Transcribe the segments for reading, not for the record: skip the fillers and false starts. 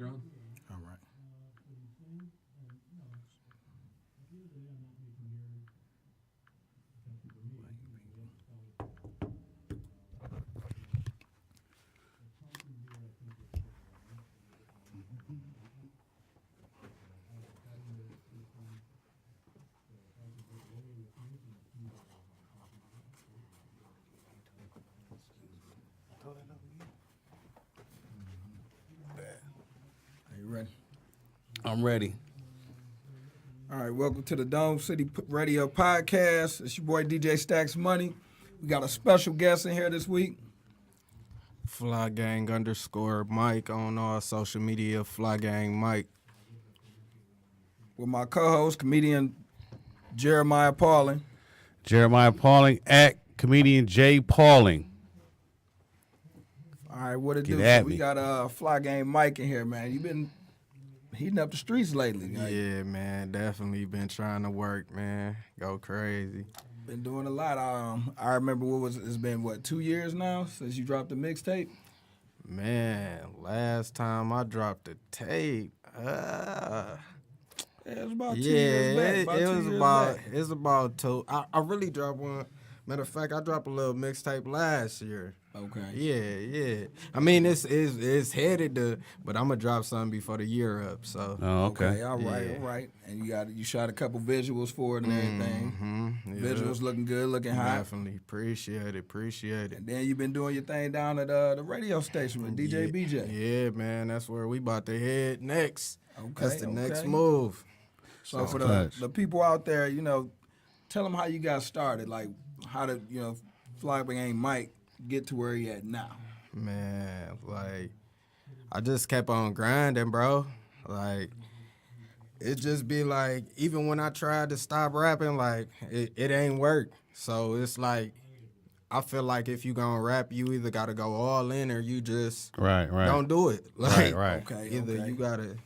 You're on? All right. Are you ready? I'm ready. All right, welcome to the Dome City Radio Podcast. It's your boy DJ Stacks Money. We got a special guest in here this week. Fly Gang _ Mike on all social media. Fly Gang Mike. With my co-host, comedian Jeremiah Pauling. Jeremiah Pauling at comedian Jay Pauling. All right, what it Get do? at So we me. got Fly Gang Mike in here, man. You been heating up the streets lately. Like, Yeah, man. Definitely been trying to work, man. Go crazy. been doing a lot. I remember it's been 2 years now since you dropped the mixtape. Man, last time I dropped a tape. Yeah, it was about 2 years back. It was about two. I really dropped one. Matter of fact, I dropped a little mixtape last year. Okay. Yeah. I mean, it's headed to, but I'm gonna drop something before the year up. So. Oh, okay. All right, Yeah. all right. And you shot a couple visuals for it and everything. Yeah. Visuals looking good, looking hot. Definitely appreciate it. And then you've been doing your thing down at the radio station with DJ BJ. Yeah, man, that's where we about to head next. Okay, That's the next okay. move. So for touch. the people out there, tell them how you got started. Like, how did, Fly Gang Mike get to where he at now? Man, like, I just kept on grinding, bro. Like, it just be like, even when I tried to stop rapping, like, it ain't work. So it's like, I feel like if you gonna rap, you either gotta go all in or you just Right. don't do it. Like, Right. Okay. either okay. you gotta,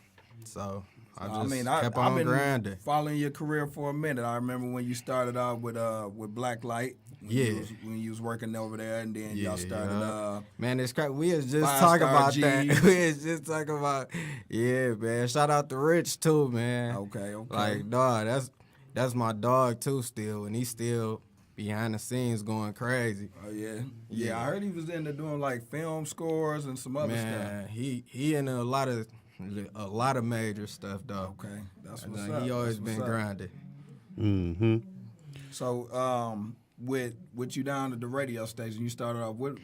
so I just I've kept on been grinding. following your career for a minute. I remember when you started out with Black Light. When you was working over there, and then y'all started. Man, it's crazy. We was just 5 talking Star about that. G's. We was just talking about, yeah, man. Shout out to Rich too, man. Okay. Like, dog, that's my dog too still, and he's still behind the scenes going crazy. Oh yeah. Yeah. I heard he was into doing like film scores and some other Man, he in a lot of major stuff though. stuff. Okay, that's And, what's he up. always That's been what's up. grinding. Mm-hmm. So, with you down at the radio station, you started off with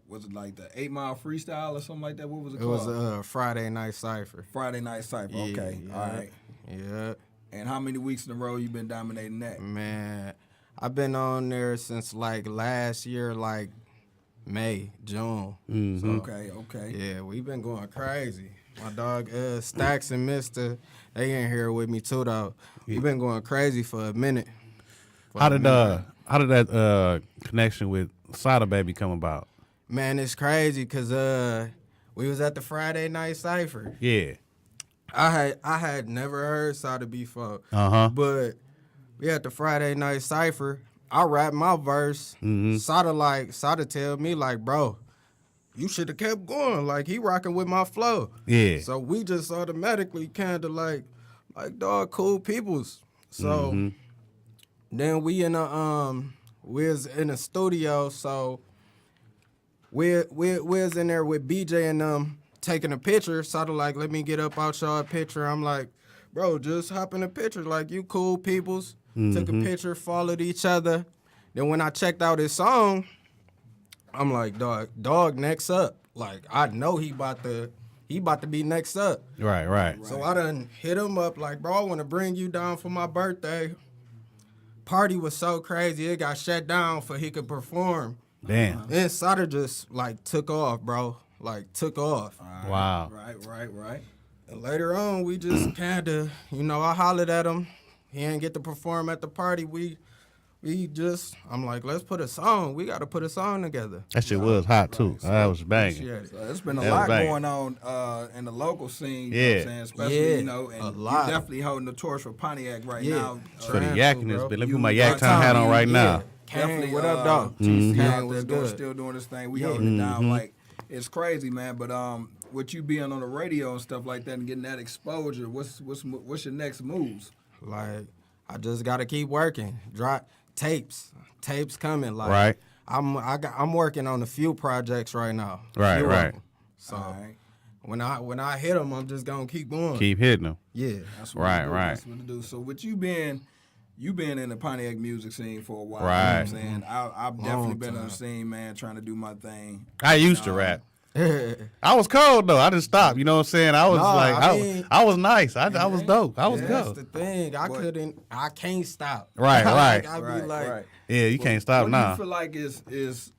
was it like the 8 Mile Freestyle or something like that? What was it It called? was a Friday Night Cypher. Friday Night Cypher. Okay, Yeah, all right. Yeah. And how many weeks in a row you been dominating that? Man, I've been on there since like last year, like May, June. Mm-hmm. So, Okay. yeah, we've been going crazy. My dog Stacks and Mister, they in here with me too though. We've been going crazy for a minute. How did that connection with Sada Baby come about? Man, it's crazy because we was at the Friday Night Cypher. Yeah. I had never heard Sada before. Uh-huh. But we at the Friday Night Cypher. I rap my verse. Mm-hmm. Sada tell me like, bro, you should have kept going. Like, he rocking with my flow. Yeah. So we just automatically kind of like dog, cool peoples. So then we was in a studio. So we was in there with BJ and them taking a picture. Sort of like, let me get up out y'all picture. I'm like, bro, just hop in the picture. Like, you cool peoples. Took a picture, followed each other. Then when I checked out his song, I'm like, dog next up. Like, I know he about to be next up. Right. So I done hit him up like, bro, I want to bring you down for my birthday. Party was so crazy, it got shut down for he could perform. Damn. Then Sutter just like took off, bro. Like took off. Wow. Right. And later on, we just kind of, I hollered at him. He didn't get to perform at the party. I'm like, let's put a song. We got to put a song together. That shit was hot too. That was banging. Appreciate it. So there's been a That lot was banging. going on in the local scene. You Yeah. know what I'm saying? Especially, Yeah, and a you're lot. definitely holding the torch for Pontiac right Yeah. now. For the Trying yak to, in this bro. bit. Let me You put my got yak time hat on right now. Definitely, What up, dog? TC Kane out was there good. still doing this thing. We holding it down like it's crazy, man. But with you being on the radio and stuff like that and getting that exposure, what's your next moves? Like, I just gotta keep working. Drop tapes coming. Like, Right. I'm working on a few projects right now. Right, Few of right. them. So All right. when I hit them, I'm just gonna keep going. Keep hitting them. Yeah. That's what Right, to do. right. That's what to do. So with you been in the Pontiac music scene for a while. Right. You know what I'm saying? I've definitely Long been on the time. scene, man, trying to do my thing. I used to rap. I was cold though. I just stopped. You know what I'm saying? I was I was nice. I was dope. I was That's good. the thing. I can't stop. Right, right. Like, I be like, Yeah, you can't stop What now. do you feel like is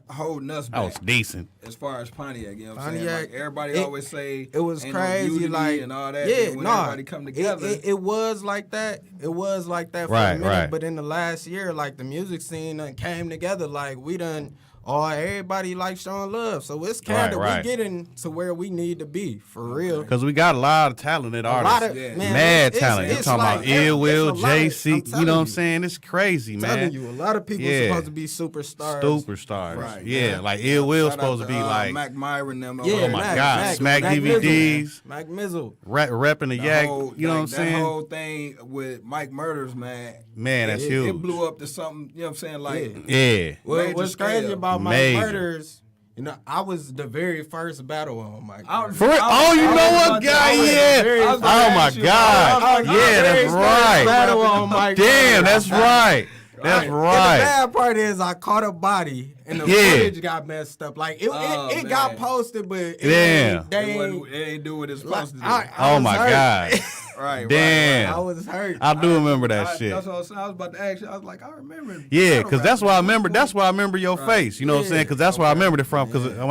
holding us I was back decent. as far as Pontiac? You know what I'm saying? Pontiac, Like everybody it- always say it was ain't no crazy, unity like and all that. yeah, and when nah, everybody come together. It was like that. It was like that for Right, a minute. right. But in the last year, like the music scene done came together. Like we done. Everybody like showing love, so it's kind of Right. we getting to where we need to be for real. Because we got a lot of talented A lot artists. of Yeah. man, Mad it's- talent. it's You're talking like, about Ill Will, it's a lot of- JC. I'm You telling know what I'm saying? It's crazy, I'm man. telling you, a lot of people Yeah. supposed to be superstars. Superstars. Right, Yeah, man. like Ill Will Shout out supposed to be like Mac Myron them. Yeah, Oh my Mac, God, Mac, Smack Mac DVDs. Mac Mizzle. repping the yak. You know what I'm That saying? whole thing with Mike Murders, man. Man, that's it huge. blew up to something. You know what I'm saying? Like Yeah. Major What's crazy scale. about my Major. murders, you know, I was the very first battle on Mike. Murders. For real? Oh, you know what guy? Yeah. I was about to Oh my ask you, God. I was the Yeah, very that's first right. battle on Mike Damn, Murders. that's right. That's And the right. bad part is I caught a body and the Yeah. footage got messed up. Like it Oh, got man. posted, but it Damn. ain't, they ain't, it ain't do what it's like, supposed to do. I Oh was my hurt. God. right. Damn. I was hurt. I do remember that shit. That's what I was saying. I was about to ask you. I was like, I remember. Yeah, battle because that's rap. why I remember. That's why I remember your face. You know what I'm saying? Because that's where I remembered it from. Because when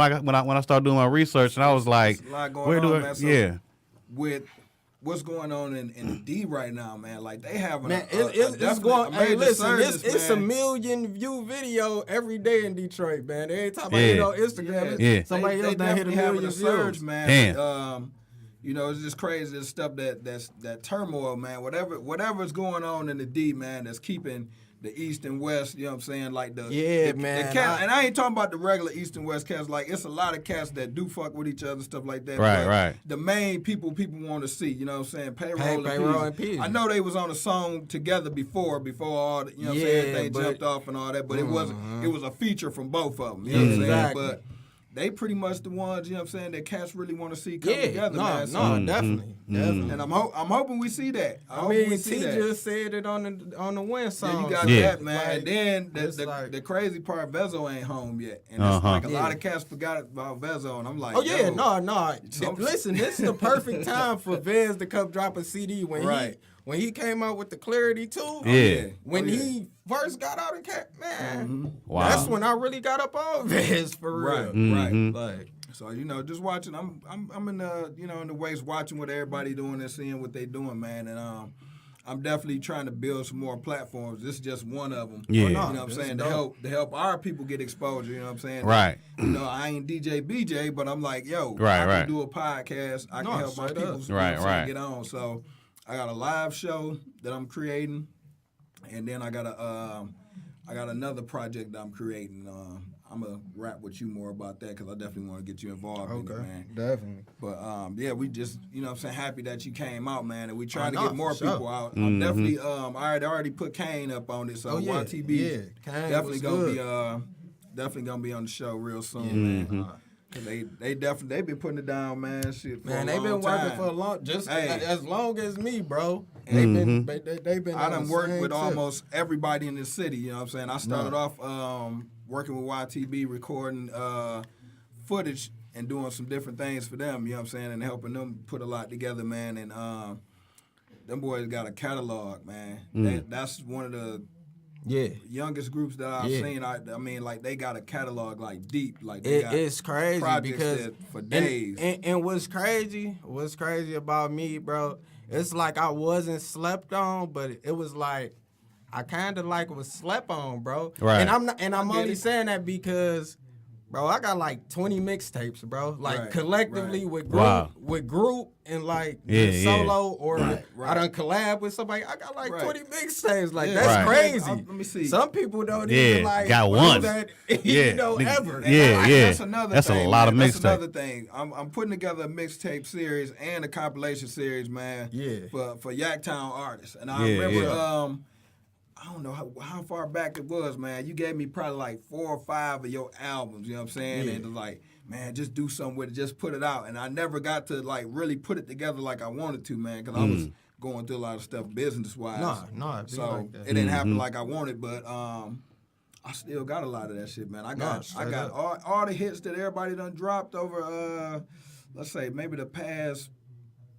I started doing my research, and I was like, There's a lot going where on, do I? man. So Yeah. With what's going on in the D right now, man? Like they have Man, a it's definitely going. a Hey, major listen, surge, it's a man. million view video every day in Detroit, man. Every time I Yeah. hit on Instagram, Yeah. somebody else done hit a definitely having million a surge, views. man. Damn. You know, it's just crazy. The stuff that turmoil, man. Whatever's going on in the D, man, that's keeping the East and West. You know what I'm saying? Like the man, cat, and I ain't talking about the regular East and West cats. Like it's a lot of cats that do fuck with each other, stuff like that. Right, but right. The main people want to see. You know what I'm saying? Payroll and Peas. I know they was on a song together before all the, you know what I'm Yeah, saying? Everything but- jumped off and all that, but it wasn't. It was a feature from both of them. You know what I'm saying? Exactly. But they pretty much the ones, you know what I'm saying, that cats really want to see come Yeah, together, no, man. no, So- definitely. and I'm hoping we see that. I mean, T just said it on the win song. Yeah, you got Yeah. that, man. And then it's like- the crazy part, Vezo ain't home yet. And Uh-huh. it's like a Yeah. lot of cats forgot about Vezo. And I'm like, Oh yeah, yo, no. Listen, this is the perfect time for Vez to come drop a CD Right. when he came out with the Clarity too. Yeah. When Oh, yeah. he first got out and came, man, Wow. that's when I really got up on Vez for real. Right, Mm-hmm. right. Like, So, you know, just watching, I'm in the, you know, in the ways watching what everybody doing and seeing what they doing, man. And I'm definitely trying to build some more platforms. This is just one of them. Yeah. You know what I'm This saying? is To help our people get exposure, you know what I'm saying? Right. You know, I ain't DJ BJ, but I'm like, yo, Right, I right. can do a podcast. I can help my straight people up. you know what I'm saying, Right. get on. So I got a live show that I'm creating, and then I got another project that I'm creating. I'm gonna rap with you more about that because I definitely want to get you involved in it, man. definitely. But yeah, we just, you know what I'm saying, happy that you came out, man, and we trying to know, get more for sure. people out. I'm definitely I already put Kane up on it, so Oh, yeah. YTB Yeah, Kane definitely was gonna good. be definitely gonna be on the show real soon, man. 'Cause they been putting it down, man. Shit, for Man, a they've been long working time. for a long, just Hey. as long as me, bro. They've been I on done the worked same with tip. almost everybody in the city. You know what I'm saying? I started off working with YTB, recording footage and doing some different things for them. You know what I'm saying? And helping them put a lot together, man. And them boys got a catalog, man. That's one of the Yeah. youngest groups that I've Yeah. seen. I mean, like they got a catalog like deep. Like they got It's crazy projects because that for days. And what's crazy about me, bro, it's like I wasn't slept on, but it was like I kind of like was slept on, bro. Right. And I'm only saying that because Bro, I got like 20 mixtapes, bro. Like Right, collectively right. with group and like solo or I done collab with somebody. I got like 20 mixtapes. Like that's crazy. Let me see. Some people don't even like got do one. that, you know, ever. That's another That's thing. a lot of That's mixtapes. another thing. I'm putting together a mixtape series and a compilation series, man. Yeah. For Yaktown artists, and I remember I don't know how far back it was, man. You gave me probably like 4 or 5 of your albums, you know what I'm saying? And it was like, man, just do something with it, just put it out. And I never got to like really put it together like I wanted to, man, because I was going through a lot of stuff business-wise. No, so like it didn't happen like I wanted, but I still got a lot of that shit, man. I got all the hits that everybody done dropped over, let's say maybe the past.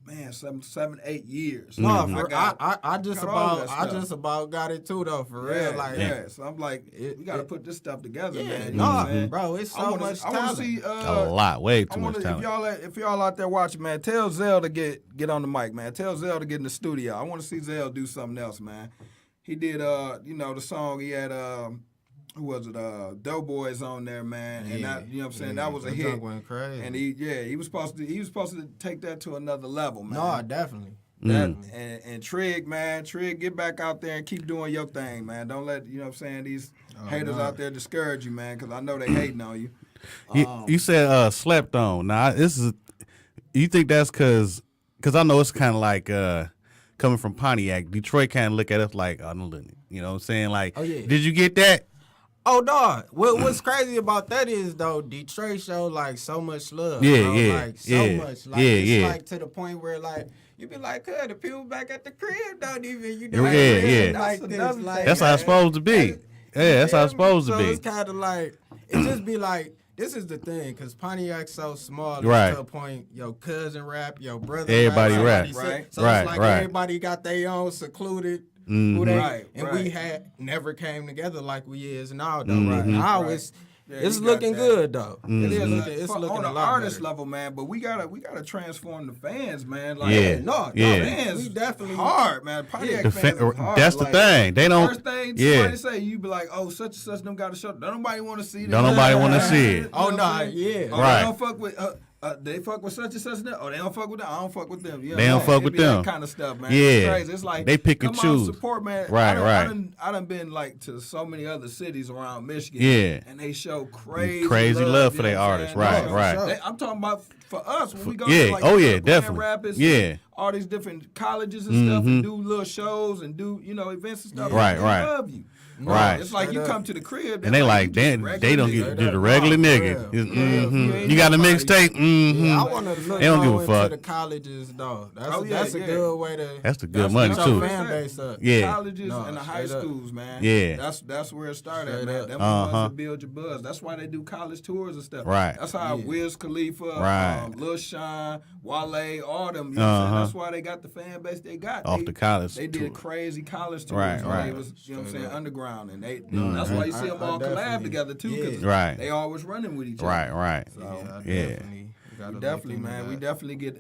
Man, 7, 8 years. No, I just about got it too though, for real. Like, so I'm like, we got to put this stuff together, man. You no, know what I'm saying? bro, it's so much talent. I want to see a lot, way too much talent. If y'all out there watching, man, tell Zell to get on the mic, man. Tell Zell to get in the studio. I want to see Zell do something else, man. He did, the song. He had who was it? Doughboys on there, man, and that, you know what I'm saying, that was a hit. Went crazy. And he was supposed to take that to another level, man. No, definitely. And Trig, man, get back out there and keep doing your thing, man. Don't let, you know what I'm saying, these haters out there discourage you, man, because I know they hating on you. You said slept on. Now, you think that's because I know it's kind of like coming from Pontiac. Detroit kind of look at us like, oh, no, you know what I'm saying? Like, did you get that? Oh, dog. What's crazy about that is, though, Detroit show, like, so much love. Much. Like, it's, like, to the point where, like, you be like, the people back at the crib don't even, you know, like this. Like, that's how it's supposed to be. That's how it's supposed to be. So it's kind of like, it just be like, this is the thing, because Pontiac's so small, right, to a point, your cousin rap, your brother everybody rap. Right. So it's like everybody got their own secluded. And we had never came together like we is now, though. Right now, it's looking good, though. It is looking. It's looking on a the lot artist better. level, man. But we gotta transform the fans, man. Like, fans, we definitely hard, man. Pontiac fans is hard. That's the thing. They don't. First thing somebody say, you be like, oh, such and such don't got a show. Don't nobody want to see that. Don't nobody want to see it. Oh no, right. They don't fuck with. They fuck with such and such. Oh, they don't fuck with them. I don't fuck with them. You know they don't fuck with them. That kind of stuff, man. Yeah, it's crazy. It's like they pick and choose. Support, man. Right. I done been like to so many other cities around Michigan. Yeah, and they show crazy love for their artists. Right. I'm talking about for us when we go to like definitely rapids, all these different colleges and stuff, and do little shows and do events and stuff. Right. They love you. Right. It's like you come to the crib and they like they don't get the regular nigga. You got a mixtape? I want to look they don't give a fuck. To the colleges though. That's a good way to. That's the good money too. Fan base up. Colleges and the high schools, man. Yeah. That's where it started, man. Them ones to build your buzz. That's why they do college tours and stuff. Right. That's how Wiz Khalifa, Lil Sean, Wale, all them. You know that's why they got the fan base they got. Off the college. They did crazy college tours. Right. They was, you know what I'm saying, underground. And that's why you see them all collab together too, because they always running with each other. Right. So, we definitely, man. We definitely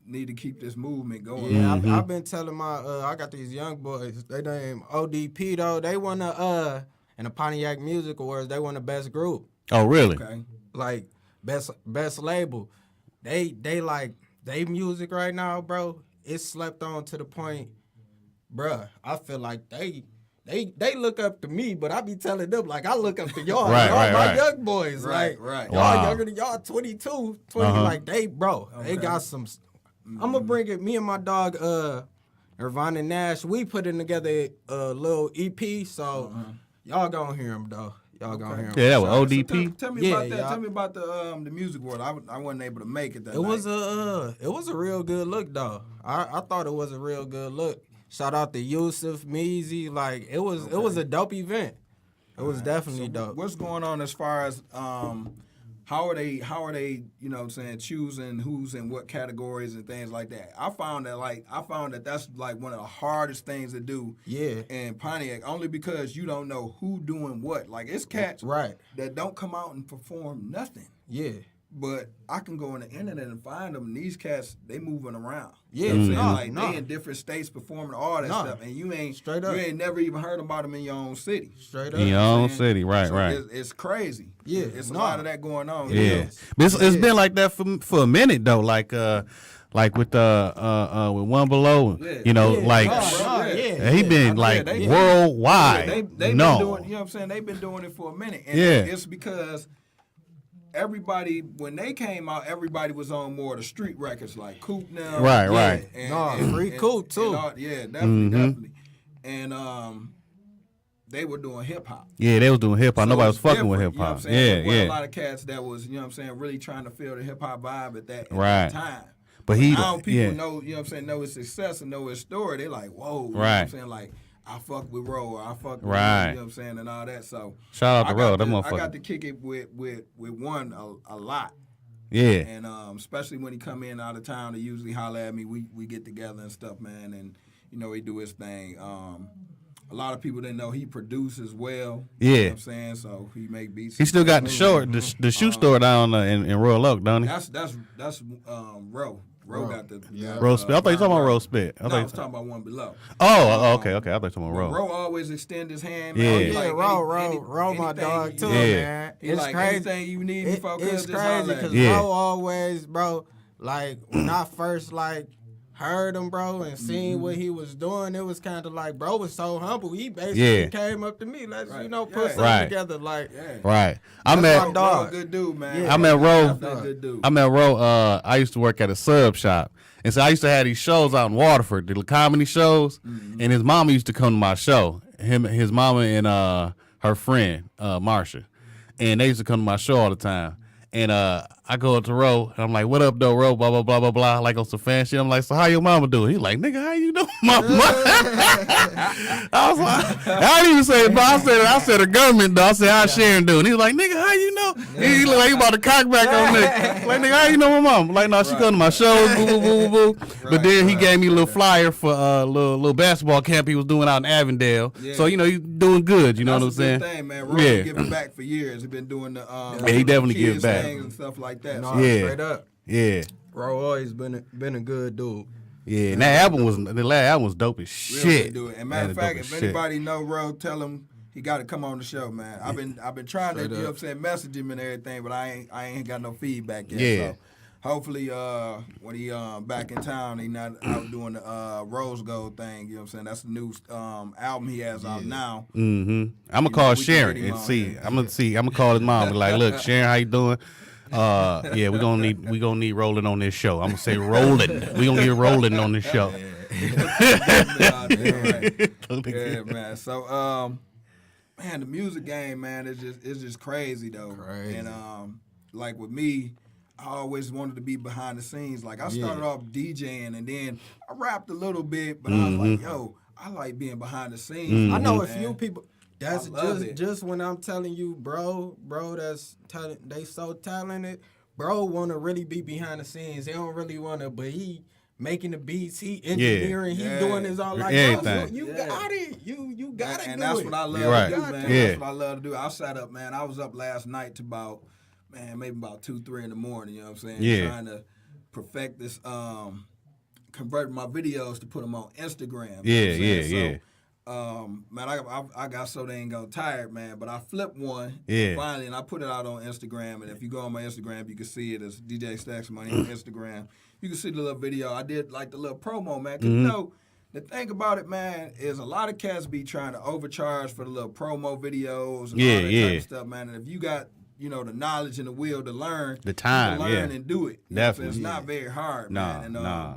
need to keep this movement going. Yeah, I've been telling I got these young boys. They named ODP though. They won in the Pontiac Music Awards. They won the best group. Oh, really? Okay. Like best label. They like they music right now, bro. It's slept on to the point, bruh. I feel like they look up to me, but I be telling them, like, I look up to y'all. Y'all my young boys. Y'all younger than y'all, 22, 20. Like, they got some. I'm going to bring it, me and my dog, Irvine and Nash, we putting together a little EP, so y'all going to hear him, though. Y'all going to hear him. Yeah, that was ODP. So tell me about that. Tell me about the music world. I wasn't able to make it that night. It was a real good look, though. I thought it was a real good look. Shout out to Yusuf, Meezy. Like, it was a dope event. It was definitely dope. What's going on as far as how are they, you know what I'm saying, choosing who's in what categories and things like that? I found that that's like one of the hardest things to do in Pontiac, only because you don't know who doing what. Like, it's cats that don't come out and perform nothing. Yeah. But I can go on the internet and find them. And these cats, they moving around. Yeah, You know what I'm saying? nah, Like nah. they in different states performing all that Nah. stuff, and you ain't Straight up. you ain't never even heard about them in your own city. Straight up. In your You know what own I'm saying? city, right, So right. It's crazy. Yeah, it's a nah. lot of that going on. Yeah, but it's been like that for a minute though. Like with One Below, Yeah. you know, Yeah, like yeah. he been like they- worldwide. They been doing, you know what I'm saying? They've been doing it for a minute. And Yeah. it's because everybody, when they came out, everybody was on more of the street records like Coop now. Right, right. Free Coop, too. Yeah, definitely. And they were doing hip hop. Yeah, they was doing hip hop. So Nobody was it's fucking with different, hip you know what hop. I'm saying? Yeah, There were yeah. a lot of cats that was, you know what I'm saying, really trying to feel the hip hop vibe at that Right. time. But he, Now people yeah, know, you know what I'm saying, know his success and know his story. They like, whoa, you know what Right. I'm saying? Like, I fuck with Ro, or I fuck with Right. you know what I'm saying, and all that. So Shout out to I got Ro, that I motherfucker. got to kick it with one a lot. yeah, And especially when he come in out of town, they usually holler at me. We get together and stuff, man, and you know he do his thing. A lot of people didn't know he produces well. You know Yeah. what I'm saying? So he make beats. he still got the shoe store down in Royal Oak, don't he? That's Ro. Ro got the Rose Spit. I thought you were talking about Rose Spit. No, I was talking about One Below. Okay. I thought you were talking about Ro Rose. always extend his hand. Yeah. Man. He Yeah, like, Ro, my anything dog you- too, Yeah. man. He It's like crazy. anything you need me for, It's just crazy holler at because me. Yeah. Ro always, bro. Like when I first heard him, bro, and seen what he was doing, it was kind of like, bro was so humble. He basically Yeah. came up to me, let's Right. put Yeah. something Right. together, like. Yeah. Right. I That's met my dog. Ro, good dude, man. Yeah. I met Ro. Definitely a good dude. I met Ro. I used to work at a sub shop, and so I used to have these shows out in Waterford, the comedy shows, and his mama used to come to my show. His mama and her friend Marsha, and they used to come to my show all the time. And I go up to Ro, and I'm like, "What up, though, Ro?" Blah blah blah blah blah. Like on some fan shit. I'm like, "So how your mama doing?" He's like, "Nigga, how you know my mama?" I was like, I didn't even say it, but I said the government though. I said how Sharon doing. He was like, "Nigga, how you know?" He look like he about to cock back on that. Like, nigga, how you know my mom? Like, no, she come to my shows, boo boo boo boo boo. But then he gave me a little flyer for a little basketball camp he was doing out in Avondale. Yeah. So you know he's doing good. You know That's what I'm a saying? good thing, man. Ro Yeah. been giving back for years. He been doing the Yeah, he definitely kids give back. things and stuff like that. No, So, Yeah. straight up. Yeah. Ro always been a good dude. Yeah, and that the last album was dope as real shit. good dude. And matter of That is fact, dope if as shit. anybody know Ro, tell him he got to come on the show, man. I've been trying to, Straight you know what up. I'm saying, message him and everything, but I ain't got no feedback yet. Yeah. So hopefully, when he back in town, he not out doing the Rose Gold thing. You know what I'm saying? That's the new album he has out now. I'm gonna know, call we can Sharon get him and on see. there. I'm gonna call his mom and be like, look, Sharon, how you doing? Yeah, we gonna need Roland on this show. I'm gonna say Roland. We gonna get Roland on this show. Yeah, man. So, man, the music game, man, it's just crazy though. Crazy. And like with me, I always wanted to be behind the scenes. Like I started off DJing and then I rapped a little bit, but I was like, yo, I like being behind the scenes. I know a man. few people. That's I love it. just when I'm telling you, bro, that's they so talented. Bro, want to really be behind the scenes. They don't really want to, but he making the beats, he engineering, he Yeah. doing his all like, Everything. bro, you got it, you got it. And that's what I love Right. to do, man. Yeah. That's what I love to do. I sat up, man. I was up last night to maybe about 2-3 in the morning. You know what I'm saying? Yeah. Trying to perfect this, converting my videos to put them on Instagram. Yeah, you know what I'm saying? yeah. Man, I got so dang tired, man. But I flipped one finally, and I put it out on Instagram. And if you go on my Instagram, you can see it as DJ Stacks Money on Instagram. You can see the little video. I did like the little promo, man. 'Cause you know, the thing about it, man, is a lot of cats be trying to overcharge for the little promo videos and all that type of stuff, man. And if you got, you know, the knowledge and the will to learn, The time, you can learn yeah. and do it. You know what I'm saying? Definitely. It's not very hard, Nah, man. And, nah.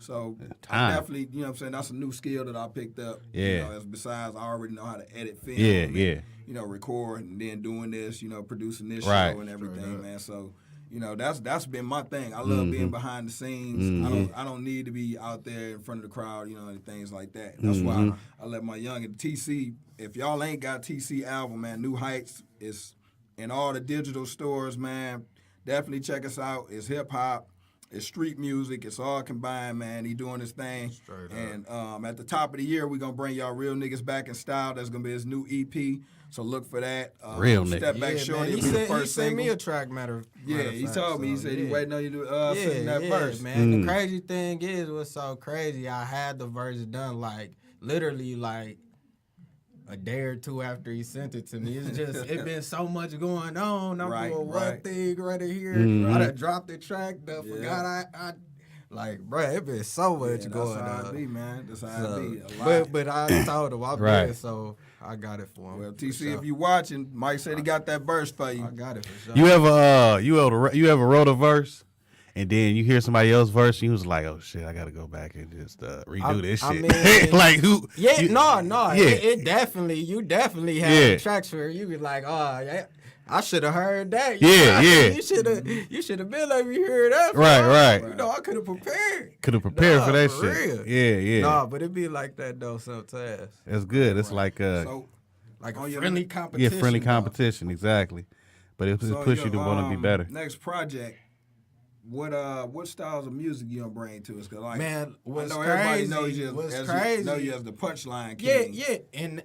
So time. I definitely, you know what I'm saying, that's a new skill that I picked up. Yeah. You know, as besides I already know how to edit film. Yeah, and, yeah. You know, record and then doing this, you know, producing this Right. show and everything, man. So, you know, that's been my thing. I love being behind the scenes. I don't need to be out there in front of the crowd, you know, and things like that. That's why I let my youngin' TC, if y'all ain't got TC album, man, New Heights is in all the digital stores, man. Definitely check us out. It's hip hop. It's street music. It's all combined, man. He doing his thing. Straight up. And at the top of the year, we're going to bring y'all Real Niggas Back in Style. That's going to be his new EP. So look for that. Real nigga. Step Back Yeah, Shorty. man. will be the He first sent me single. a track, matter Yeah, he of told me. He fact, said so, he waiting on you to sing that verse. man. The crazy thing is, what's so crazy, I had the verse done, like, literally, like, a day or two after he sent it to me. It's just, it been so much going on. I'm Right, doing one right. thing right here. Mhm. I done dropped the track, forgot I like, bro, it been so much going That's how on. it be, man. That's how So, it be. A lot. but I told him, I'm Right. there, so I got it for him. Well, for TC, sure. if you watching, Mike said he got that verse for you. I got it for sure. You ever wrote a verse and then you hear somebody else's verse and you was like, oh shit, I gotta go back and just redo this I shit. mean, like who? Yeah, you- no. Yeah. It definitely, you definitely had Yeah. the tracks where you be like, oh, yeah, I should have heard that. Yeah, yeah. You should have been let me hear that. Right, bro. right. You know, I could have prepared. Could have prepared for that for shit. real. Yeah. No, but it be like that though sometimes. It's good. It's like So, Like On a your- friendly yeah, competition. friendly though. competition, exactly. But it so push you your, to want to be better. Next project, what styles of music you gonna bring to us? 'Cause like, Man, what's I know everybody crazy, knows you what's as crazy. know you as the punchline Yeah, king. yeah, and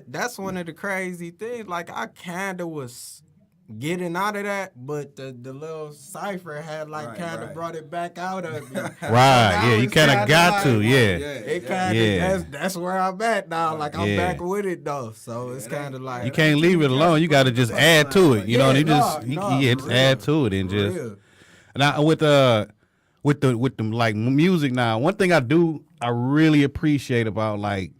that's one of the crazy things. Like I kinda was getting out of that, but the little cipher had like Right, kinda right. brought it back out of me. Right. Now Yeah, you it's kind of kinda got to. like, Yeah. It kinda Yeah. that's where I'm at now. Like I'm Yeah. back with it though. So it's kinda like You can't leave it alone. You got to just add to it. You know, Yeah, you just no, just for add real. to it and For just. real. Now with the like music now, one thing I really appreciate about like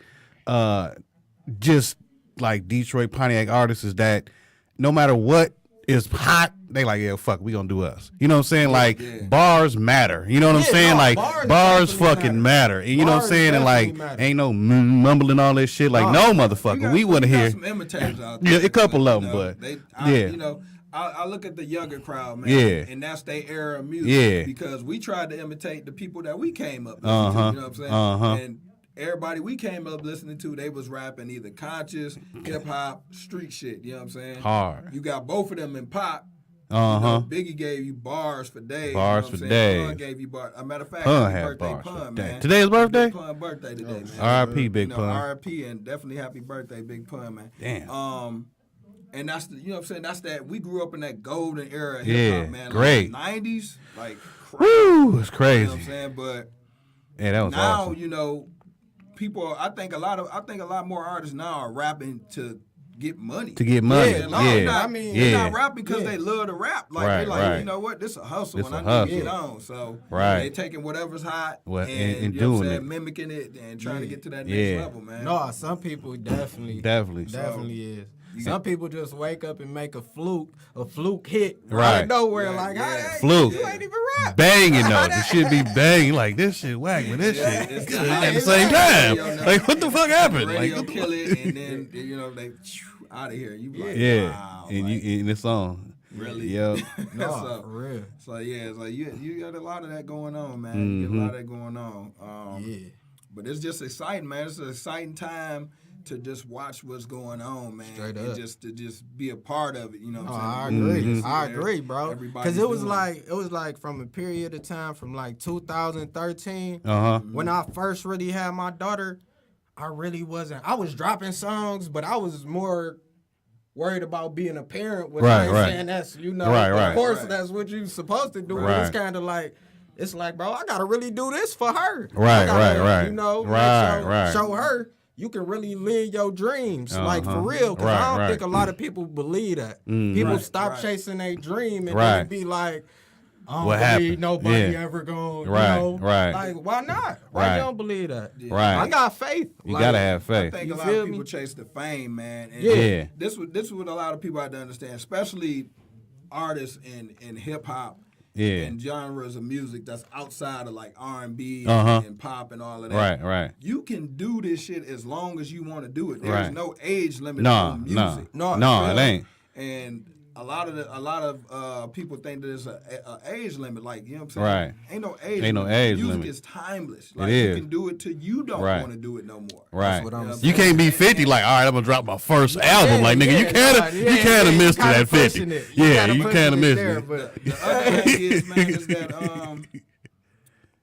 just like Detroit Pontiac artists is that no matter what is hot, they like, yeah, fuck, we gonna do us. You know what I'm saying? Like bars matter. You know what I'm Yeah, saying? no, Like bars bars definitely fucking matter. And you know what I'm Bars saying? And like definitely matter. ain't no mumbling all this shit. Like no motherfucker, we want to You got hear. some imitators out Yeah, there. a couple of You them, know, but yeah. yeah. I look at the younger crowd, man. Yeah. And that's their era of music. Yeah. Because we tried to imitate the people that we came up listening Uh-huh. to. You know what I'm saying? Uh-huh. And everybody we came up listening to, they was rapping either conscious, hip hop, street shit. You know what I'm saying? Hard. You got both of them in pop. Uh-huh. Biggie gave you bars for days. Bars you know for what I'm saying? days. Pun gave you bars. A matter of fact, Pun happy had birthday, bars for Pun, days. man. Today his birthday? Big Pun birthday today, man. R.I.P. Big Pun. R.I.P. and definitely happy birthday, Big Pun, man. Damn. And that's the, you know what I'm saying? That's that we grew up in that golden era of Yeah, hip hop, man. great. Like 90s, like crazy. Woo, it's You crazy. know what I'm saying? But Yeah, that was now, awesome. you know, people I think a lot more artists now are rapping to get money. To get money. Yeah, no, Yeah. I mean, They're yeah. not rapping because Yeah. they love to rap. Like Right, they're like, right. you know what, this a hustle This and a I need to get hustle. on. So Right. they taking whatever's hot Well, and you know what I'm doing saying, it. mimicking it and trying to get to that next Yeah. level, man. No, some people definitely is. Some people just wake up and make a fluke hit out Right. of nowhere, Right, like, yeah. hey, Fluke. you ain't even rap. Banging though. The shit be banging. Like this shit whack, but this Yeah, shit it's at the it's same the time. radio now. Like what the fuck happened? Like Radio what the kill it and then you know they out of here. You be like, yeah. wow, And like, you in the song. really? Yo. No, so, for real. so yeah, it's like you got a lot of that going on, man. You get a lot of that going on. Yeah. But it's just exciting, man. It's an exciting time to just watch what's going on, man. Straight and up. just to be a part of it. You know what No, I'm I saying? agree. Just I see agree, bro. everybody's Because it was doing like from a period of time from like 2013 Uh-huh. when I first really had my daughter. I really wasn't. I was dropping songs, but I was more worried about being a parent. Which I ain't Right. saying that's of Right. course Right. that's what you're supposed to do. But Right. it's kind of like. It's like, bro, I gotta really do this for her. Right, I gotta, right. You know, Right. show her you can really live your dreams, like for Uh-huh. real. Because Right, I don't right. think a lot of people believe that. Mhm. People Right, stop right. chasing their dream and Right. then be like, I don't What believe happened? nobody Yeah. ever gonna, Right, you know? right. Like, why not? Why Right. you don't believe that? Right. I got faith. You Like, gotta have I faith. think You a lot feel of people me? chase the fame, man. And Yeah. This is what a lot of people have to understand, especially artists in hip hop. Yeah. And genres of music that's outside of like R&B Uh-huh. and pop and all of that. Right. You can do this shit as long as you want to do it. There's Right. no age limit No, on no. music. No, No, feel it me? ain't. And a lot of people think that there's a age limit. Like, you know what I'm saying? Right. Ain't no age Ain't no limit. age music limit. is timeless. Like, is. you can do it till you don't Right. want to do it no more. Right. what I'm You know You can't be 50 like, all right, I'm gonna drop my first album. Like, nigga, you can't have missed it at 50. Yeah, you can't have missed it. The other thing is, man, is that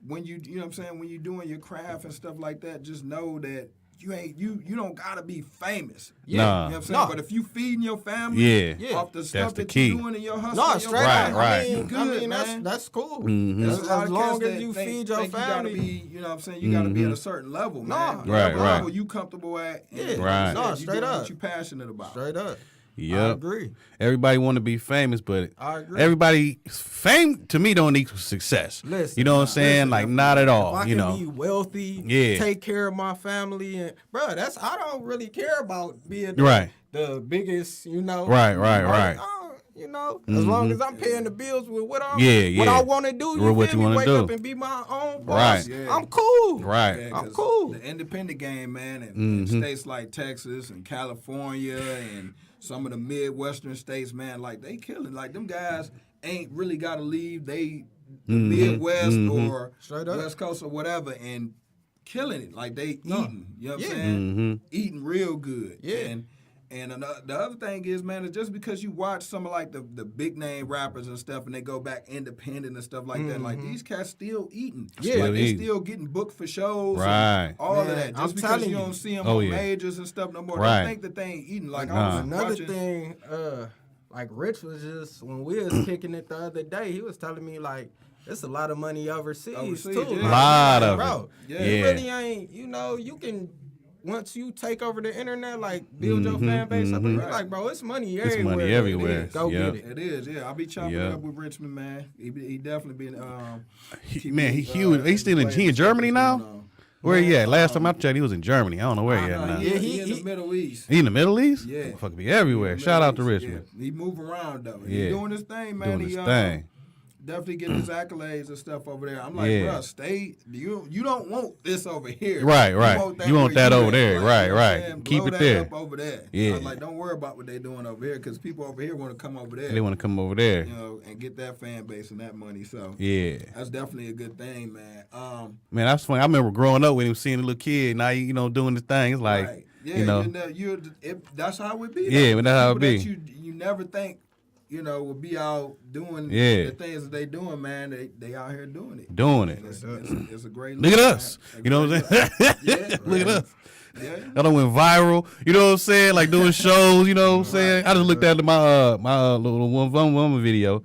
when you know what I'm saying, when you're doing your craft and stuff like that, just know that you don't gotta be famous. Yeah. Nah. You know what I'm saying? No. But if you feeding your family Yeah. off the stuff the that key. you're doing in your hustle, No, and your straight Right, up. right. you good, man. That's cool. There's As a lot of long cats as that you think- feed your think family. You gotta be, you know what I'm saying? You gotta be at a certain level, man. Nah. Whatever Right, level right. you comfortable at. And Yeah. Right. No, you straight doing up. what you passionate about. Straight up. I Yep. agree. Everybody want to be famous, but I agree. everybody fame to me don't equal success. Listen, you know what I'm saying? Like not at all. If I You can know. be wealthy, Yeah. take care of my family, and bro, I don't really care about being Right. the biggest, you know. Right, right. You know, as long as I'm paying the bills with what Yeah, yeah. what I want to do, you What feel you me? wanna Wake do. up and be my own boss. Right. Yeah. I'm cool. Right. Yeah, I'm 'cause cool. The independent game, man, in states like Texas and California and some of the Midwestern states, man, like they killing. Like them guys ain't really got to leave the Midwest or Straight up. West Coast or whatever and killing it. Like they No. eating. You know what I'm Yeah. saying? Eating real good. Yeah. And the other thing is, man, is just because you watch some of like the big name rappers and stuff, and they go back independent and stuff like that, like these cats still eating. Yeah. like Still they eating. still getting booked for shows, Right. and all Man, of that. Just I'm because telling you you. don't see them Oh, on yeah. majors and stuff no more, Right. don't think that they ain't eating. Like I Nah. was Another watching. thing, like Rich was just when we was kicking it the other day, he was telling me like it's a lot of money overseas Overseas, too. yeah. Like, Lot of bro, it. you Yeah. really ain't. You know, you can. Once you take over the internet, like build your fan base up, and you're like, bro, it's money It's everywhere. money everywhere. Go Yeah. get it. It is, yeah. I'll be chopping Yeah. it up with Richmond, man. He definitely been. Man, he huge. He's still in Germany now. Where he at? Last time I checked, he was in Germany. I don't know where he at now. Yeah, he he in the Middle East. He in the Middle East? Yeah. Fuck be everywhere. Shout out to Middle East, Richmond. yeah. He move around though. Yeah. He doing his thing, man. Doing he his thing. definitely getting his accolades and stuff over there. I'm like, Yeah. bro, stay. You don't want this over here. Right, right. You want where that you over at. there. Like, Right, you know what I'm right. saying? Keep Blow it that there. up over there. Yeah. I'm like, don't worry about what they doing over here because people over here want to come over there. They want to come over there. you know, and get that fan base and that money. So Yeah. that's definitely a good thing, man. Man, that's funny. I remember growing up with him, seeing a little kid. Now, you know, doing his thing. It's like, right. Yeah, you know. that's how it be. Yeah, though. but that's how it People be. that you never think, you know, will be out doing Yeah. the things that they doing, man. They out here doing it. Doing it. And it's a great Look at look, us. man. You know what I'm saying? Yeah, Look at us. Yeah. I done went viral. You know what I'm saying? Like doing shows. You know what I'm saying? I just looked at my little one video.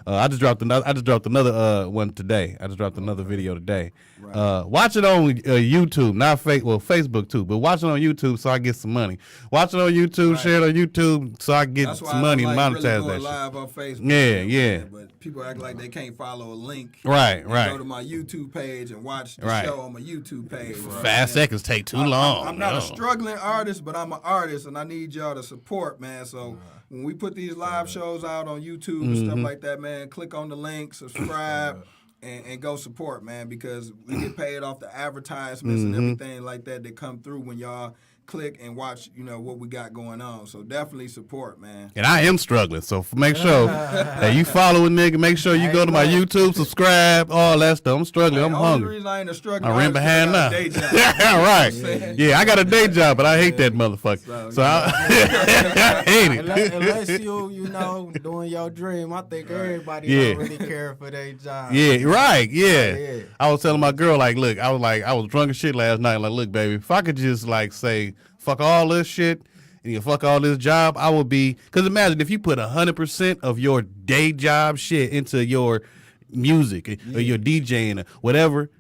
I just dropped another one today. I just dropped another video today. Watch it on YouTube, not Facebook too, but watch it on YouTube so I get some money. Watch it on YouTube, share it on YouTube so I get That's why some I money don't and like monetize really that going shit. live on Facebook. Yeah, man, yeah. But people act like they can't follow a link. Right, and right. Go to my YouTube page and watch the Right. show on my YouTube page. 5 seconds take too long. I'm not no. a struggling artist, but I'm an artist, and I need y'all to support, man. So when we put these live shows out on YouTube and stuff like that, man, click on the link, subscribe, and go support, man, because we get paid off the advertisements and everything like that that come through when y'all click and watch, you know, what we got going on. So definitely support, man. And I am struggling, so make sure that you follow a nigga. Make sure you go to my YouTube, subscribe, all that stuff. I'm struggling. I'm The only hungry. reason I ain't a struggling I ran artist behind now. is 'cause I got a day job. Right. Yeah, I got a day job, but I hate that motherfucker. So I hate it. Unless you know, doing your dream, I think everybody Yeah. don't really care for their job. Yeah, right. Yeah. Yeah. I was telling my girl, like, look, I was drunk as shit last night. Like, look, baby, if I could just like say, fuck all this shit and you fuck all this job, I would be. Because imagine if you put 100% of your day job shit into your music or your DJing or whatever.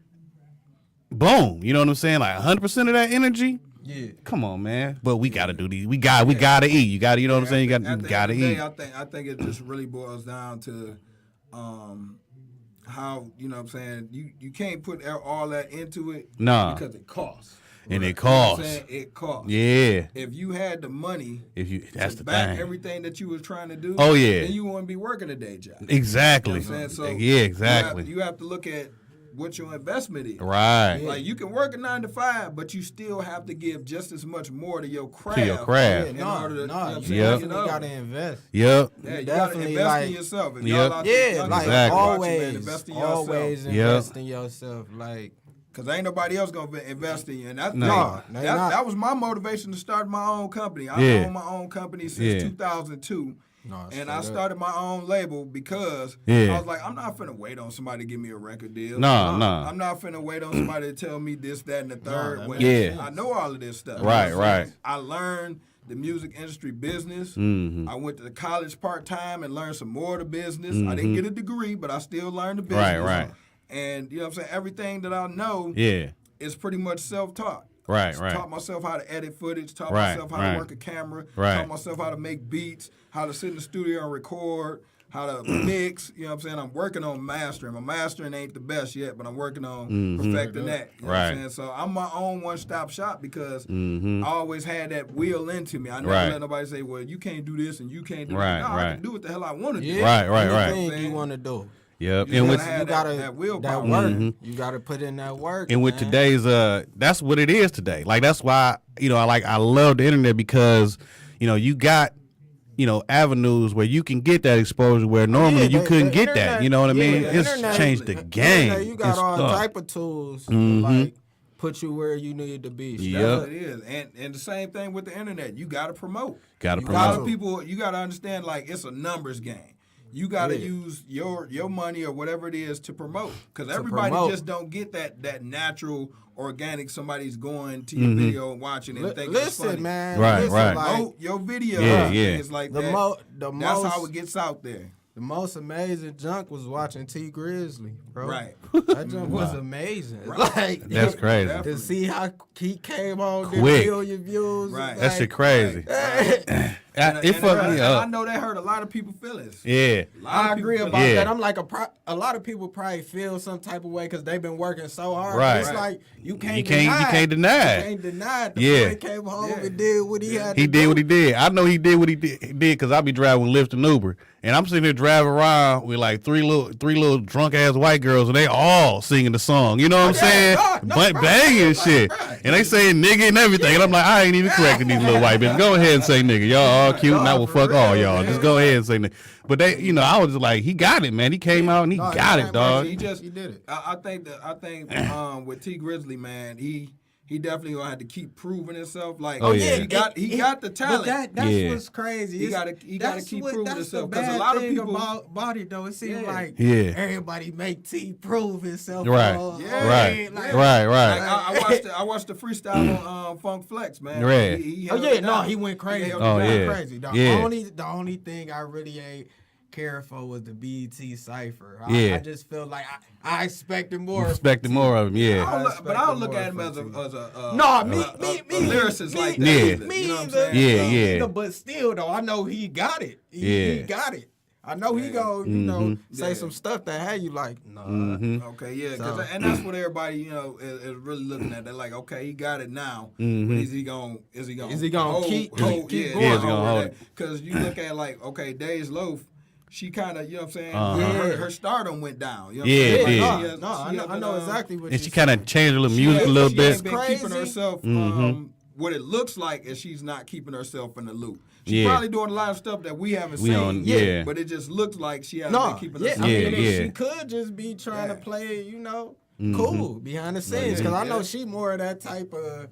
Boom. You know what I'm saying? Like 100% of that energy. Yeah. Come on, man. But we gotta do these. We gotta eat. You gotta, you know what I'm saying? You At the end gotta of the eat. day, I think it just really boils down to how, you know what I'm saying, you can't put all that into it Nah. because it costs. And it You know what I'm costs. saying? It costs. Yeah. If you had the money That's to the back thing. everything that you was trying to do, Oh, yeah. then you wouldn't be working a day job. Exactly. You know what I'm saying? So Yeah, exactly. You have to look at what your investment is. Right. Like you can work a 9 to 5, but you still have to give just as much more to your craft. To your craft. in No, order to, you know what I'm you saying, Yep. get definitely up. gotta invest. Yep. Yeah, you gotta Definitely, invest in like- yourself. If Yep. y'all out there, Yeah, young like people watching, man, always, invest in yourself. always Yep. invest in yourself. Like, Cause ain't nobody else gonna invest in you, and that, No. that was my motivation to start my own company. I Yeah. own my own company since Yeah. 2002, No, and I started my own label because I was like, I'm not finna wait on somebody to give me a record deal. No. I'm not finna wait on somebody to tell me this, that, and the third. I know all of this stuff. Right. I learned the music industry business. I went to college part-time and learned some more of the business. I didn't get a degree, but I still learned the business. Right. And you know what I'm saying? Everything that I know is pretty much self-taught. Right. Taught myself how to edit footage, taught myself how to work a camera, taught myself how to make beats, how to sit in the studio and record, how to mix. You know what I'm saying? I'm working on mastering. My mastering ain't the best yet, but I'm working on perfecting that. You know what I'm saying? So I'm my own one-stop shop because I always had that will into me. I never let nobody say, well, you can't do this and you can't do that. No, I can do what the hell I want to do. Right. Anything you want to do. Yep. You gotta have willpower. That work. You gotta put in that work. And with today's that's what it is today. Like that's why, I love the internet because, you got, avenues where you can get that exposure where normally you couldn't get internet, that. You know what I mean? It's internet, changed the game. You got all type of tools to like put you where you need to be. So that's what it is. And the same thing with the internet. You gotta promote. A lot of people, you gotta understand like it's a numbers game. You got to use your money or whatever it is to promote. Because everybody just don't get that natural, organic, somebody's going to your video and watching it and thinking it's funny. Listen, man. Right. Promote your video. Things like that. That's how it gets out there. The most amazing junk was watching T Grizzly, bro. Right. That junk was amazing. Right. Like, that's crazy. To see how he came on the Quick. million views. Right. That shit crazy. Right. It fucked me up. I know that hurt a lot of people's feelings. Yeah. I agree about that. I'm like, a lot of people probably feel some type of way because they've been working so hard. Right. It's like, you can't deny. You can't deny it. The boy came home and did what he had to do. He did what he did. I know he did what he did because I be driving with Lyft and Uber. And I'm sitting here driving around with like three little drunk ass white girls, and they all singing the song. You know what I'm saying? Banging and shit. And they saying nigga and everything. And I'm like, I ain't even correcting these little white bitches. Go ahead and say nigga. Y'all all cute, and I will fuck all y'all. Just go ahead and say nigga. But they, I was just like, he got it, man. He came out and he got it, dog. He did it. I think with T Grizzly, man, he definitely gonna have to keep proving himself. Like, he got the talent. But that's what's crazy. He gotta keep proving himself because a lot of people about it though. It seems like everybody make T prove himself. Right. Right. I watched the freestyle on Funk Flex, man. Right. He went crazy. Crazy. The only thing I really ain't care for was the BET Cipher. I just feel like I expected more. More of him, but I don't look at him as a lyricist like that. Me you know what I'm saying? But still, though, I know he got it. He got it. I know he gonna, say some stuff that had you like, nah. Okay, and that's what everybody, is really looking at. They're like, okay, he got it now. But is he gonna keep going? Going? Because you look at like, okay, Days Loaf. She kind of, you know what I'm saying? Her stardom went down. You know what I'm saying? I know exactly what. And she kind of changed her little music a little bit. She's been keeping herself. What it looks like is she's not keeping herself in the loop. She's probably doing a lot of stuff that we haven't seen. But it just looks like she hasn't been keeping herself. She could just be trying to play, cool behind the scenes. Because I know she more of that type of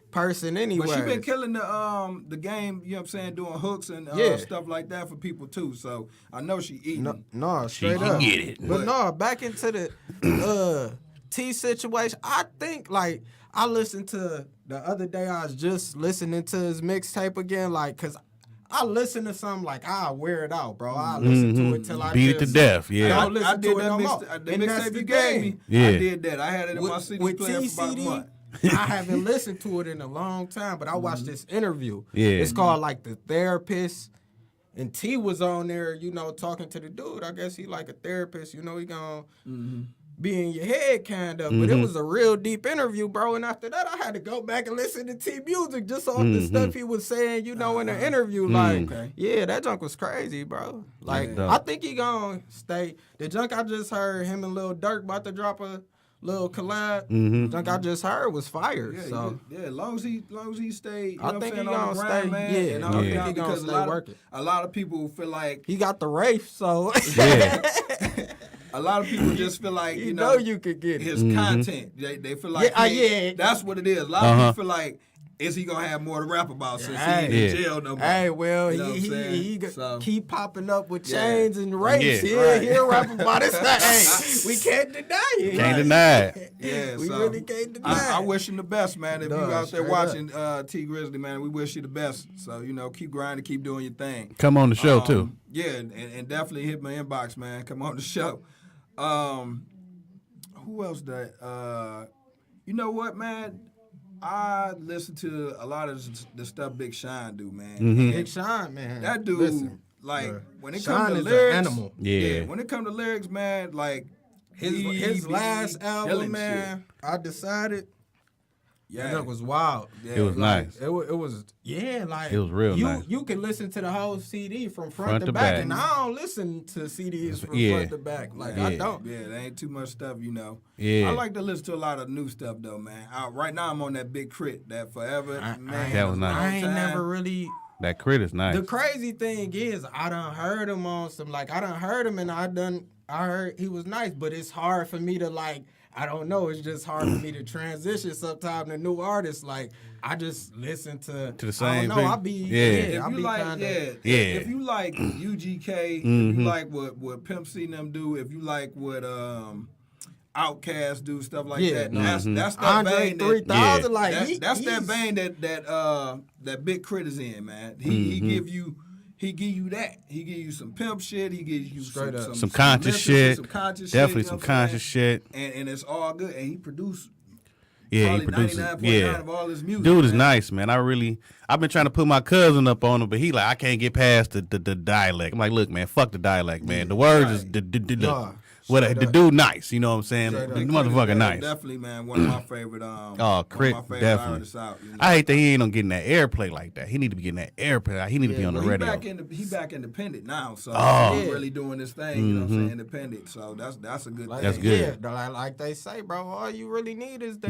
person anyway. But she been killing the game, you know what I'm saying, doing hooks and stuff like that for people too. So I know she eating. No, straight up. Get it. But no, back into the T situation, I think like I listened to the other day, I was just listening to his mixtape again, like, cause I listen to something like I wear it out, bro. I listen to it till I beat it to death. Yeah, I don't listen to it no more. The mixtape you gave me, I did that. I had it in my CD player for about a month. I haven't listened to it in a long time, but I watched this interview. Yeah. It's called like The Therapist. And T was on there, talking to the dude. I guess he like a therapist, he gonna be in your head kind of. But it was a real deep interview, bro. And after that, I had to go back and listen to T music just off the stuff he was saying, in the interview. Like, that junk was crazy, bro. Like, I think he gonna stay. The junk I just heard, him and Lil Durk about to drop a little collab. Junk I just heard was fire. As long as he stayed, I think he gonna stay. Man, I think he gonna stay working. A lot of people feel like he got the Wraith, so a lot of people just feel like you could get his content. They feel like that's what it is. A lot of people feel like is he gonna have more to rap about since Hey. he ain't in jail no more? Hey, well, You know what I'm saying? he So- keep popping up with Yeah. chains and rapes. Yeah. Right. He'll rap about it. Hey, we can't deny it. Can't deny it. Yeah, we so really can't deny it. I wish him the best, man. If you Dog, out there straight watching T Grizzly, man, we wish you the best. So keep grinding, keep doing your thing. Come on the show too. Yeah, and definitely hit my inbox, man. Come on the show. Who else that? You know what, man? I listen to a lot of the stuff Big Sean do, man. Mm-hmm. Big Sean, man. That dude, Listen, like, bruh. when it Sean comes to is an lyrics, animal. Yeah. when it comes to lyrics, man, like his be last killing album, man, I decided. Yeah, That was wild. Yeah, It was Like, nice. It was like It was real nice. You can listen to the whole CD from front Front to to back, back. and I don't listen to CDs from Yeah. front to back. Like Yeah. I don't. Yeah, there ain't too much stuff, Yeah. I like to listen to a lot of new stuff though, man. Right now I'm on that Big Crit, that Forever, man. That was nice. I ain't Long time. never really. That crit is nice. The crazy thing is, I done heard him on some I done heard him, and I heard he was nice, but it's hard for me to I don't know. It's just hard for me to transition sometimes to new artists. Like I just listen to the I same don't know. thing? I be Yeah. If I you be like, kinda, Yeah. if you like UGK, if you like what Pimp C and them do, if you like what Outkast do, stuff like Yeah. that, that's that Andre vein. 3000, like That's that he's- vein that Big Crit is in, man. He give you that. He give you some pimp shit. He gives you Straight up. Some conscious mental shit. some conscious Definitely shit, some you know what I'm conscious saying? shit. And it's all good. And he produced. Yeah, he probably produces. 99.9 Yeah, of all his music. dude is man. nice, man. I've been trying to put my cousin up on him, but he I can't get past the dialect. I'm like, look, man, fuck the dialect, man. The words is Nah, what straight the up. dude nice. You know what I'm saying? Straight up. The Big motherfucker Crit is nice. Definitely, man. One of my favorite. Crit, one of my favorite definitely. artists out. I hate that he ain't on getting that airplay like that. He need to be getting that airplay. He need to be on the Well, radio. He back independent now, so Oh. he's really doing this thing. You know what I'm saying? Independent. So that's a good thing. That's good. Yeah, like they say, bro. All you really need is the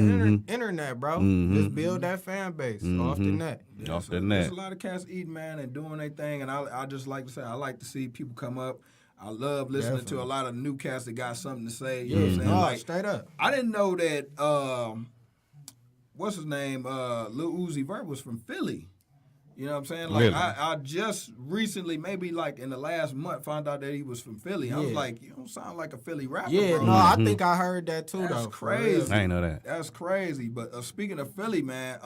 internet, bro. Mm-hmm. Just build that fan base off the net. Off So the there's net. a lot of cats eating, man, and doing their thing. And I just like to say, I like to see people come up. I love listening to a lot of new cats that got something to say. You know what I'm saying? No, Like, straight up. I didn't know that. What's his name? Lil Uzi Vert was from Philly. You know what I'm saying? Like Really? I just recently, maybe like in the last month, found out that he was from Philly. I was Yeah. like, you don't sound like a Philly rapper, Yeah, bro. no, I think I heard that too, That's though. for crazy. real. I ain't know that. That's crazy. But speaking of Philly, man,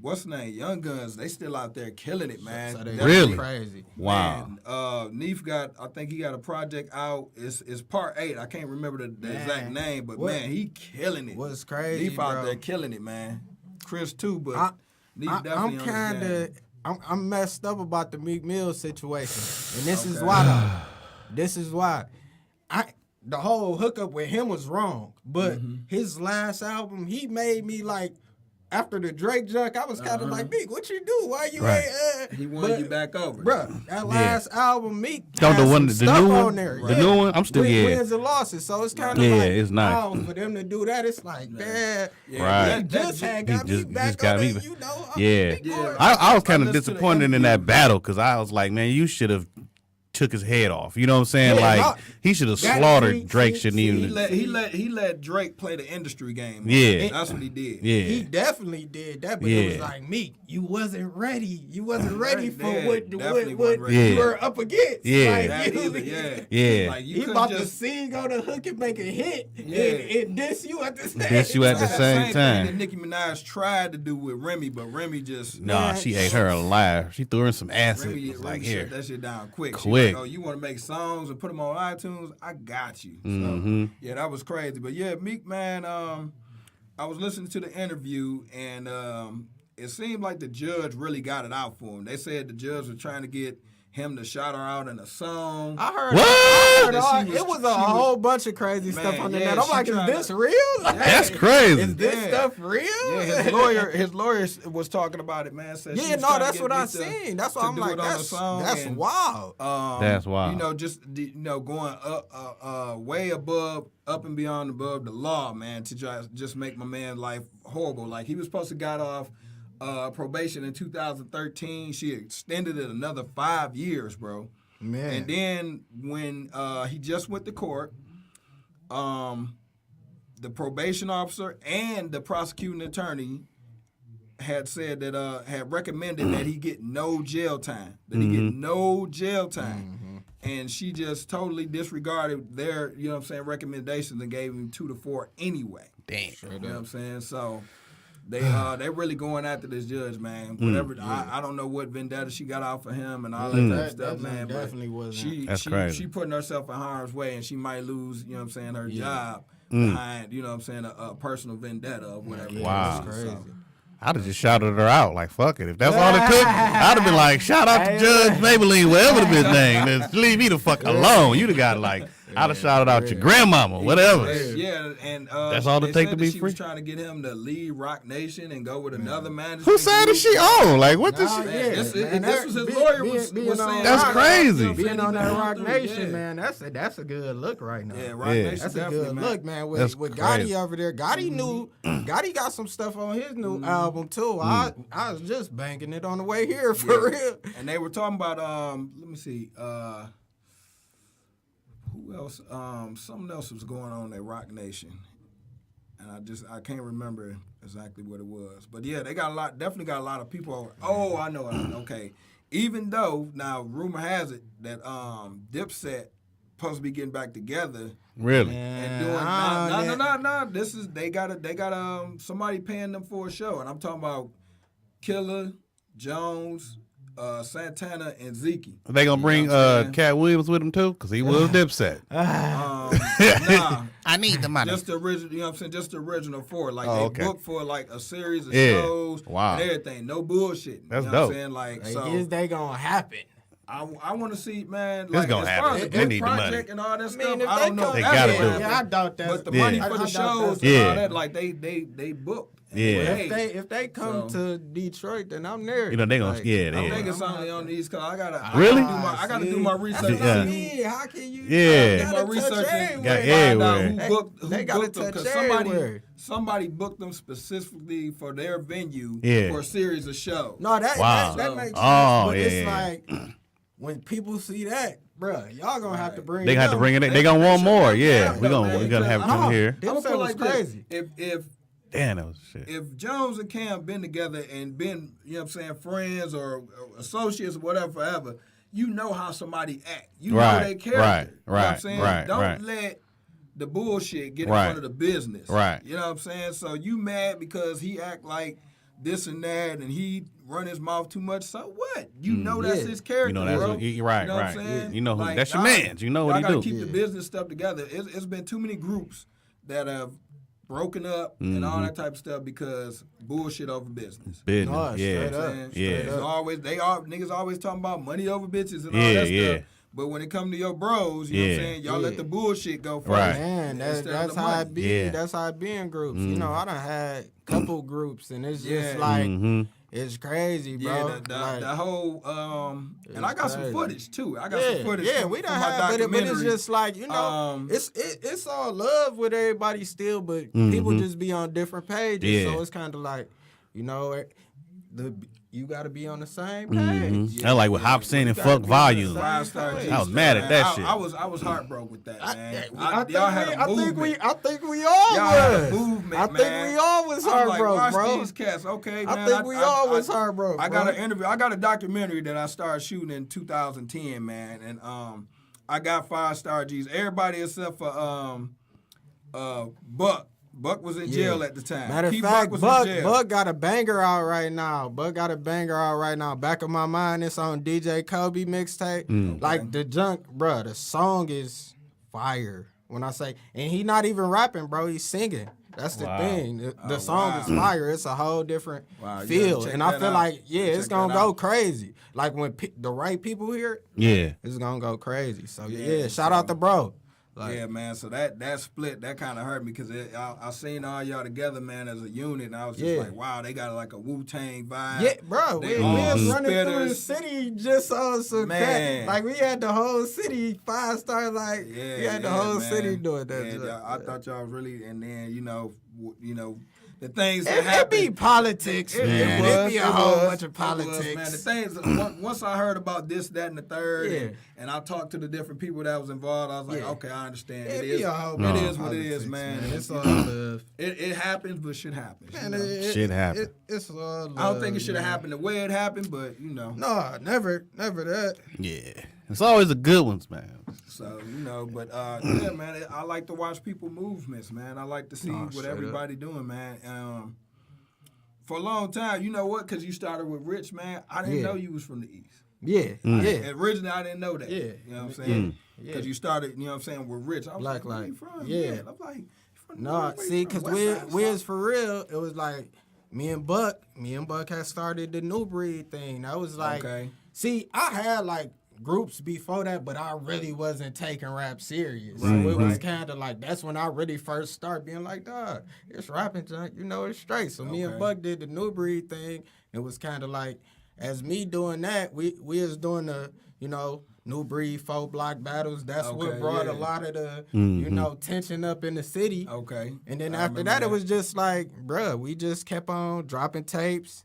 what's the name? Young Guns, they still out there killing it, man. So they Definitely. Really? crazy. Wow. Man, Neef I think he got a project out. It's part 8. I can't remember the exact name, but What- man, he killing it. What's crazy, Neef out bro? there killing it, man. Chris too, but Neef I'm definitely on his kind game. of, I'm messed up about the Meek Mill situation, and this is why though. This is why. The whole hookup with him was wrong, but his last album, he made me like. After the Drake junk, I was kind of like, Meek, what you do? Why you Right. He wanted you back over. Bruh, that last album, Meek Don't had the one, some the stuff new on one, there. the new one. I'm still Wins and losses, so it's kind of Yeah, like, it's nice. for them to do that, it's like, man, Right. he just had He got me just back got on me it, back. you know. Yeah. Yeah. I was kind I of listened to the disappointed in interview. that battle because I was like, man, you should have took his head off. You know what I'm saying? Yeah, like no, he should have that- slaughtered Drake. see, Shouldn't see, even. He let Drake play the industry game. Yeah. That's what he did. Yeah. He definitely did that, but it was Yeah. like, Meek, you wasn't ready. You wasn't ready for Yeah, what definitely what wasn't ready. you Yeah. were up against. Yeah. Like, That you- either, yeah. Yeah. Like you He couldn't about to just sing on the hook and make a hit Yeah. and diss you at the same Diss you at the That's time. same time. thing that Nicki Minaj tried to do with Remy, but Remy just Nah, she ate her alive. She threw her in some acid. Remy, It was like Remy here. shut that shit down quick. She Quick. like, oh, you want to make songs and put them on iTunes? I got you. Mm-hmm. So yeah, that was crazy. But yeah, Meek, man, I was listening to the interview and it seemed like the judge really got it out for him. They said the judge was trying to get him to shout her out in a song. I heard, What? I heard That all, she was- it was she a was- whole bunch of crazy stuff Man, on the yeah, net. I'm she like, is tryna- this real? Like, That's crazy. Is this Yeah. stuff real? Yeah, his lawyer was talking about it, man. Said she Yeah, was no, trying to that's get what I Meek to- seen. That's why to I'm do like, it on the that's song, and, wild. That's wild. You know, just going way above and beyond above the law, man, to just make my man's life horrible. Like he was supposed to got off probation in 2013. She extended it another 5 years, bro. Man. And then when he just went to court, the probation officer and the prosecuting attorney had said that had recommended that he get no jail time. That he get no jail time. And she just totally disregarded their, you know what I'm saying, recommendations and gave him 2 to 4 anyway. Damn. You know what I'm saying? So they really going after this judge, man. Whatever I don't know what vendetta she got out for him and all that type of stuff, man. Definitely wasn't. That's crazy. She putting herself in harm's way and she might lose, you know what I'm saying, her job behind, you know what I'm saying, a personal vendetta or whatever. Wow. It is. Crazy. So, I'd have just shouted her out. Like, fuck it. If that's all it took, I'd have been like, shout out to Judge Maybelline, whatever the bitch name. Just leave me the fuck alone. You'd have got like, I'd have shouted out your grandmama, whatever. yeah, and that's all it they take said to be that she free. was trying to get him to leave Rock Nation and go with another manager. Who said is she on? Like, what this shit? This was his lawyer was saying. That's crazy. Being on that Rock Nation, man, that's a good look right now. Yeah, Rock Nation That's a definitely, good man. look, man. With That's Gotti crazy. over there, Gotti got some stuff on his new album too. I was just banking it on the way here for real. And they were talking about let me see, who else? Something else was going on at Rock Nation, and I can't remember exactly what it was. But yeah, they definitely got a lot of people. Oh, I know. Okay, even though now rumor has it that Dipset supposed to be getting back together. Really? And doing no. This is they got somebody paying them for a show, and I'm talking about Killer, Jones, Santana, and Zeke. Are they gonna bring Cat Williams with him too? Because he was Dipset. Nah, I need the money. just the original. You know what I'm saying? Just the original four. Like Okay. they booked for like a series of Yeah. shows Wow. and everything. No bullshit. That's you know dope. What I'm saying? Like Like, so. is they gonna happen? I want to see, man. It's Like gonna as far happen. as They the need the project money. and all that I stuff, mean, if I they don't know. come, if They that gotta will do it. happen. Yeah, I doubt that. But the Yeah. money for the I doubt shows that's- and all Yeah. that, like they booked. And Yeah. paid. If they come to Detroit, then I'm there. You know, they gonna, Like, yeah, I yeah. think it's only on these because I Really? gotta do my research. That's what Yeah. I mean. How can you? Yeah. You My gotta research touch and Got everywhere. find out everywhere. who booked They gotta them touch because everywhere. somebody booked them specifically for their venue Yeah. for a series of shows. No, that Wow. that makes sense. Oh, but yeah, it's yeah. like when people see that, bruh, y'all gonna have to bring. They have to them. bring it in. They gonna want more. Yeah, Yeah, we're gonna man. have it No, come here. Dipset I'm gonna put was like this. crazy. If Damn, that was shit. if Jones and Cam been together and been, you know what I'm saying, friends or associates or whatever forever, you know how somebody act. You know Right, their character. right, You know what I'm right, saying? right, Don't right. let the bullshit get in Right. front of the business. Right. You know what I'm saying? So you mad because he act like this and that and he run his mouth too much. So what? You know that's Yeah. his character, You know that's bro. right, You know right. what I'm saying? You know who? Like, That's your y'all- man. You know what y'all he gotta do. keep the business stuff together. It's been too many groups that have broken up and all that type of stuff because bullshit over business. Business. No, yeah. straight up. Man, Yeah. it's always niggas always talking about money over bitches and all Yeah, that yeah. stuff. But when it come to your bros, you know what I'm Yeah. saying? Y'all let the bullshit go first. Right. Man, instead of that's the how money. it be. Yeah. That's how it be in groups. You know, I done had couple groups, and it's just Yeah. like it's crazy, bro. Yeah, Like, the whole and I got some crazy. footage too. I got some footage. Yeah, from, we done from my had, but it's documentary. just like, you know, it's all love with everybody still, but people just be on different pages, Yeah. so it's kind of like, you know, you got to be on the same page. I like with Hobson and You fuck gotta be on the volume. same Five-star page. I was mad at that shit. I was heartbroken with that, man. I Y'all had a movement. think we all Y'all had a was. movement, I man. think we all was I'm like, heartbroken, watch bro. these cats. Okay, man. I think we all was heartbroken. I got bro. an interview. I got a documentary that I started shooting in 2010, man, and I got 5-star G's. Everybody except for Buck. Buck was in jail at the time. Matter of Key fact, was Buck in jail. got a banger out right now. Back of my mind, it's on DJ Kobe mixtape. Like the junk, bro. The song is fire. When I say, and he not even rapping, bro. He's singing. That's the Wow. thing. The song is fire. It's a whole different Wow, you feel, gotta check and I that feel out. like it's Check gonna that go out. crazy. Like when the right people hear it, Yeah. it's gonna go crazy. So Yeah, yeah, shout out to bro. Like, Yeah, man. So that split, that kind of hurt me because I seen all y'all together, man, as a unit, and I was just Yeah. like, wow, they got like a Wu-Tang vibe. yeah, bro, we They was all running through the spitters. city just on some Man. crack. Like we had the whole city 5-star. Like Yeah, we had the yeah, whole man. city doing that. Yeah, shit. I thought y'all was really, and then the things that It happened. be politics, It man. was, It be a it whole was, bunch of it was, politics. man. The things once I heard about this, that, and the third, Yeah. and I talked to the different people that was involved, I was like, Yeah. okay, all I understand. It It be is. a whole It bunch is of what it is, politics, man. It's all love. It happens, but shit happens. Man, you know? Shit happen. It's all love. I don't think it should have happened the way it happened, but you know. No, never that. Yeah. It's always the good ones, man. So but yeah, man. I like to watch people movements, man. I like to see what straight everybody doing, man. For a long time, you know what? Because you started with Rich, man. I didn't know you was from the East. Yeah, yeah. Originally, I didn't know that. Yeah. You know what I'm saying? Yeah. Because you started, you know what I'm saying, with Rich. I was Black like, where Light. you from? Yeah. I'm like, you from No, where you see, from? because West Side, Wiz South? for real, it was like me and Buck had started the New Breed thing. That was like, Okay. see, I had like groups before that, but I really wasn't taking rap serious. Right, So it was right. kind of like, that's when I really first started being like, dog, it's rapping junk, it's straight. So me and Okay. Buck did the New Breed thing. It was kind of like, as me doing that, we was doing the, New Breed 4-block battles. That's what Okay, brought yeah. a lot of the, tension up in the city. Okay. And then I after remember that, it was just like, bruh, we just kept on dropping tapes.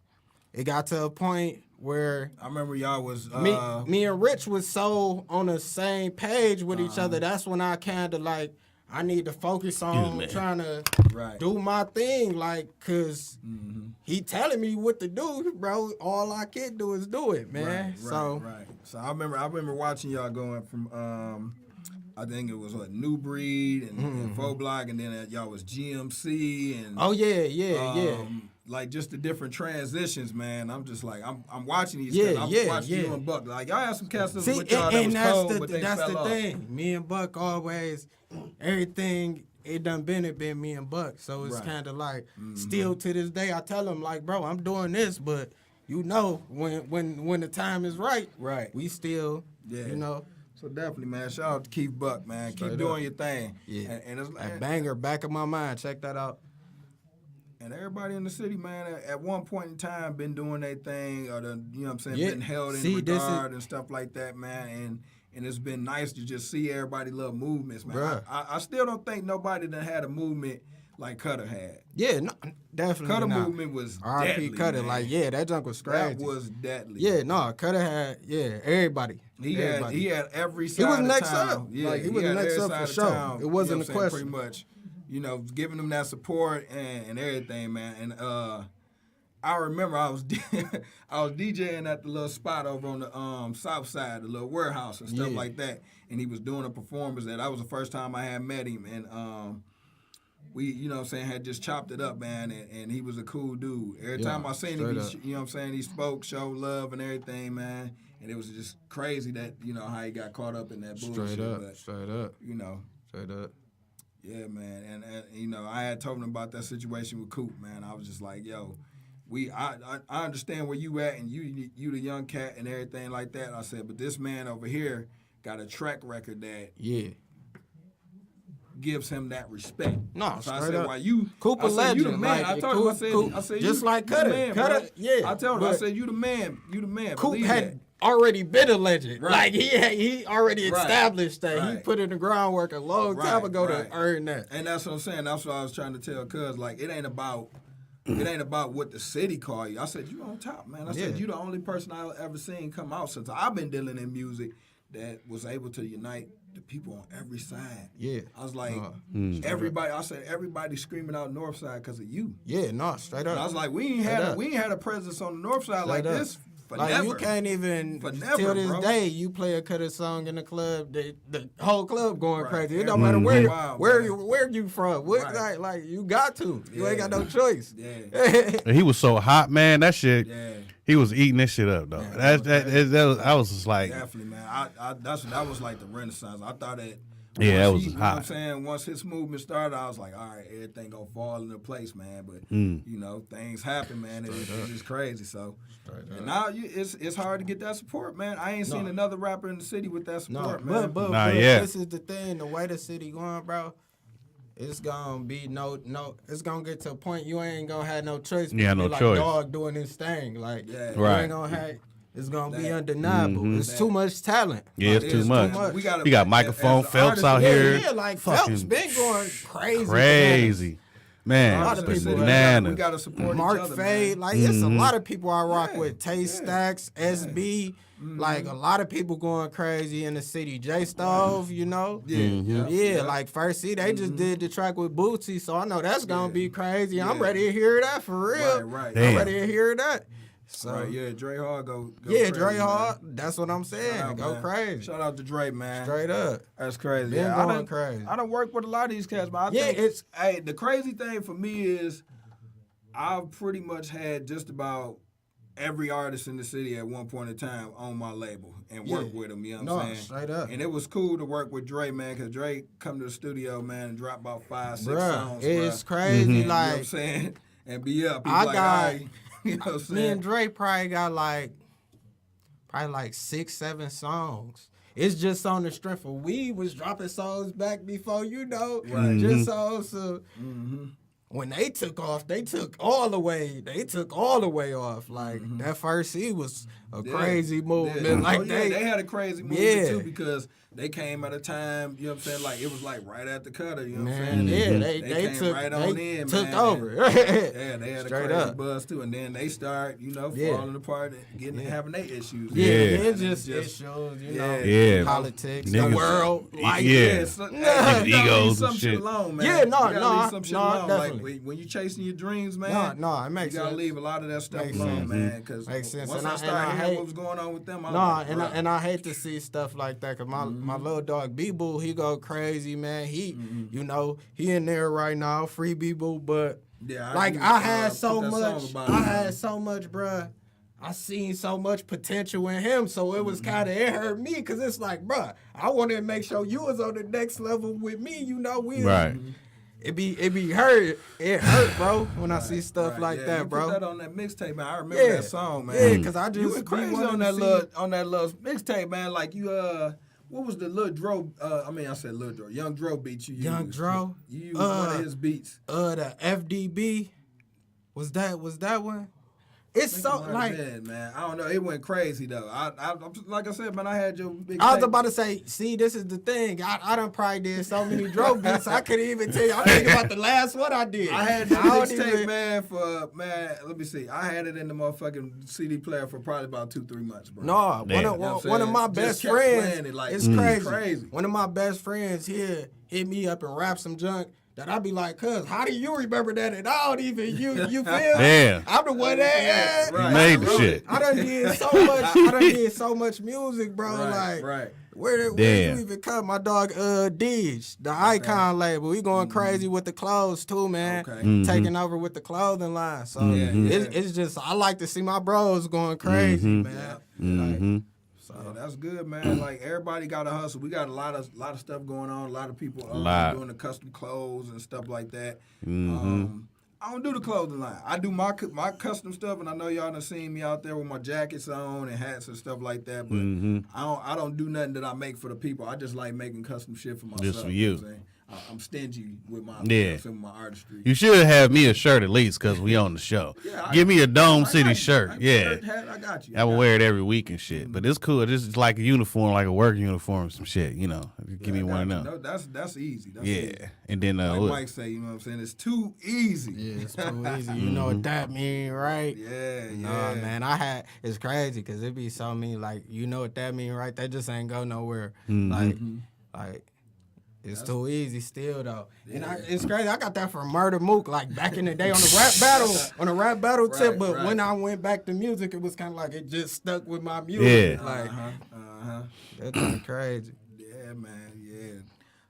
It got to a point where I remember y'all was me and Rich was so on the same page with each other. That's when I kind of like, I need to focus on me. trying to Right. do my thing, like, cause he telling me what to do, bro. All I can do is do it, man. Right. So I remember watching y'all going from I think it was New Breed and 4-block, and then y'all was GMC and Oh yeah. like just the different transitions, man. I'm just like I'm watching these. Yeah, I'm yeah, watching yeah. you and Buck. Like y'all had some cats with See, y'all that and was that's cold, the but they that's fell the off. thing. Me and Buck always, everything it done been me and Buck. So it's Right. kind of like still to this day. I tell him like, bro, I'm doing this, but when the time is right, we still, Yeah. So definitely, man. Shout out to Keith Buck, man. Straight Keep doing up. your thing. Yeah. And it's a like banger back of my mind. Check that out. And everybody in the city, man, at one point in time, been doing their thing, or Yeah. been held in See, this is- regard and stuff like that, man. And it's been nice to just see everybody love movements, man. Bruh. I still don't think nobody done had a movement like Cutter had. Yeah, no, definitely Cutter not. movement was R.I.P. deadly, Cutter, man. like that junk was crazy. That was deadly. Yeah, no, Cutter had everybody. He everybody. had every side He was of next town. up. Yeah, Like, he was had next every up side for of sure. town, It wasn't what a I'm saying, question. Pretty much, giving them that support and everything, man. And I remember I was I was DJing at the little spot over on the south side, the little warehouse and stuff Yeah. like that. And he was doing a performance that was the first time I had met him. And we, had just chopped it up, man. And he was a cool dude. Every Yeah, time I seen him, straight up. he spoke, showed love and everything, man. And it was just crazy that, how he got caught up in that bullshit. Straight up, But, straight up, straight up. yeah, man, and I had told him about that situation with Coop, man. I was just like, yo, I understand where you at, and you the young cat and everything like that. I said, but this man over here got a track record that gives him that respect. No, so I straight said, up. why you? Coop a I said, you the legend, man. like, I told him, Coop, I said, just you, like you Cutter. the man, Cutter, bro. yeah, I told him, I but said, you the man. Coop Believe had that. already been a legend. Right. Like he already Right. established that. He Right. put in the groundwork a long time ago Right. to earn that. And that's what I'm saying. That's what I was trying to tell Cuz. Like, it ain't about what the city call you. I said, you on top, man. I said, Yeah. you the only person I've ever seen come out since I've been dealing in music that was able to unite the people on every side. Yeah. I was like, everybody screaming out north side because of you. Yeah, no, straight up. And I was like, we ain't had a presence on the north side like Straight up. this for Like never. you can't even Forever, till this bro. day you play a Cutter song in the club, the whole club going Right. crazy. It don't Everybody matter wild, where man. you from. What Right. like you got to. You ain't Yeah. got no choice. Yeah. And he was so hot, man. That shit. Yeah. He was eating this shit up, though. Yeah, I was just like, Definitely, man. That was like the Renaissance. I thought that. Yeah, that once was you know hot. what I'm saying? Once his movement started, I was like, all right, everything gonna fall into place, man. But things happen, man. It's just crazy. So, and now it's hard to get that support, man. I ain't seen another rapper in the city with that No, support, man. but Nah, yeah. this is the thing. The way the city going, bro, it's gonna be no. It's gonna get to a point you ain't gonna have no choice. Yeah, no like choice. Dog doing his thing, like Yeah. you Right. ain't gonna have. It's gonna be That- undeniable. It's too much talent. yeah, it's It too is much. much. We gotta, He got as microphone an Phelps artist, out here. Yeah, like Fucking Phelps been going crazy. Crazy. Man, A lot of it's people- bananas. We gotta support Mark each other, Fade, man. like it's a lot of people I rock Yeah, with. Tay Stacks, SB, like a lot of people going crazy in the city. J Stove, you know? Yeah, like First C, they just did the track with Bootsy, so I know that's gonna be crazy. I'm ready to hear that for real. Right. I'm ready to hear that. So Right, yeah, Dre Hard go yeah, crazy, Dre man. Hard. That's what I'm saying. Shout out, Go man. crazy. Shout out to Dre, man. Straight up. That's crazy. Been Yeah, going crazy. I done worked with a lot of these cats, but I Yeah, think the crazy thing for me is I've pretty much had just about every artist in the city at one point in time on my label and work with them, you know what I'm saying? Straight up. And it was cool to work with Dre, man, because Dre come to the studio, man, and drop about 5, 6 Bruh, songs, it's bruh. crazy. You know what I'm Like, saying? And be up. He I like, got- all right. You know what I'm saying? me and Dre probably got like 6, 7 songs. It's just on the strength of we was dropping songs back before, you know, just so when they took off, they took all the way off. Like that First C was a crazy movement. Yeah. Like they had a crazy movement Yeah. too because they came at a time, you know what I'm saying? Like it was like right at the cutter, you know what I'm man, saying? yeah, they came took right on they in, took man. over. Yeah, they had Straight a crazy up. buzz too, and then they start, you know, Yeah. falling apart, and having their issues. Yeah, Yeah. it's just issues, you know, Yeah. politics, Niggas- the world, life. Yeah. So, Niggas' you gotta leave egos some and shit shit. alone, man. Yeah, You no, gotta no, leave some shit no, alone. definitely. Like when you chasing your dreams, man. No, it makes You gotta sense. leave a lot of that stuff Makes alone, sense. man. Because Makes sense. once And I I started hearing hate- what was going on with them, I was No, like, and bruh. I hate to see stuff like that because my little dog B-Boo, he go crazy, man. He, you know, he in there right now, free B-Boo, but Yeah, like do, I had put so that song much, about I it. had so much, bruh. I seen so much potential in him, so it was kind of, it hurt me because it's like, bruh, I wanted to make sure you was on the next level with me, you know, we Right. It be hurt. It hurt, bro, when I see stuff Right, like yeah, that, you bro. Put that on that mixtape, man. I remember Yeah. that song, man. Yeah, because I You just went be crazy wanting on to that see- little mixtape, man. Like you, what was the Lil Dro? I said Lil Dro, Young Dro beat you used. Young Dro? You used one of his beats. The FDB, was that one? It's Think so it might like have been, man. I don't know. It went crazy though. I like I said, man. I had your big. I was tape. about to say, see, this is the thing. I done probably did so many Dro beats, I couldn't even tell you. I'm thinking about the last one I did. I had that don't mixtape, even- man. Let me see. I had it in the motherfucking CD player for probably about 2-3 months, bro. No, Damn. one of my Just best kept playing friends. it like It's crazy. crazy. One of my best friends here hit me up and rap some junk that I'd be like, cuz, how do you remember that? And I don't even, you feel? Damn. I'm the one that, Right. You made the Right. shit. I done did so much music, bro. Right, like, right. where Damn. you even come? My dog, Deej, the Icon label. He going crazy with the clothes too, man. Okay. Taking over with the clothing line. So Yeah, yeah. It's just, I like to see my bros going crazy, man. Like, Yeah, that's good, man. Like everybody got to hustle. We got a lot of stuff going on. A lot of people Lot. doing the custom clothes and stuff like that. Mm-hmm. I don't do the clothing line. I do my custom stuff, and I know y'all done seen me out there with my jackets on and hats and stuff like that. But I don't do nothing that I make for the people. I just like making custom shit for myself. Just for You know you. what I'm saying? I'm stingy with my Yeah. with my artistry. You should have me a shirt at least because we on the show. Yeah, I- Give me a Dome I City got you. shirt. I got Yeah. shirt, hat, I got you. I will wear it every week and shit. But it's cool. This is like a uniform, like a work uniform, some shit. You know, give me I one got of you. them. No, that's easy. That's Yeah. easy. And then Like what? Mike say, you know what I'm saying? It's too easy. yeah, it's too easy. You know what that mean, right? Yeah, Nah, man, it's crazy because it be so many, like, you know what that mean, right? That just ain't go nowhere. Like, it's too easy still, though. And it's crazy. I got that from Murder Mook, like, back in the day on the rap battle tip. Right, But right. when I went back to music, it was kind of like it just stuck with my music. Yeah. Like, Uh-huh. that's kind of crazy. Yeah, man. Yeah.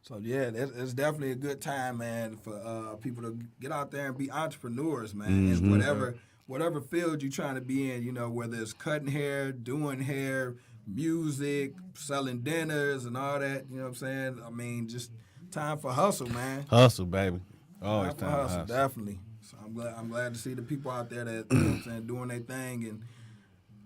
So yeah, it's definitely a good time, man, for people to get out there and be entrepreneurs, man. And whatever field you're trying to be in, you know, whether it's cutting hair, doing hair, music, selling dinners, and all that. You know what I'm saying? I mean, just time for hustle, man. Hustle, baby. Always Time for time to hustle, hustle. definitely. So I'm glad to see the people out there that, you know what I'm saying, doing their thing and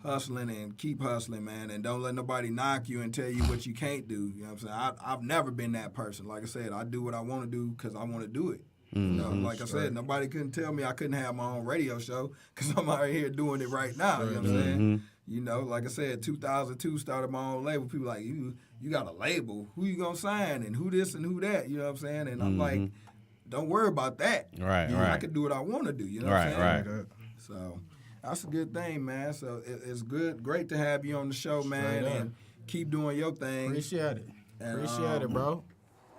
hustling and keep hustling, man. And don't let nobody knock you and tell you what you can't do. You know what I'm saying? I've never been that person. Like I said, I do what I want to do because I want to do it. You know, like I said, nobody couldn't tell me I couldn't have my own radio show because I'm out here doing it right now. You know what I'm saying? You know, like I said, 2002 started my own label. People like, you got a label. Who you gonna sign and who this and who that? You know what I'm saying? And I'm like, don't worry about that. Right, You know, right. I can do what I want to do. You know Right, what I'm saying? right. So That's a good thing, man. So it's great to have you on the show, man, Straight up. and keep doing your thing. Appreciate it. And, Appreciate it, bro.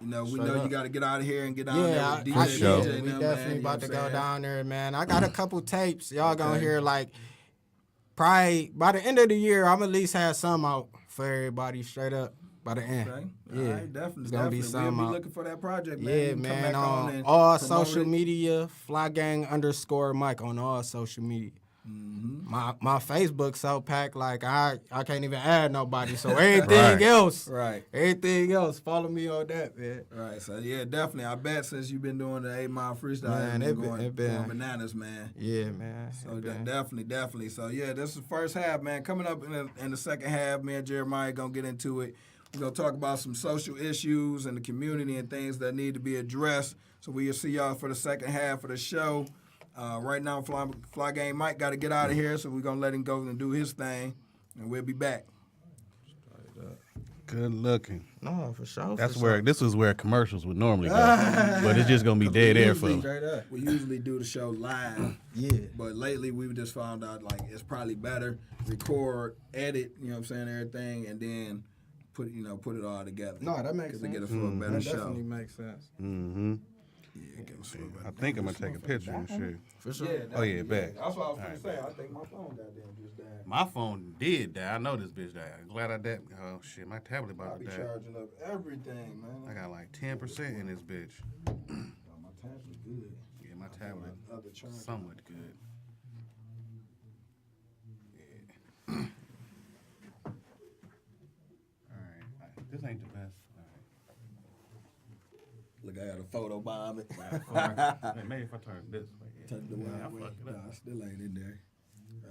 You know, we Straight know up. you got to get out of here and get down there Yeah, with I, DJ. sure. DJ and we them, definitely man, about to you know go what I'm saying? down there, man. I got a couple tapes. Y'all gonna Okay. hear like probably by the end of the year. I'm at least have some out for everybody straight up by the end. Okay. Yeah, All right, definitely. It's gonna be definitely. some We'll be out. looking for that project, man. Yeah, You can come man. back on On and all promote social it. media, FlyGang_Mike on all social media. Mm-hmm. My Facebook so packed like I can't even add nobody. So everything Right. else, Right. everything else, follow me on that, man. Right. So, yeah, definitely. I bet since you've been doing the 8 Mile freestyle, Man, it's it been been- going bananas, man. Yeah, man. So definitely. So yeah, this is the first half, man. Coming up in the second half, me and Jeremiah gonna get into it. We're gonna talk about some social issues in the community and things that need to be addressed. So we'll see y'all for the second half of the show. Right now, Fly Game Mike got to get out of here, so we're gonna let him go and do his thing, and we'll be back. Good looking. No, for sure. That's for where sure. this is where commercials would normally go, but it's just gonna be dead air for them. Straight up. We usually do the show live, Yeah. but lately we just found out like it's probably better record, edit, you know what I'm saying, everything, and then put it all together. No, that makes 'Cause sense. it get us for a better That show. definitely makes sense. Mm-hmm. Yeah, get us for a better. I think I'm gonna take a picture and shit. For sure. Oh yeah, bet. That's what I was gonna say. I think my phone goddamn just died. My phone did die. I know this bitch died. I'm glad I did. Oh shit, my tablet I about be to die. charging up everything, man. I got like 10% in this bitch. My tablet good. Yeah, my tablet Other charger. somewhat good. Yeah. All right. This ain't the best. Look, I got a photo bomb it. All right. Maybe if I turn it this way. Yeah. Turn the Yeah, wild I way. fucked it up. Nah, still ain't in there. I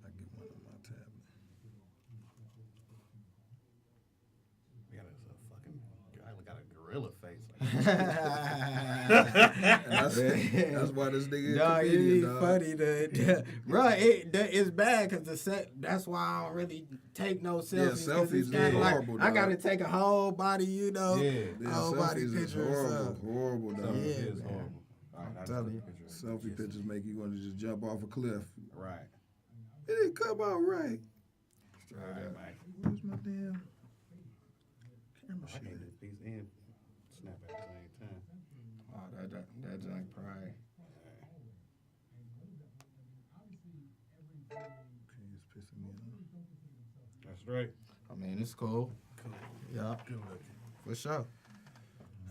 get one on my tablet. We got a fucking. I got a gorilla face. And that's why this nigga is a Dog, it comedian, be dog. funny bro. It's bad because the set. That's why I don't really take no selfies. 'cause selfies it's is kinda like, horrible, I dog. gotta take a whole body, Yeah. Yeah, whole body selfies is picture. and horrible, stuff. horrible, dog. Yeah, It's man. horrible. All right, I just telling took a you. picture of it. Selfie pictures make you want to just jump off a cliff. Right. It didn't come out right. All right, Mike. Where's my damn camera I shit? can't get these in. Snap at the same time. Oh, that junk probably. Okay, it's pissing me off. That's right. I mean, it's cool. Yeah, Good looking. for sure.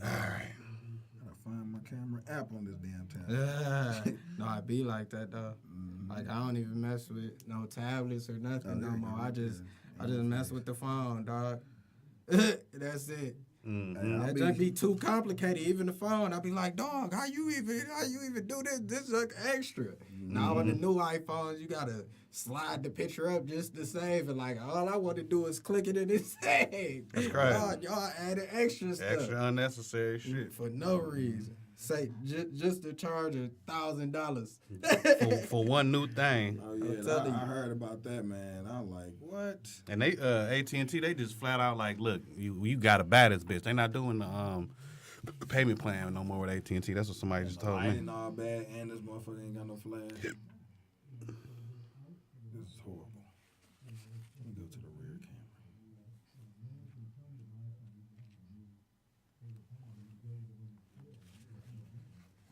Gotta find my camera app on this damn tab. Yeah. No, I be like that though. Like I don't even mess with no tablets or nothing no more. I just mess with the phone, dog. That's it. Mm-hmm. That junk be too complicated. Even the phone, I be like, dog, how you even do this? This junk extra. Now on the new iPhones, you gotta slide the picture up just to save it. Like all I want to do is click it and it's saved. That's crazy. Y'all added extra stuff Extra unnecessary shit. for no reason. Say just to charge $1,000. for one new thing. Oh yeah, telling I you. heard about that, man. I'm like, what? And they AT&T, they just flat out like, look, you gotta buy this bitch. They not doing the payment plan no more with AT&T. That's what somebody just told me. Lighting all bad, and this motherfucker ain't got no flash. This is horrible. Let me go to the rear camera.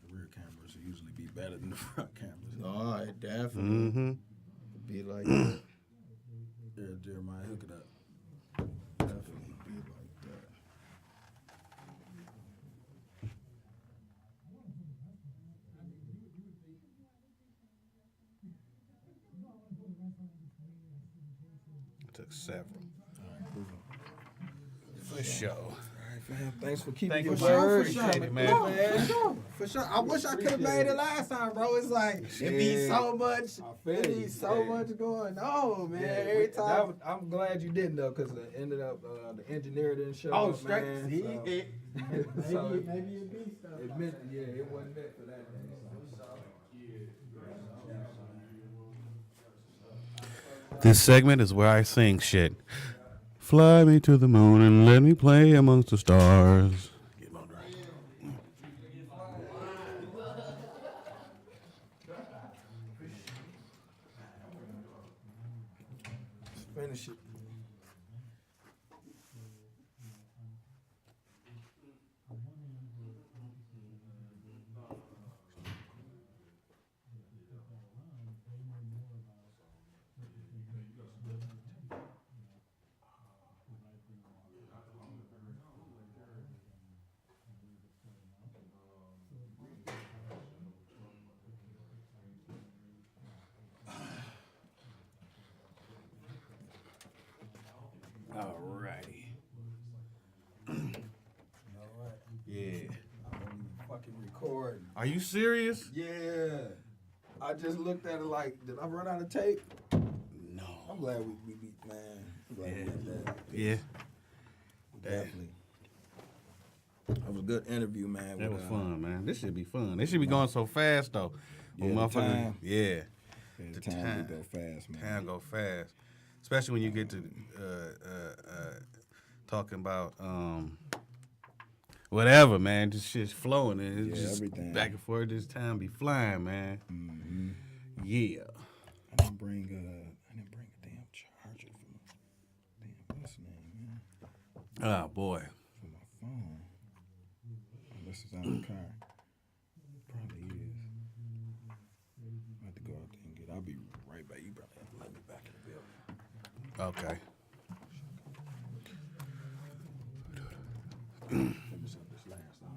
The rear cameras will usually be better than the front cameras. Oh, it definitely Mm-hmm. be like that. There, Jeremiah, hook it up. Definitely be like that. Took several. For sure. All right, fam. Thanks for keeping Thank your you, For sure, word. for sure. Appreciate it, man. No, for sure. For sure. I wish I could have made it last time, bro. It's like it be Yeah. so much. I feel It you. be so Yeah. much going on, man. Yeah, Every time. I'm glad you didn't though, because it ended up the engineer didn't show Oh, up, straight. man. See, so- it, so maybe it be stuff. it meant, yeah, it wasn't meant for that. This segment is where I sing shit. Fly me to the moon and let me play amongst the stars. Get on right. Finish it. Alrighty. Yeah. I'm only fucking recording. Are you serious? Yeah. I just looked at it like, did I run out of tape? No. I'm glad we beat, man. I'm glad we had that. Yeah. Definitely. That was a good interview, man. That with, was fun, man. This should be fun. They should be going so fast though. When Yeah, the motherfuckers- time. Yeah. The time do go fast, man. Time go fast. Especially when you get to talking about whatever, man. Just shit's flowing and it's Yeah, just everything. back and forth. This time be flying, man. Mm-hmm. Yeah. I didn't bring a damn charger for my damn what's the name, man? Oh boy. For my phone. Unless it's out in the car. Probably is. I have to go out there and get it. I'll be right back. You probably have to let me back in the building. Okay. Finish up this last one.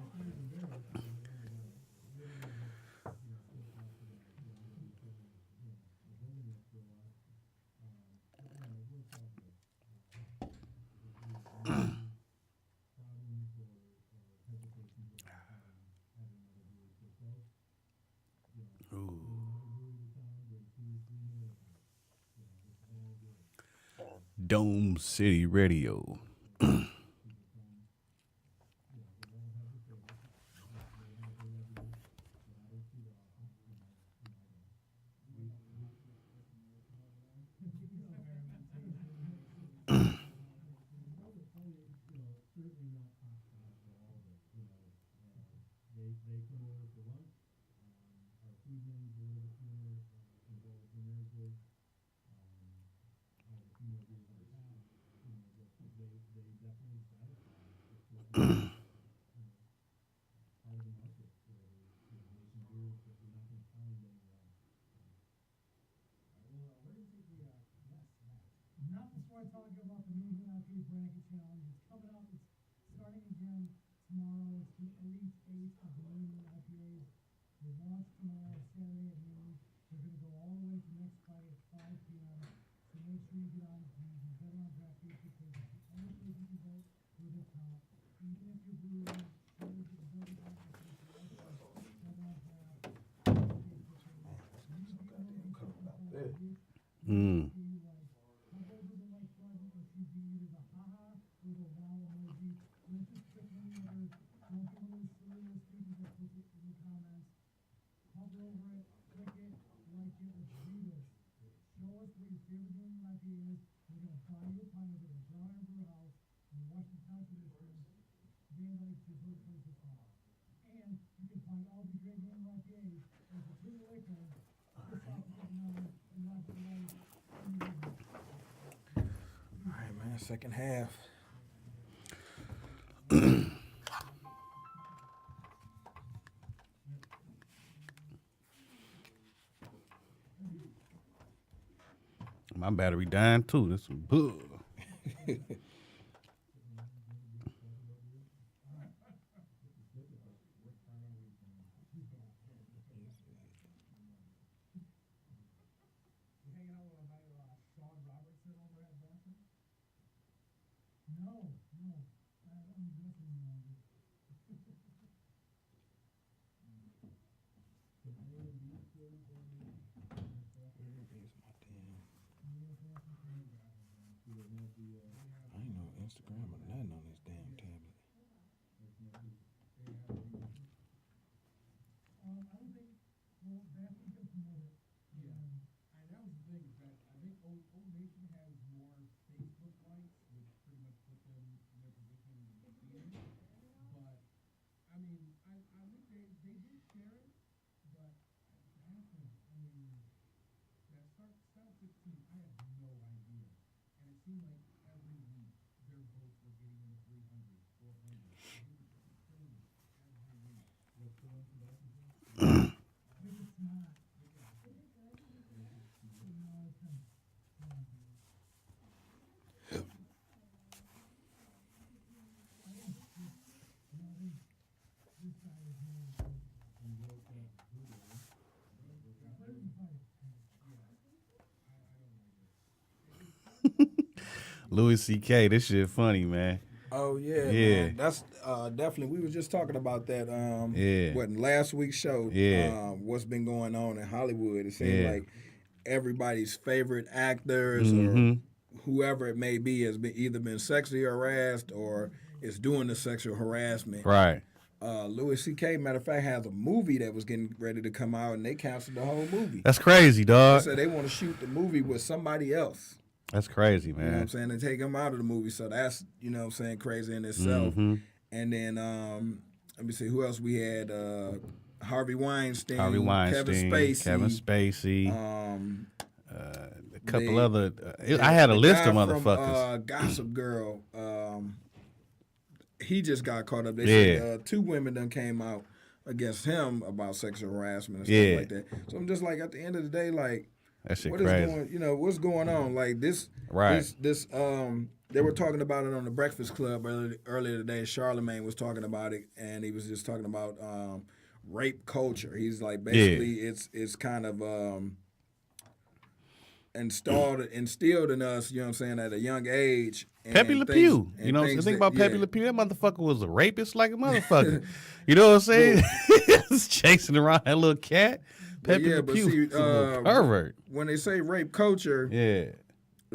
Ooh. Dome City Radio. Not before I talk about the Moving IPA Bracket Challenge. It's coming up. It's starting again tomorrow. It's the Elite 8 of the Moving IPAs. They launch tomorrow, Saturday at noon. They're going to go all the way to next Friday at 5 p.m. So make sure you get on. You can bet on draft because it's the only place you can vote with a count. Even if you're blue, sure if it doesn't happen, bet on draft. Mm. And you can find all the great game IPAs at the Two Liquor, just off of 59 and Rocket Lake. All right, man. Second half. My battery dying too. That's some bull. I ain't know Instagram or nothing on this damn tablet. I don't think, well, that we can promote it. Yeah. And that was the thing, is that I think Old Nation has more Facebook likes, which pretty much put them in their position to see it. But, I mean, I think they did share it, but I mean, that start 16, I have no idea. Louis C.K. This shit funny, man. Oh yeah, Yeah. man. That's definitely. We was just talking about that. Yeah. What in last week's show? Yeah. What's been going on in Hollywood? It seems Yeah. like everybody's favorite actors Mm-hmm. or whoever it may be has been either been sexually harassed or is doing the sexual harassment. Right. Louis C.K. matter of fact has a movie that was getting ready to come out and they canceled the whole movie. That's crazy, They dog. said they want to shoot the movie with somebody else. That's crazy, You know what I'm man. saying? And take him out of the movie. So that's, you know what I'm saying, crazy in itself. Mm-hmm. And then, let me see, who else we had? Harvey Weinstein. Harvey Weinstein, Kevin Spacey. A couple the- other. I had a the list guy of from, motherfuckers. Gossip Girl. He just got caught up. They Yeah. said 2 women done came out against him about sexual harassment and stuff Yeah. like that. So I'm just like, at the end of the day, like, That shit what is crazy. going, what's going on? Like this, Right. This, they were talking about it on the Breakfast Club earlier today. Charlemagne was talking about it, and he was just talking about rape culture. He's like, basically, it's kind of instilled in us. You know what I'm saying, at a young age. And Pepe Le things- Pew. and You know, things think that- about Pepe yeah. Le Pew. That motherfucker was a rapist like a motherfucker. You know what I'm saying? Just chasing around that little cat. But Pepe yeah, Le but Pew see, was a little pervert. When they say rape culture, Yeah.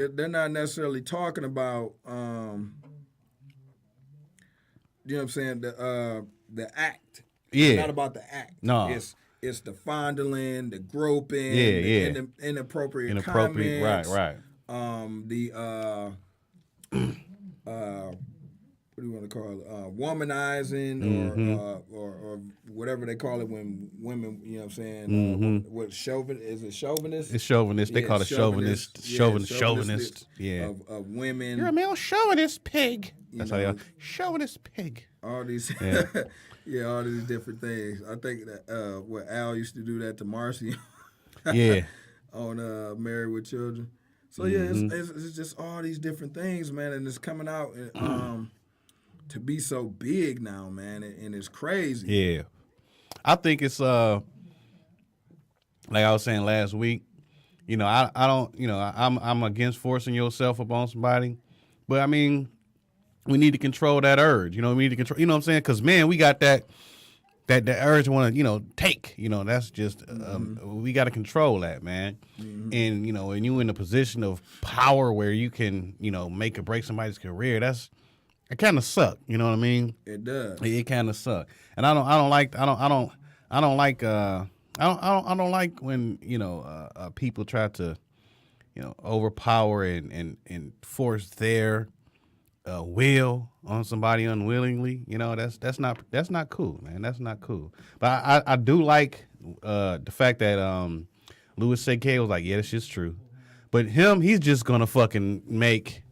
they're not necessarily talking about you know what I'm saying, the act. Yeah. It's not about the act. No. It's the fondling, the groping, Yeah, the yeah. inappropriate Inappropriate. comments, Right. the what do you want to call it? Womanizing or whatever they call it when women, you know what I'm saying? What is it chauvinist? It's chauvinist. They Yeah, call it chauvinist. Chauvinist. Yeah. Of women. You're a male chauvinist pig. That's how they know. are. Chauvinist pig. All these, Yeah. all these different things. I think that what Al used to do that to Marcy Yeah. on Married with Children. So yeah, it's just all these different things, man, and it's coming out to be so big now, man, and it's crazy. Yeah. I think it's like I was saying last week, I don't, I'm against forcing yourself upon somebody, but I mean, we need to control that urge. We need to control, you know what I'm saying? Because man, we got that urge to want to, take. That's just we got to control that, man. And when you in a position of power where you can, make or break somebody's career, it kind of suck. You know what I mean? It does. It kind of suck. And I don't like when people try to overpower and force their will on somebody unwillingly. That's not cool, man. That's not cool. But I do like the fact that Louis C.K. was like, yeah, this shit's true. But he's just gonna fucking make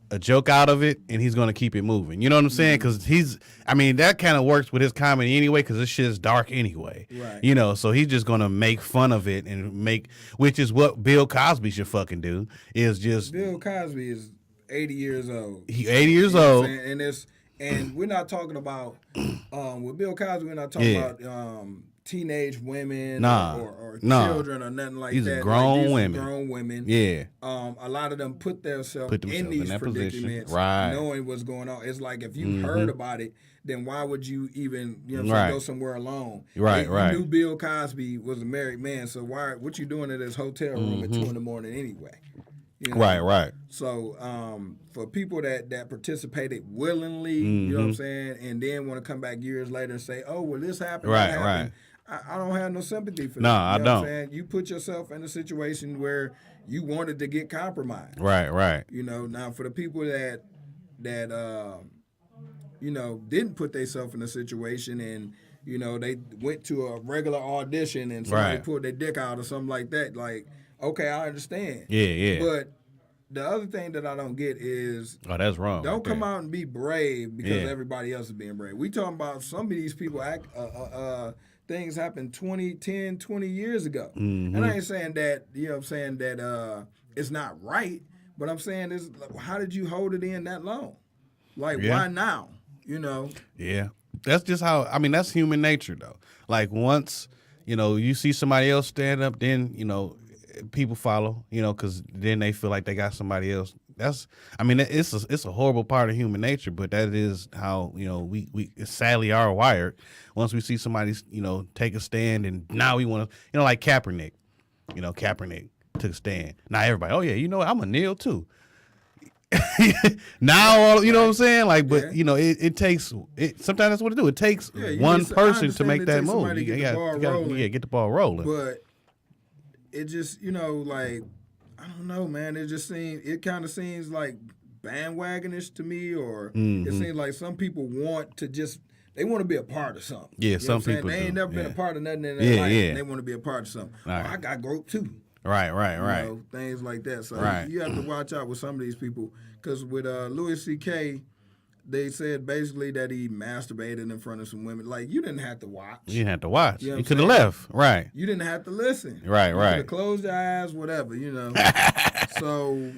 a joke out of it, and he's gonna keep it moving. You know what I'm saying? Because that kind of works with his comedy anyway. Because this shit's dark anyway. Right. So he's just gonna make fun of it and which is what Bill Cosby should fucking do. Is just Bill Cosby is 80 years old. he 80 years You know what old. I'm saying? And we're not talking about with Bill Cosby. We're not talking about teenage women or children or nothing like These that. are grown these women. Are grown women. Yeah. A lot of them put themselves Put in themselves these in that position. predicaments, Right. knowing what's going on. It's like if you heard about it, then why would you even Right. go somewhere alone? Right, right. You knew Bill Cosby was a married man, so what you doing in this hotel room at 2 a.m. anyway? Right. So for people that participated willingly, you know what I'm saying, and then want to come back years later and say, oh, well, this happened, Right, that happened. I don't have no sympathy for No, that. I You know don't. What I'm saying? You put yourself in a situation where you wanted to get compromised. Right. Now for the people that didn't put themselves in a situation and they went to a regular audition and somebody Right. pulled their dick out or something like that, like, okay, I understand. Yeah. But the other thing that I don't get is that's wrong. don't right come there. out and be brave because Yeah. everybody else is being brave. We talking about some of these people things happened 20 years ago. Mm-hmm. And I ain't saying that, you know what I'm saying, that it's not right, but I'm saying is how did you hold it in that long? Like, Yeah. why now? You know? Yeah. That's just how, I mean, that's human nature, though. Like, once, you see somebody else stand up, then, people follow, because then they feel like they got somebody else. It's a horrible part of human nature, but that is how, we sadly are wired. Once we see somebody, take a stand, and now we want to, like Kaepernick. Kaepernick took a stand. Now everybody, oh, yeah, what? I'm a kneel, too. Now, you know what I'm saying? Like, but it takes. Sometimes that's what it do. It takes one person to make that move. You gotta get the ball rolling. But it just, like, I don't know, man. It kind of seems like bandwagonish to me, or it seems like some people want to they want to be a part of something. Yeah, you know some people They ain't do. never been a part of nothing in their life, yeah. and they want to be a part of something. Right. I got groped too. Right. Things like that. So Right. you have to watch out with some of these people, because with Louis C.K., they said basically that he masturbated in front of some women. Like, you didn't have to watch. You didn't have to watch. You know You what could I'm have saying? left. Right. You didn't have to listen. Right. You could have closed your eyes, whatever, So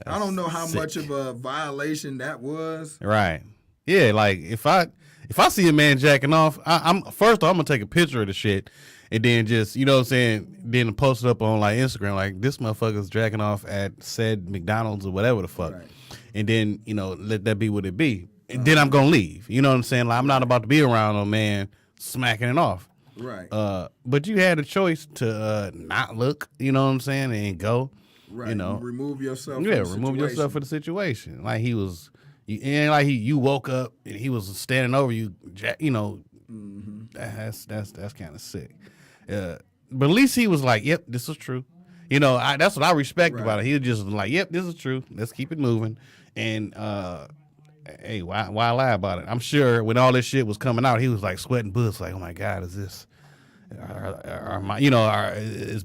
I don't know how much of a violation that was. Right. Yeah. Like, if I see a man jacking off, I'm gonna take a picture of the shit, and then just, then post it up on like Instagram, like, this motherfucker's jacking off at said McDonald's or whatever the fuck. Right. And then, let that be what it be. And then I'm gonna leave. You know what I'm saying? Like, I'm not about to be around a man smacking it off. Right. But you had a choice to not look, you know what I'm saying, and go. Right. You remove yourself. Yeah, from the remove yourself situation. for the situation. Like, he was, and like you woke up and he was standing over you. That's kind of sick. But at least he was like, "Yep, this is true." That's what I respect about it. He was just like, "Yep, this is true. Let's keep it moving." And hey, why lie about it? I'm sure when all this shit was coming out, he was like sweating bullets, like, "Oh my God, is this? Is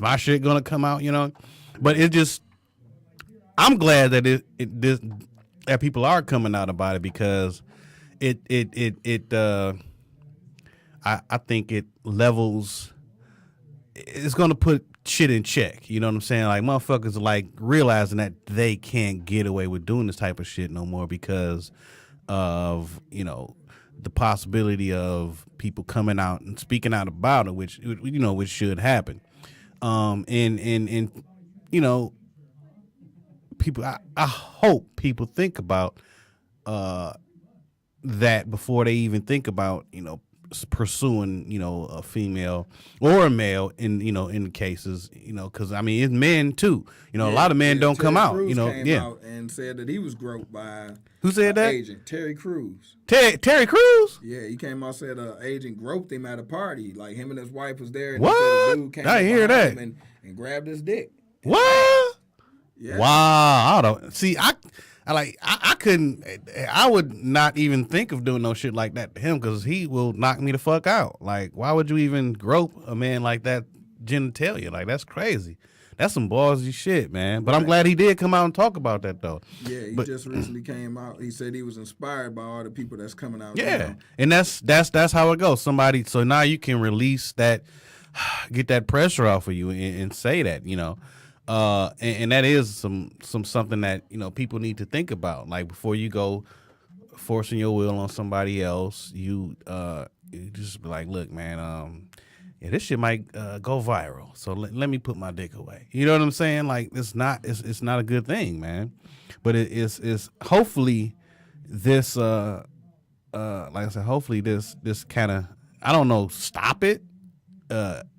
my shit gonna come out?" But it just, I'm glad that that people are coming out about it, because I think it levels. It's gonna put shit in check. You know what I'm saying? Like, motherfuckers are like realizing that they can't get away with doing this type of shit no more because of the possibility of people coming out and speaking out about it, which should happen. And people, I hope people think about that before they even think about pursuing a female or a male in cases, because I mean, it's men too. A lot of men don't come out. Crews came out and said that he was groped by who said that? Agent Terry Crews. Terry Crews. Yeah, he came out and said an agent groped him at a party. Like, him and his wife was there. And What? He said a dude came I up didn't hear behind that. him and grabbed his dick. What? Yeah. Wow. I don't see. I couldn't. I would not even think of doing no shit like that to him, because he will knock me the fuck out. Like, why would you even grope a man like that genitalia? Like, that's crazy. That's some ballsy shit, man. But I'm glad he did come out and talk about that, though. Yeah, he just recently came out. He said he was inspired by all the people that's coming out. Yeah, now. and that's how it goes. So now you can release that, get that pressure off of you, and say that, and that is something that people need to think about. Like, before you go forcing your will on somebody else, you just be like, look, man, yeah, this shit might go viral, so let me put my dick away. You know what I'm saying? Like, it's not a good thing, man. But it's hopefully this like I said, hopefully this kind of, I don't know, stop it.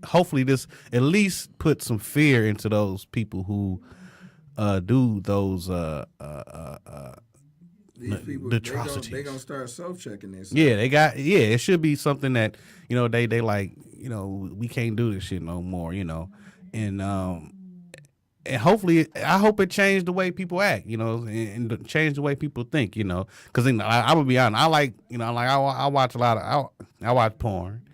Hopefully this at least put some fear into those people who do those These people, the atrocities. They gonna start self-checking this. Yeah, it should be something that they like, we can't do this shit no more, and hopefully, I hope it changed the way people act, and change the way people think, because I would be honest, I like, I watch a lot of, I watch porn,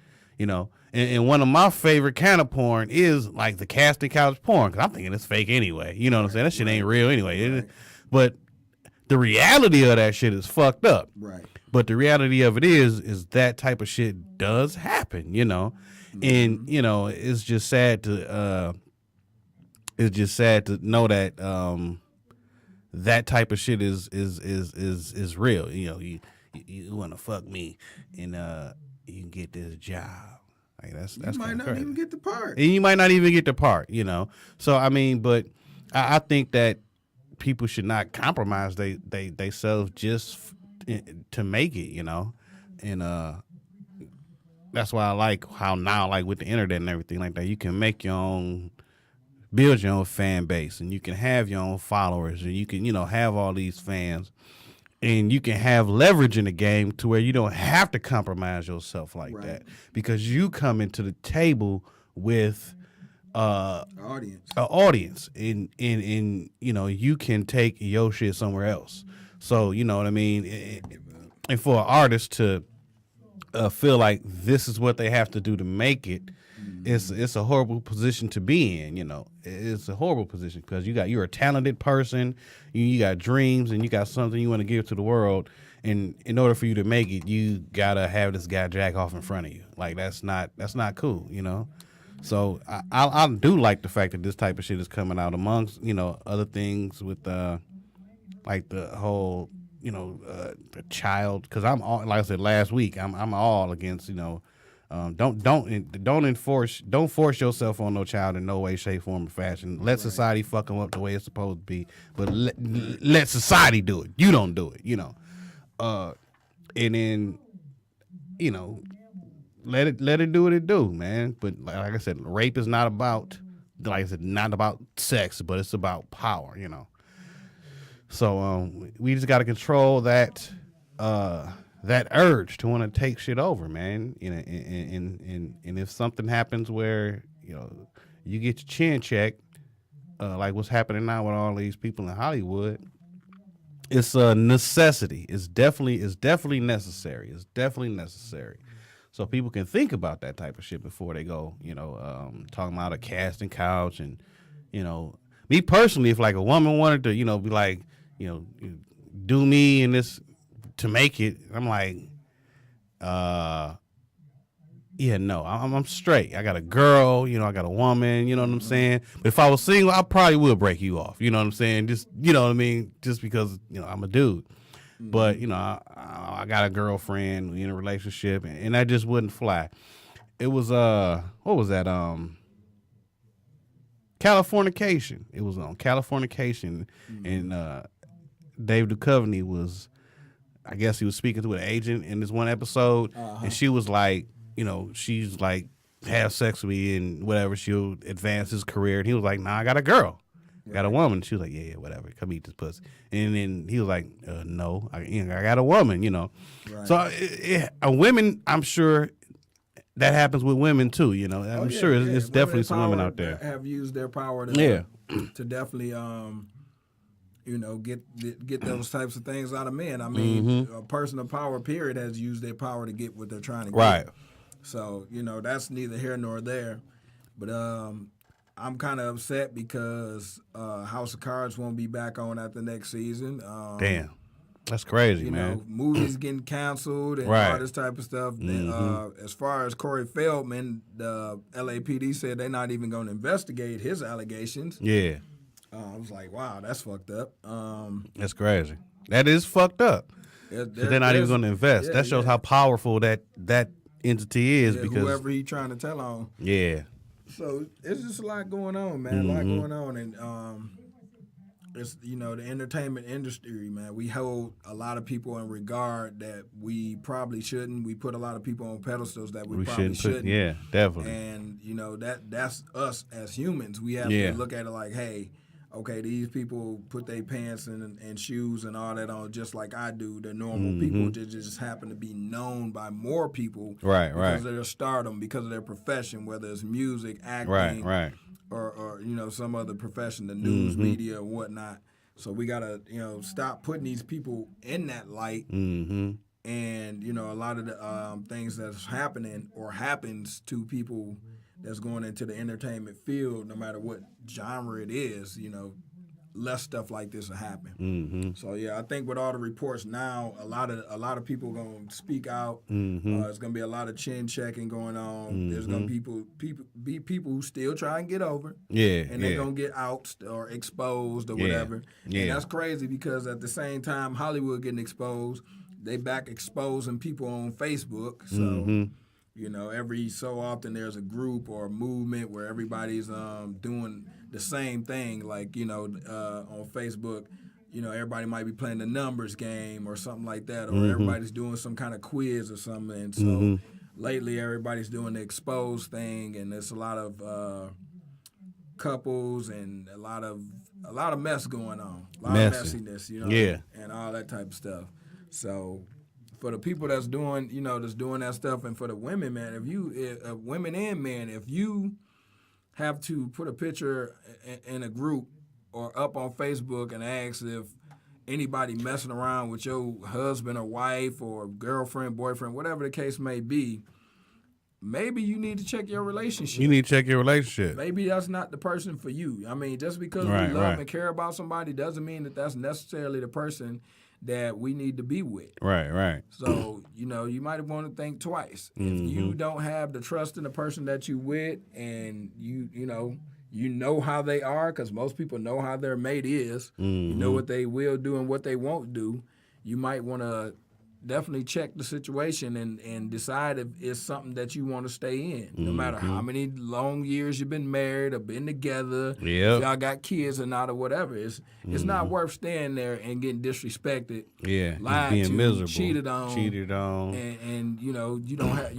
And one of my favorite kind of porn is like the casting couch porn, because I'm thinking it's fake anyway. You know what I'm saying? That shit ain't real anyway. But the reality of that shit is fucked up. Right. But the reality of it is that type of shit does happen, you know. And, you know, it's just sad to know that that type of shit is real. You know, you want to fuck me and you can get this job. Like that's You might not crazy. even get the part. And you might not even get the part, you know. So I mean, but I think that people should not compromise they selves just to make it, you know. And that's why I like how now, like with the internet and everything like that, you can make your own, build your own fan base, and you can have your own followers, and you can, you know, have all these fans, and you can have leverage in the game to where you don't have to compromise yourself like that, because you come into the table with an audience, and you know, you can take your shit somewhere else. So you know what I mean, and for an artist to feel like this is what they have to do to make it, it's a horrible position to be in. You know, it's a horrible position because you're a talented person, you got dreams, and you got something you want to give to the world. And in order for you to make it, you gotta have this guy jack off in front of you. Like that's not cool. You know. So I do like the fact that this type of shit is coming out amongst, you know, other things with like the whole, you know, the child, because I'm all, like I said last week, I'm all against, you know, don't force yourself on no child in no way, shape, form, or fashion. Let society fuck them up the way it's supposed to be, but let society do it. You don't do it, you know. And then, you know, let it do what it do, man. But like I said, rape is not about, like I said, not about sex, but it's about power, you know. So we just got to control that urge to want to take shit over, man. You know, and if something happens where, you know, you get your chin checked, like what's happening now with all these people in Hollywood, it's a necessity. It's definitely necessary. It's definitely necessary. So people can think about that type of shit before they go, you know, talking about a casting couch. And, you know, me personally, if like a woman wanted to, you know, be like, you know, do me and this to make it, I'm like, yeah, no, I'm straight. I got a girl, you know, I got a woman, you know what I'm saying? But if I was single, I probably would break you off, you know what I'm saying? Just, you know what I mean? Just because, you know, I'm a dude. But, you know, I got a girlfriend, we in a relationship, and that just wouldn't fly. It was, what was that? Californication. It was on Californication, and Dave Duchovny was, I guess he was speaking to an agent in this one episode, and she was like, you know, she's like, have sex with me and whatever, she'll advance his career. And he was like, nah, I got a girl. Got a woman. She was like, yeah, whatever. Come eat this pussy. And then he was like, no, I got a woman, you know. Right. So women, I'm sure that happens with women too, you know. I'm sure it's definitely some women out there have used their power to to definitely you know, get those types of things out of men. I mean, a person of power, period, has used their power to get what they're trying to get. Right. So, you know, that's neither here nor there. But I'm kind of upset because House of Cards won't be back on after next season. Damn. That's crazy, you man. know, movies getting canceled and all this type of stuff. As far as Corey Feldman, the LAPD said they're not even going to investigate his allegations. Yeah. I was like, wow, that's fucked up. That's crazy. That is fucked up. They're not even going to invest. Yeah, that shows how powerful that entity is, because whoever he trying to tell on. Yeah. So it's just a lot going on, man. A lot going on, and it's, you know, the entertainment industry, man. We hold a lot of people in regard that we probably shouldn't. We put a lot of people on pedestals that we probably shouldn't. Yeah, definitely. And you know, that's us as humans. We have to look at it like, hey, okay, these people put their pants and shoes and all that on just like I do. They're normal people that just happen to be known by more people because of their stardom, because of their profession, whether it's music, acting, or you know, some other profession, the news, media, or whatnot. So we gotta, you know, stop putting these people in that light And, you know, a lot of the things that's happening or happens to people that's going into the entertainment field, no matter what genre it is, you know, less stuff like this will happen. Mm-hmm. So yeah, I think with all the reports now, a lot of people gonna speak out. Mm-hmm. There's gonna be a lot of chin checking going on. There's gonna be people who still try and get over. Yeah, And they're gonna get out or exposed or whatever. Yeah. And that's crazy because at the same time Hollywood getting exposed, they back exposing people on Facebook. So you know, every so often there's a group or a movement where everybody's doing the same thing. Like, you know, on Facebook, you know, everybody might be playing the numbers game or something like that, or everybody's doing some kind of quiz or something. And so lately everybody's doing the exposed thing, and there's a lot of couples and a lot of mess going on, a lot of messiness, you know, and all that type of stuff. So for the people that's doing, you know, that stuff, and for the women, man, if you, women and men, if you have to put a picture in a group or up on Facebook and ask if anybody messing around with your husband or wife or girlfriend, boyfriend, whatever the case may be, maybe you need to check your relationship. You need to check your relationship. Maybe that's not the person for you. I mean, just because we love and care about somebody doesn't mean that that's necessarily the person that we need to be with. Right. So, you know, you might want to think twice. If you don't have the trust in the person that you with, and you know how they are, because most people know how their mate is, you know what they will do and what they won't do, you might want to definitely check the situation and decide if it's something that you want to stay in, no matter how many long years you've been married or been together, if y'all got kids or not or whatever. It's not worth staying there and getting disrespected, lied being to, miserable, cheated on, and and you know you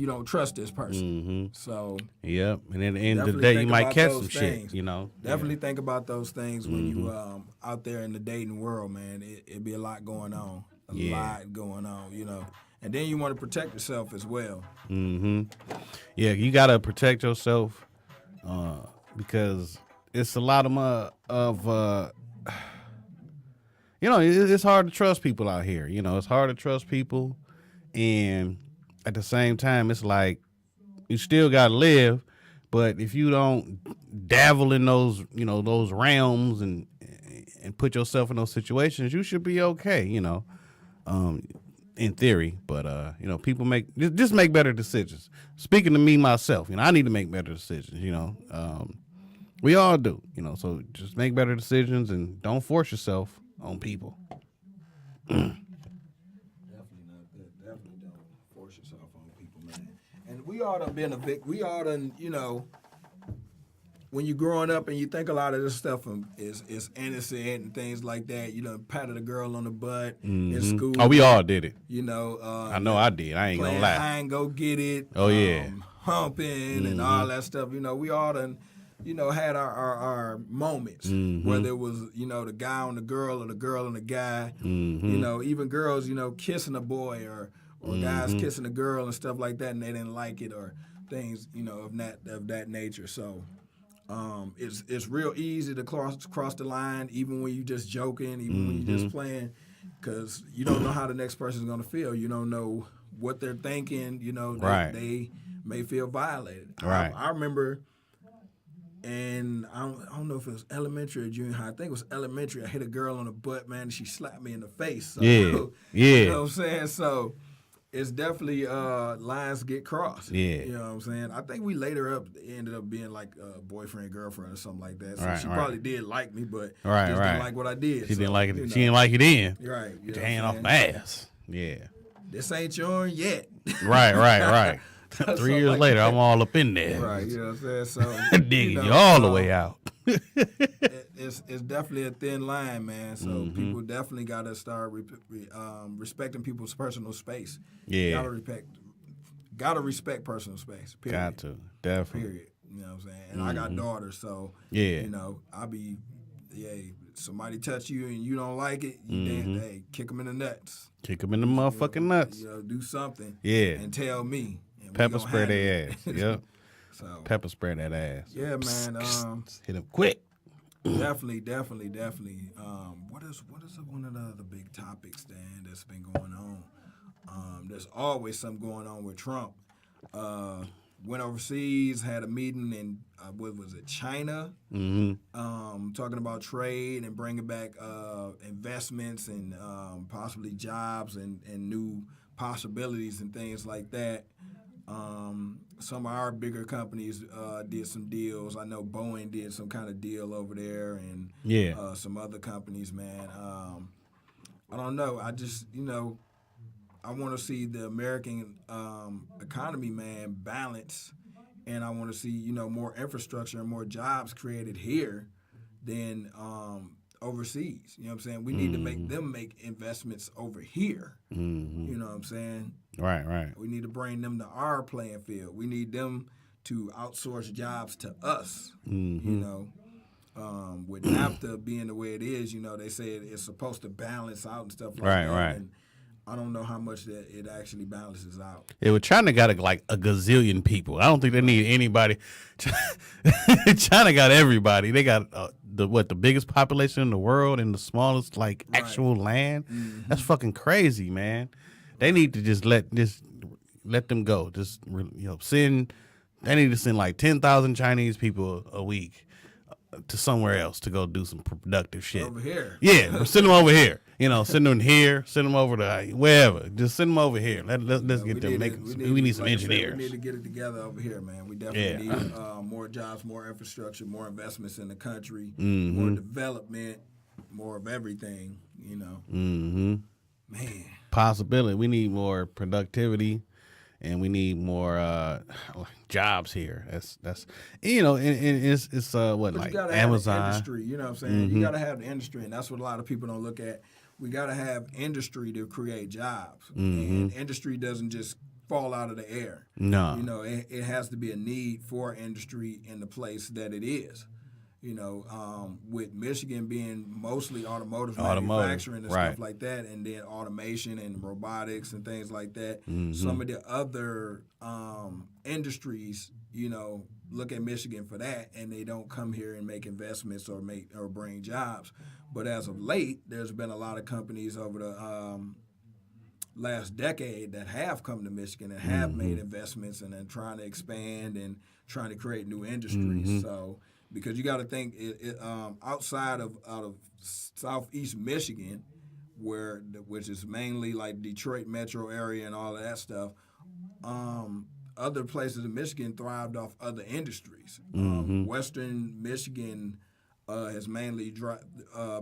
don't trust this person. So and at the end of the definitely day, you think might about catch those some things. shit. You know, definitely think about those things when you out there in the dating world, man. It'd be a lot going on. A lot going on, you know. And then you want to protect yourself as well. Yeah, you got to protect yourself because it's a lot of you know, it's hard to trust people out here. You know, it's hard to trust people. And at the same time, it's like you still got to live. But if you don't dabble in those, you know, those realms and put yourself in those situations, you should be okay, you know. In theory, but you know, people make better decisions. Speaking to me myself, you know, I need to make better decisions. You know, we all do. You know, so just make better decisions and don't force yourself on people. Definitely don't force yourself on people, man. And we all done been we all done, you know, when you're growing up and you think a lot of this stuff is innocent and things like that, you know, patted a girl on the butt in school. Oh, we all did it. You know, I know I did. I ain't gonna lie. I ain't go get it. Oh yeah, humping and all that stuff. You know, we all done, you know, had our moments, whether it was, you know, the guy on the girl or the girl on the guy. You know, even girls, you know, kissing a boy or guys kissing a girl and stuff like that, and they didn't like it, or things, you know, of that nature. So. It's real easy to cross the line, even when you just joking, even when you just playing, because you don't know how the next person's gonna feel. You don't know what they're thinking. You know, they may feel violated. I remember, and I don't know if it was elementary or junior high. I think it was elementary. I hit a girl on the butt, man, and she slapped me in the face. So, you know what I'm saying? So. It's definitely lines get crossed. Yeah. You know what I'm saying? I think we later ended up being like a boyfriend, girlfriend or something like that. So she probably did like me, but just didn't like what I did. She didn't like it. You know, she didn't like you then. Right. You Get your hand off my ass. Yeah. This ain't yours yet. Right. 3 years later, I'm all up in there. Right, you know what I'm saying? So digging you all the way out. It's definitely a thin line, man. So people definitely got to start respecting people's personal space. Yeah. Gotta respect personal space. Period. Got to. Definitely. Period. You know what I'm saying? And I got daughters, so you know, somebody touch you and you don't like it, hey, kick them in the nuts. Kick them in the motherfucking nuts. You know, do something. Yeah. And tell me. And pepper spray their ass. Yep. So pepper spray that ass. Yeah, man. Hit them quick. Definitely. What is one of the other big topics, Dan, that's been going There's always something going on with Trump. Went overseas, had a meeting in what was it, China, talking about trade and bringing back investments and possibly jobs and new possibilities and things like that. Some of our bigger companies did some deals. I know Boeing did some kind of deal over there, and some other companies, man. I don't know. I just, I want to see the American economy, man, balance, and I want to see, more infrastructure and more jobs created here than overseas. You know what I'm saying? We need to make them make investments over here. You know what I'm saying? Right. We need to bring them to our playing field. We need them to outsource jobs to us. With NAFTA being the way it is, they say it's supposed to balance out and stuff like that. Right. And I don't know how much that it actually balances out. Yeah, well, China got like a gazillion people. I don't think they need anybody. China got everybody. They got the biggest population in the world and the smallest actual land. That's fucking crazy, man. They need to just let them go. Just send. They need to send like 10,000 Chinese people a week to somewhere else to go do some productive shit. Over here. Yeah, send them over here. Send them here, send them over to wherever. Just send them over here. Let's get them. We need some engineers. We need to get it together over here, man. We definitely need more jobs, more infrastructure, more investments in the country, more development, more of everything, Man. Possibility. We need more productivity, and we need more jobs here. That's and it's what, like Amazon. Have industry, you know what I'm saying? You gotta have the industry, and that's what a lot of people don't look at. We gotta have industry to create jobs, and industry doesn't just fall out of the air. No, it has to be a need for industry in the place that it is. With Michigan being mostly automotive manufacturing and stuff like that, and then automation and robotics and things like that. Some of the other industries, look at Michigan for that, and they don't come here and make investments or bring jobs. But as of late, there's been a lot of companies over the last decade that have come to Michigan and have made investments and then trying to expand and trying to create new industries. So. Because you got to think outside of southeast Michigan, which is mainly like Detroit metro area and all of that stuff, other places in Michigan thrived off other industries. Western Michigan has mainly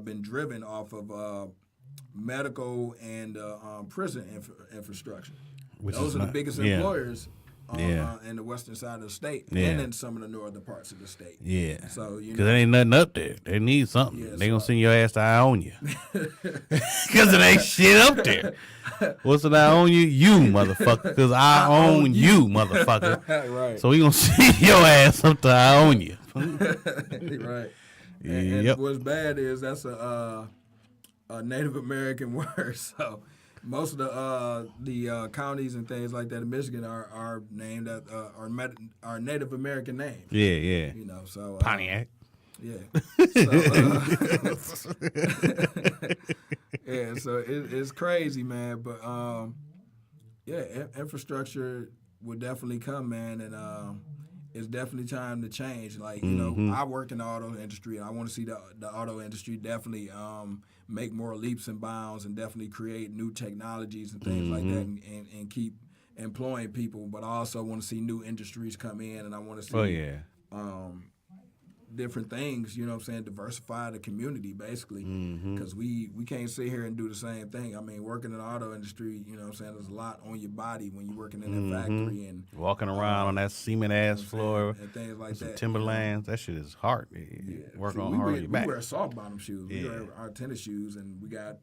been driven off of medical and prison infrastructure. Those are the biggest employers. In the western side of the state, and in some of the northern parts of the state. Yeah. So because there ain't nothing up there. They need something. They gonna send your ass to Ionia. Because it ain't shit up there. What's an Ionia? You motherfucker. Because I own you, motherfucker. Right. So we gonna send your ass up to Ionia. Right. And what's bad is that's a Native American word. So. Most of the counties and things like that in Michigan are named are Native American names. Yeah. So Pontiac. Yeah. So, so it's crazy, man. But infrastructure will definitely come, man, and it's definitely time to change. Like I work in the auto industry, and I want to see the auto industry definitely make more leaps and bounds, and definitely create new technologies and things like that, and keep employing people. But I also want to see new industries come in, and I want to see different things, diversify the community, basically, because we can't sit here and do the same thing. I mean, working in the auto industry, there's a lot on your body when you're working in a factory and walking around on that cement-ass floor and things like that. Timberlands, that shit is hard. Work on hard on your back. We wear soft bottom shoes. We wear our tennis shoes, and we got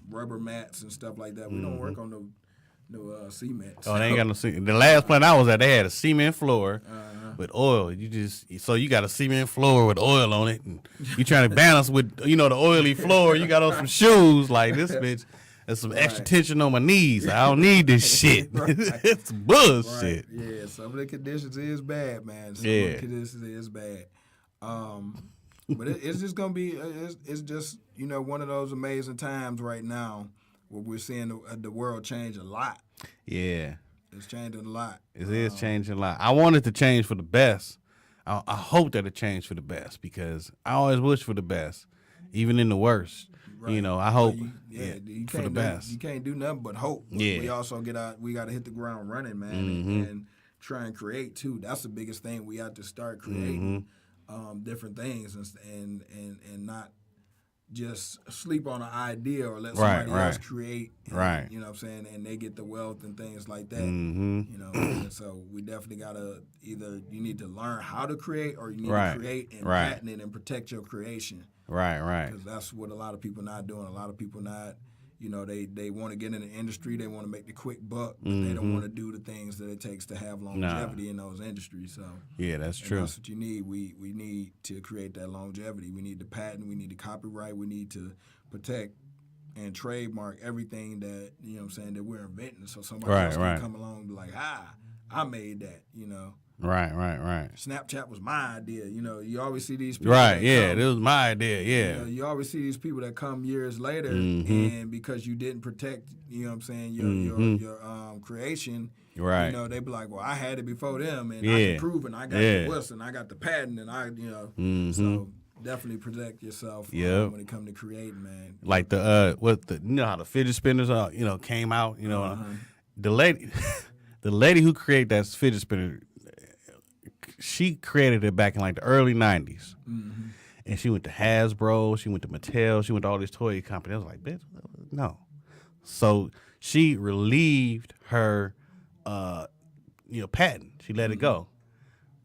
rubber mats and stuff like that. We don't work on no cement. Oh, they ain't got no cement. The last plant I was at, they had a cement floor with oil. You got a cement floor with oil on it, and you trying to balance with the oily floor. You got on some shoes like this bitch. There's some extra tension on my knees. I don't need this shit. It's bullshit. Right. Yeah, some of the conditions is bad, man. Some of the conditions is bad. But it's just gonna be. It's just one of those amazing times right now what we're seeing the world change a lot. Yeah. It's changing a lot. It is changing a lot. I want it to change for the best. I hope that it changed for the best because I always wish for the best, even in the worst. Right. You know, I hope you for the can't best. You can't do nothing but hope. But Yeah. we also we got to hit the ground running, man, and try and create too. That's the biggest thing. We have to start creating different things and not just sleep on an idea or let somebody else create. And, you know what I'm saying? And they get the wealth and things like that. You know, and so we definitely got to either you need to learn how to create or you need to create and patent it and protect your creation. Right. Because that's what a lot of people not doing. A lot of people not, you know, they want to get in the industry. They want to make the quick buck, but they don't want to do the things that it takes to have longevity in those industries. So yeah, that's true. That's what you need. We need to create that longevity. We need to patent. We need to copyright. We need to protect and trademark everything that, you know what I'm saying, that we're inventing. So somebody else can come along and be like, I made that, you know. Right. Snapchat was my idea. You know, you always see these people. Right, yeah, it was my idea, yeah. You know, you always see these people that come years later, and because you didn't protect, you know what I'm saying, your creation, right. You know, they be like, well, I had it before them, and I can prove it, and I got the what's, and I got the patent, and I, you know, so definitely protect yourself when it comes to creating, man. Like you know how the fidget spinners, you know, came out, you know, the lady who created that fidget spinner, she created it back in like the early 90s. And she went to Hasbro, she went to Mattel, she went to all these toy companies. I was like, bitch, no. So she relieved her, you know, patent. She let it go.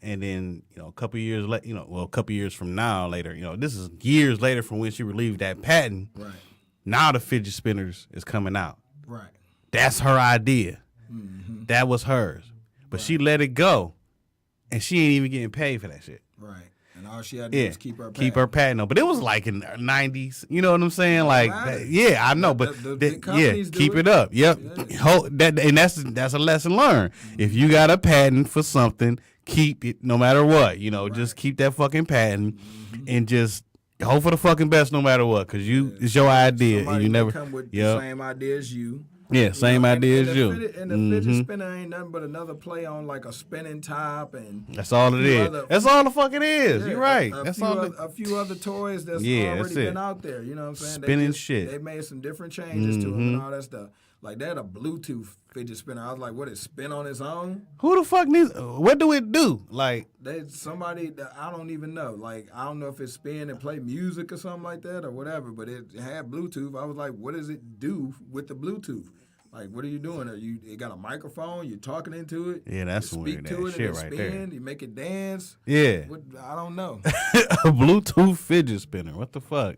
And then, you know, a couple years later, you know, well, a couple years from now later, you know, this is years later from when she relieved that patent. Right. Now the fidget spinners is coming out. Right. That's her idea. That was hers. But she let it go. And she ain't even getting paid for that shit. Right. And all she had to do was keep her patent. Keep her patent on. But it was like in the 90s. You know what I'm saying? Like, yeah, I know. But keep it up. Yep. Yeah. And that's a lesson learned. If you got a patent for something, keep it no matter what. You know, just keep that fucking patent and just hope for the fucking best no matter what. Because it's your idea. Somebody and you never come with the same idea as you. Yeah, same idea as you. And the fidget spinner ain't nothing but another play on like a spinning top and that's all it is. That's all the fuck it is. You're right. A few other toys that's already been out there. You know what I'm saying? Spinning shit. They made some different changes to them and all that stuff. Like they had a Bluetooth fidget spinner. I was like, what, it spin on its own? Who the fuck needs? What do it do? Like somebody that I don't even know. Like I don't know if it spin and play music or something like that or whatever. But it had Bluetooth. I was like, what does it do with the Bluetooth? Like, what are you doing? It got a microphone? You're talking into it? Yeah, that's weird. That shit right there. You make it dance? Yeah. I don't know. A Bluetooth fidget spinner. What the fuck?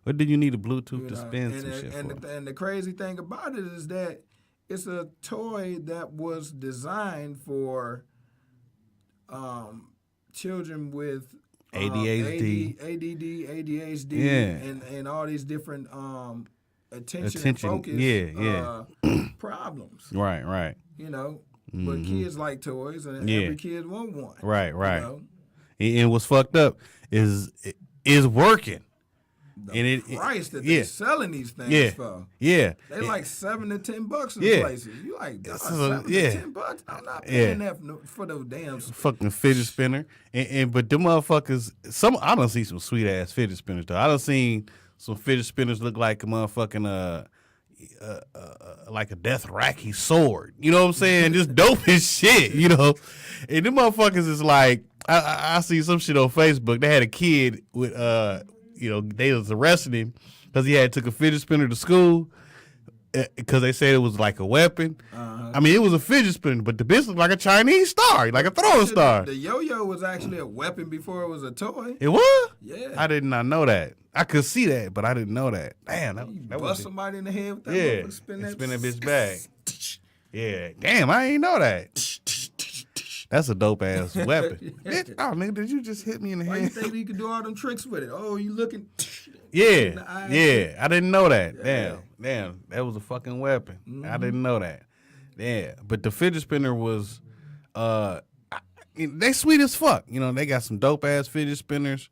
What do you need a Bluetooth to spin some shit for? And the crazy thing about it is that it's a toy that was designed for children with ADHD, and all these different attention and focus problems. Right. You know, but kids like toys, and every kid want one. Right. You know? And what's fucked up is working. The price that they're selling these things for. Yeah. They like $7 to $10 in places. You like $7 to $10? I'm not paying that for those damn fucking fidget spinner. But them motherfuckers, I done see some sweet ass fidget spinners though. I done seen some fidget spinners look like a motherfucking like a Dothraki sword. You know what I'm saying? Just dope as shit, you know. And them motherfuckers is like, I see some shit on Facebook. They had a kid with you know, they was arresting him because he had took a fidget spinner to school because they said it was like a weapon. I mean, it was a fidget spinner, but the bitch looked like a Chinese star, like a throwing star. The yo-yo was actually a weapon before it was a toy. It was? Yeah. I did not know that. I could see that, but I didn't know that. Damn, that bust somebody in the head with that. Yeah, spin that bitch back. Yeah, damn, I ain't know that. That's a dope ass weapon. Bitch, oh, nigga, did you just hit me in the Why head? you think you could do all them tricks with it? Oh, you looking? Yeah, I didn't know that. Damn, that was a fucking weapon. I didn't know that. Yeah, but the fidget spinner was, they sweet as fuck. You know, they got some dope ass fidget spinners.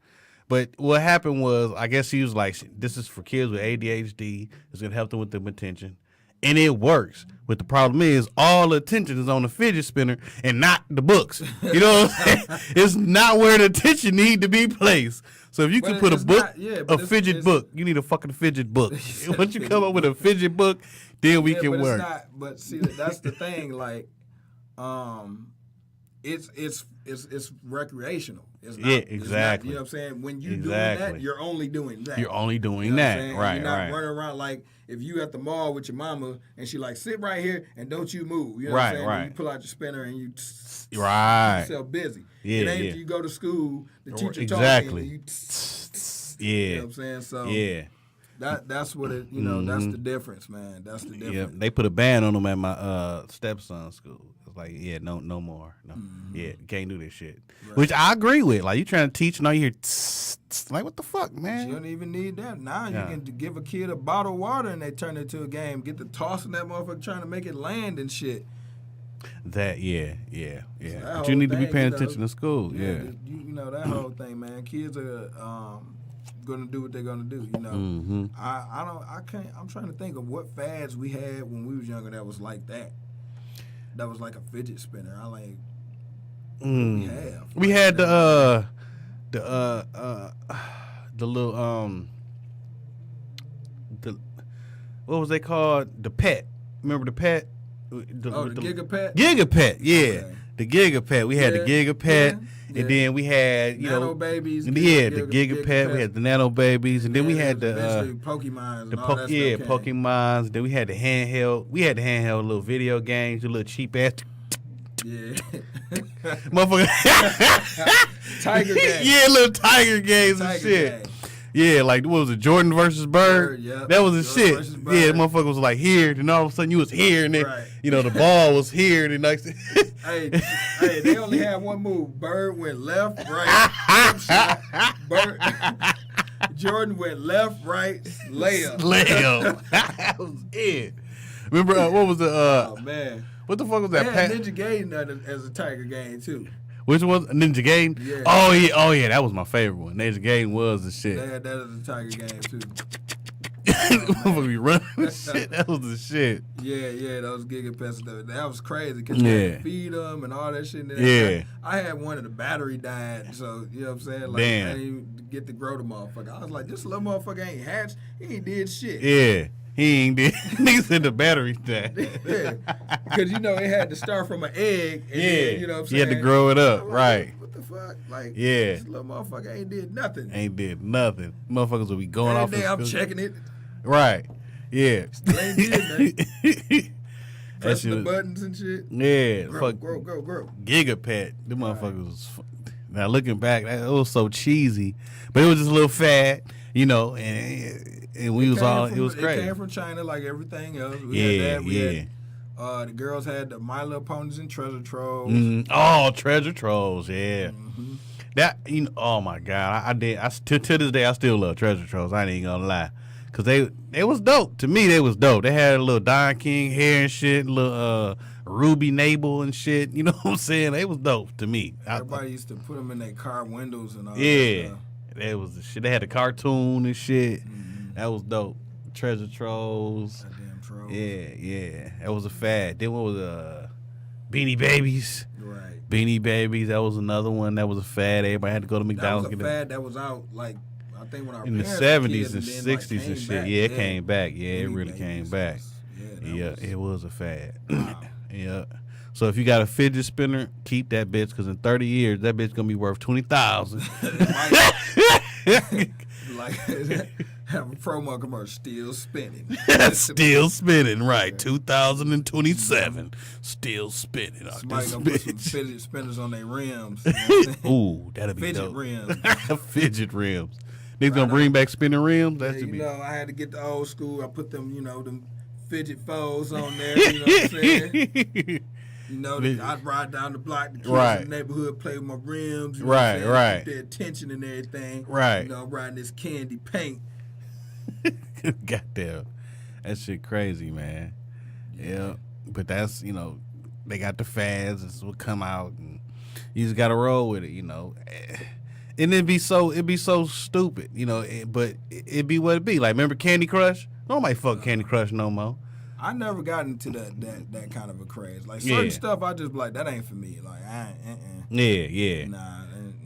But what happened was, I guess she was like, this is for kids with ADHD. It's going to help them with their attention. And it works. But the problem is, all the attention is on the fidget spinner and not the books. You know what I'm saying? It's not where the attention need to be placed. So if you can put a book, a fidget book, you need a fucking fidget book. Once you come up with a fidget book, then we can work. But see, that's the thing. Like, it's recreational. It's not, exactly. It's not, you know what I'm saying? When you're doing that, you're only doing that. You're only doing you know that, right? You're not right. running around like if you at the mall with your mama and she like sit right here and don't you move. You know what I'm saying? Right. And you pull out your spinner and you right. yourself busy. Yeah, it ain't you go to school, the teacher exactly. talking, yeah. You know what I'm saying? So yeah. That's what it. You know, that's the difference, man. That's the difference. Yeah, they put a ban on them at my stepson's school. It's like, no more. No. Yeah, you can't do this shit. Right. Which I agree with. Like, you trying to teach and all you hear like, what the fuck, man? You don't even need that. Now you can give a kid a bottle of water and they turn it into a game. Get to tossing that motherfucker trying to make it land and shit. That, yeah. So but you need to be paying attention to school. Yeah. You know, that whole thing, man. Kids are gonna do what they're gonna do. You know, I'm trying to think of what fads we had when we was younger that was like that. That was like a fidget spinner. We had the little what was they called? The pet. Remember the pet? The Gigapet? Gigapet, yeah. Okay. The Gigapet. We had the Gigapet. Yeah. And then we had, Nano Babies. The Gigapet. We had the Nano Babies. And then we had the Pokemons. Pokemons. Then we had the handheld. We had the handheld little video games, the little cheap ass. Yeah. Motherfucker. Tiger games. Yeah, little tiger games and shit. Games. Yeah, like what was it, Jordan versus Bird? Yep. That was the shit. Yeah, the motherfucker was like here, and all of a sudden you was here, and then the ball was here, and then next. hey, they only had one move. Bird went left, right. Jordan went left, right, layup. That was it. Remember what was the? Oh man, what the fuck was that? Ninja Gaiden as a tiger game too. Which was Ninja Gaiden? Yeah. Oh yeah, that was my favorite one. Ninja Gaiden was the shit. They had that as a tiger game too. Motherfucker be running shit. That was the shit. Yeah, those Gigapets. That was crazy because you had to feed them and all that shit. Yeah. I had one and the battery died, so you know what I'm saying? Like, damn. I didn't even get to grow the motherfucker. I was like, this little motherfucker ain't hatched. He ain't did shit. Yeah. He ain't did. Nigga said the battery died. Yeah. Because, it had to start from an egg. And then, you know what I'm saying? You had to grow it up, right. What the fuck? Like, yeah. This little motherfucker ain't did nothing. Motherfuckers will be going off. Every day I'm checking it. Right. Yeah. Still ain't did nothing. Pressing the buttons and shit. Yeah. Grow. Gigapet. The motherfuckers was... Now, looking back, it was so cheesy. But it was just a little fad, and we was all... It was great. It came from China like everything else. We had the girls had the My Little Ponies and Treasure Trolls. Mm-hmm. Oh, Treasure Trolls, yeah. Mm-hmm. That, oh my God. To this day, I still love Treasure Trolls. I ain't even gonna lie. Because they was dope. To me, they was dope. They had a little Don King hair and shit, little Ruby Nabel and shit. You know what I'm saying? They was dope to me. Everybody used to put them in their car windows and all that stuff. That was the shit. They had a cartoon and shit. Mm-hmm. That was dope. Treasure Trolls. Goddamn trolls. Yeah. That was a fad. Then what was Beanie Babies? Right. Beanie Babies. That was another one. That was a fad. Everybody had to go to McDonald's. That was a fad that was out like I think when our in the parents 70s were and kids, 60s and shit. Yeah, it came back. Yeah, it really came back. Yeah, it was a fad. Wow. Yeah. So if you got a fidget spinner, keep that bitch because in 30 years that bitch gonna be worth $20,000. Like have a promo commercial, still spinning. Still spinning, right? 2027, still spinning. Somebody gonna put some fidget spinners on their rims. Ooh, that'll be fidget dope. rims. Fidget rims. Niggas gonna bring back spinning rims. That should be. I had to get the old school. I put them, them fidget foes on there. You know what I'm saying? I'd ride down the block, the kids in the neighborhood play with my rims. You know right. Get their attention and everything. Right. I'm riding this candy paint. Goddamn. That shit crazy, man. Yeah. But that's, they got the fads. This will come out. And you just got to roll with it, It And it'd be so stupid, you know. But it'd be what it be. Like, remember Candy Crush? Nobody fuck Candy Crush no more. I never got into that kind of a craze. Like certain stuff, I just be like, that ain't for me. Like I ain't. Yeah. Nah,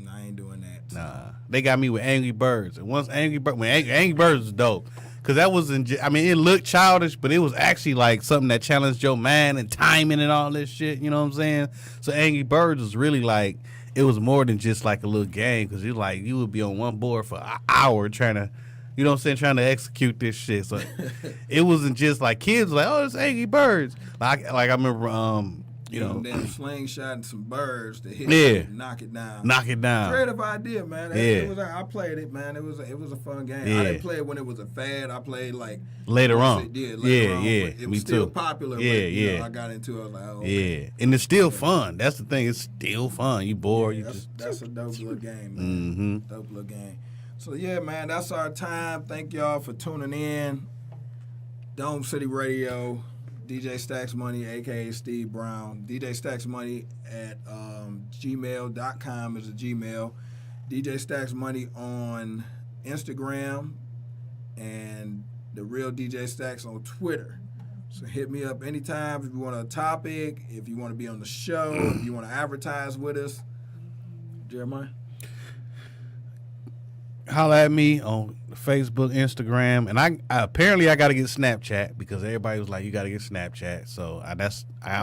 I ain't doing that. So. Nah, they got me with Angry Birds. And once Angry Birds was dope, cause that wasn't. I mean, it looked childish, but it was actually like something that challenged your mind and timing and all this shit. You know what I'm saying? So Angry Birds was really like, it was more than just like a little game, cause you like you would be on one board for an hour trying to. You know what I'm saying? Trying to execute this shit. So it wasn't just like kids like, oh, it's Angry Birds. Like I remember, you know, then slingshot and some birds to hit it, knock it down. Knock it down. Creative idea, man. I played it, man. It was a fun game. Yeah. I didn't play it when it was a fad. I played like later on. Later on, It was me still too. popular. Yeah, but, yeah. Know, I got into it. I was like, oh, okay. Yeah, and it's still fun. That's the thing. It's still fun. You bored. Yeah, that's a dope little game, man. Dope little game. So yeah, man, that's our time. Thank y'all for tuning in. Dome City Radio, DJ Stacks Money, aka Steve Brown. DJ Stacks Money at gmail.com is a Gmail. DJ Stacks Money on Instagram, and the real DJ Stacks on Twitter. So hit me up anytime if you want a topic, if you want to be on the show, if you want to advertise with us. Jeremiah? Holla at me on Facebook, Instagram, and I apparently I got to get Snapchat because everybody was like, you got to get Snapchat. So I'm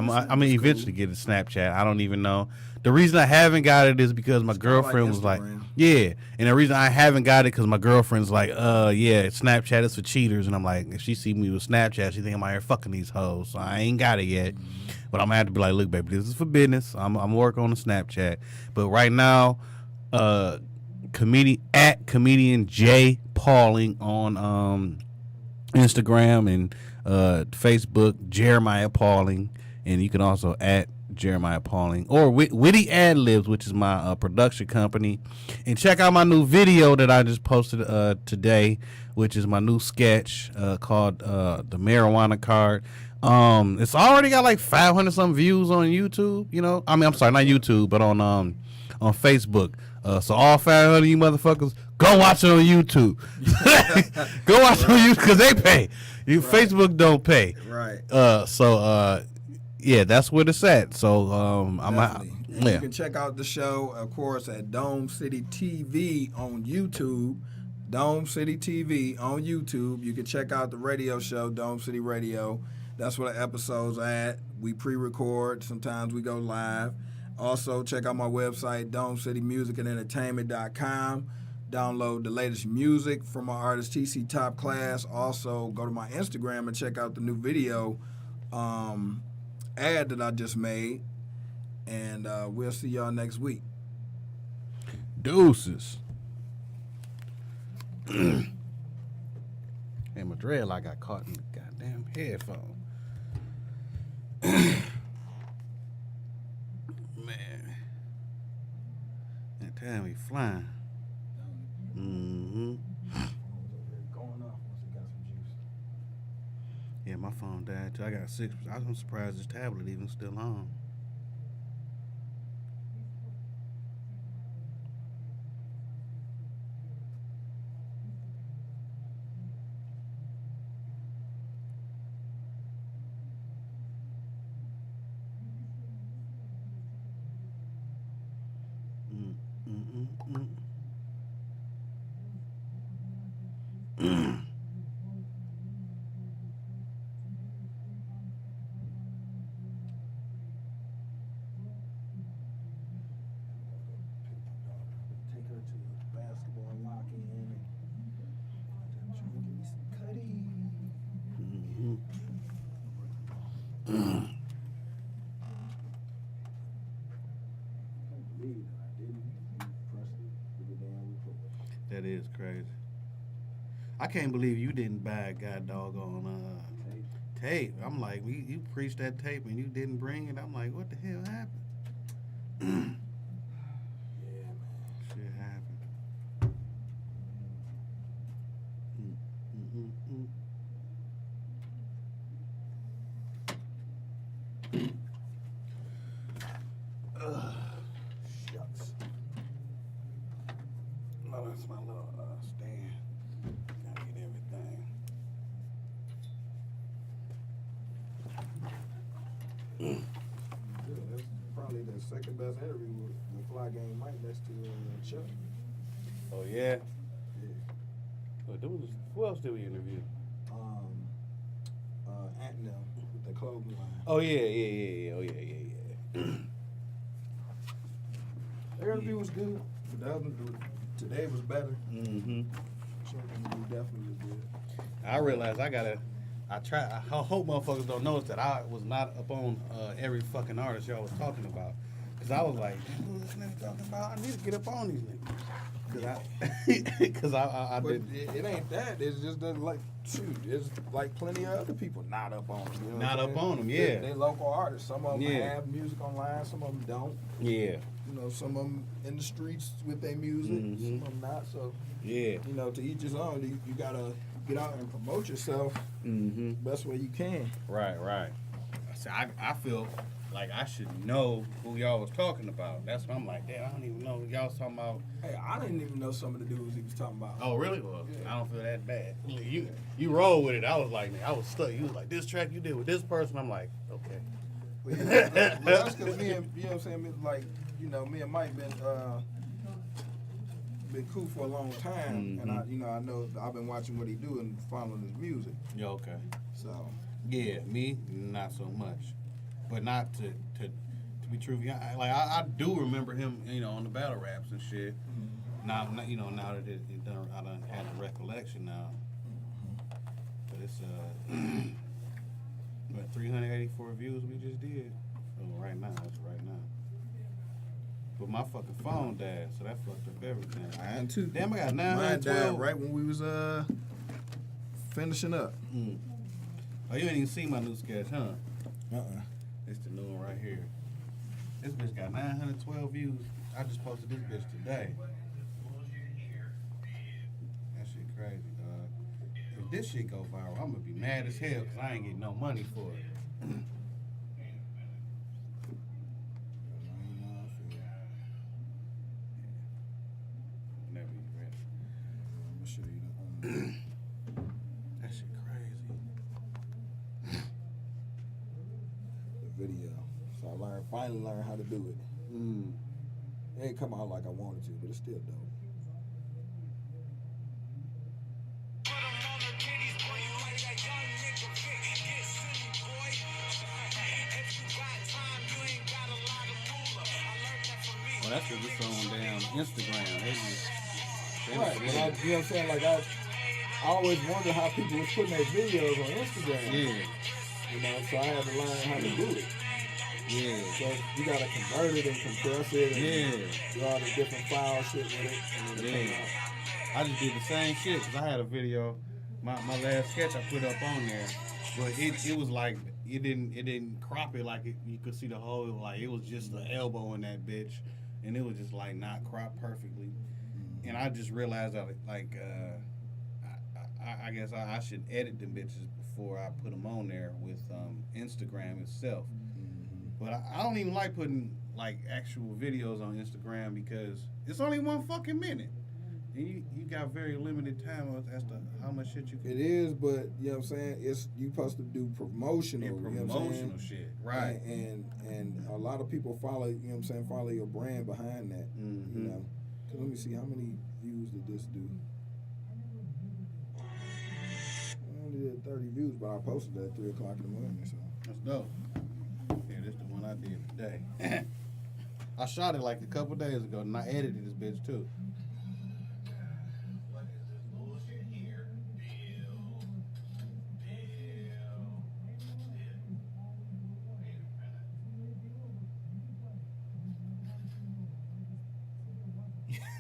gonna eventually get a Snapchat. I don't even know. The reason I haven't got it is because my girlfriend was like, yeah, and the reason I haven't got it because my girlfriend's like, yeah, Snapchat is for cheaters, and I'm like, if she see me with Snapchat, she think I'm out here fucking these hoes. So I ain't got it yet, but I'm gonna have to be like, look, baby, this is for business. I'm working on the Snapchat, but right now, comedian J Pauling on Instagram and Facebook, Jeremiah Pauling, and you can also at Jeremiah Pauling or Witty Ad Libs, which is my production company, and check out my new video that I just posted today, which is my new sketch called The Marijuana Card. It's already got like 500 some views on YouTube. You know, I mean, I'm sorry, not YouTube, but on Facebook. So all 500 of you motherfuckers, go watch it on YouTube. Go watch it on YouTube because they pay. Right. Facebook don't pay. Right. Yeah, that's where it's at. So You can check out the show, of course, at Dome City TV on YouTube. Dome City TV on YouTube. You can check out the radio show, Dome City Radio. That's where the episodes are at. We pre-record. Sometimes we go live. Also, check out my website, DomeCityMusicAndEntertainment.com. Download the latest music from my artist TC Top Class. Also, go to my Instagram and check out the new video ad that I just made. And we'll see y'all next week. Deuces. And my dreadlock got caught in the goddamn headphone. Damn, we flying. Yeah, my phone died too. I got 6. I'm surprised this tablet even still on. That is crazy. I can't believe you didn't buy a god doggone tape. I'm like, you preached that tape and you didn't bring it. I'm like, what the hell happened? Yeah, man. Shit happened. Shucks. No, that's my little stand. Gotta get everything. Yeah, that's probably the second best interview with the Fly Game Mike next to Chuck. Oh yeah. Yeah. But who else did we interview? Ant them with the clothing line. Oh yeah. Oh yeah. Their interview was good, but today was better. Mm-hmm. Chuck interview definitely was good. I realized I hope motherfuckers don't notice that I was not up on every fucking artist y'all was talking about. Cause I was like, who this nigga talking about? I need to get up on these niggas. Cause I But did. it ain't that. It's just that, like, shoot, there's like plenty of other people not up on them. You know Not what I'm up saying? on 'em, yeah. They local artists. Some of them Yeah. have music online. Some of them don't. Yeah. You know, some of them in the streets with their music. Mhm. Some of them not. So, Yeah. you know, to each his own. You gotta get out and promote yourself Mm-hmm. best way you can. Right. So I feel like I should know who y'all was talking about. That's what I'm like, damn, I don't even know who y'all was talking about. Hey, I didn't even know some of the dudes he was talking about. Oh, really? Well, Yeah. I don't feel that bad. You roll with it. I was like, I was stuck. You was like, this track you did with this person. I'm like, okay. Well, yeah, that's because me and, you know what I'm saying, like, you know, me and Mike been cool for a long time, and I know I've been watching what he do and following his music. Yeah, okay. So Yeah, me, not so much. But not to be truthful, I do remember him, on the battle raps and shit. Now that I done had the recollection now. But it's 384 views we just did. Oh, right now, that's right now. But my fucking phone died, so that fucked up everything. mine too. Damn, I got Mine 912. died right when we was finishing up. Oh, you ain't even seen my new sketch, huh? Uh-uh. It's the new one right here. This bitch got 912 views. I just posted this bitch today. That shit crazy, dog. If this shit go viral, I'm gonna be mad as hell because I ain't getting no money for it. Never be ready. I'm gonna show you That shit crazy. the video. So I finally learned how to do it. It ain't come out like I wanted to, but it's still dope. Well, that's because it's on damn Instagram. Right, but you know what I'm saying? Like, I always wondered how people was putting their videos on Instagram. Yeah. You know, so I had to learn how to do it. Yeah. So you gotta convert it and compress it and Yeah. do all the different file shit with it. And then it come out. I just did the same shit because I had a video, my last sketch I put up on there, but it was like it didn't crop it like you could see the whole, like it was just the elbow in that bitch, and it was just like not cropped perfectly, and I just realized that like I guess I should edit them bitches before I put them on there with Instagram itself. But I don't even like putting like actual videos on Instagram because it's only 1 fucking minute. And you got very limited time as to how much shit you can It is, but you know what I'm saying? It's you supposed to do promotional. do. You know what I'm Promotional saying? shit. Right. And a lot of people follow, you know what I'm saying, follow your brand behind that. You know. So let me see how many views did this do. I only did 30 views, but I posted it at 3 o'clock in the morning. So That's dope. Yeah, this the one I did today. I shot it like a couple days ago and I edited this bitch too.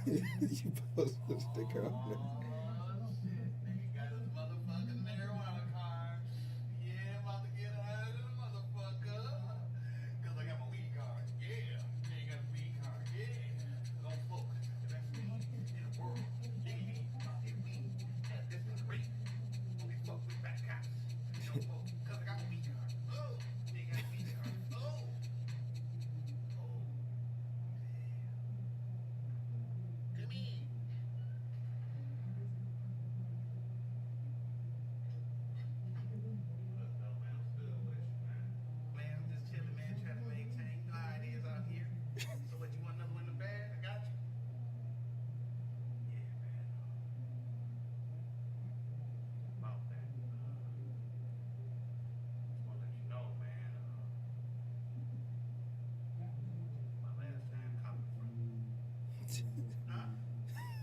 you posted a sticker on it.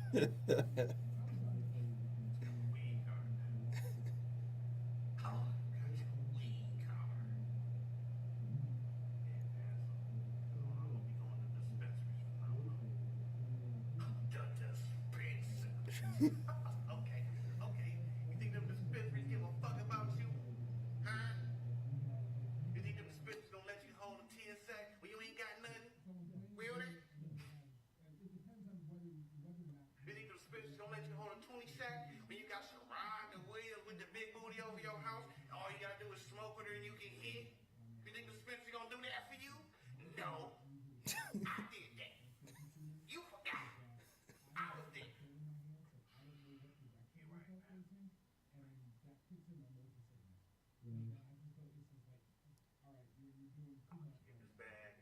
Okay, okay. You think them dispensaries give a fuck about you? Huh? You think them dispensaries gonna let you hold a 10 sack when you ain't got nothing? Will they? You think them dispensaries gonna let you hold a 20 sack when you got Sharonda Williams with the big booty over your house? And all you gotta do is smoke with her and you can hit? You think the dispensary gonna do that for you? No. I did that. You forgot. I was there. You're right, man. Get this bag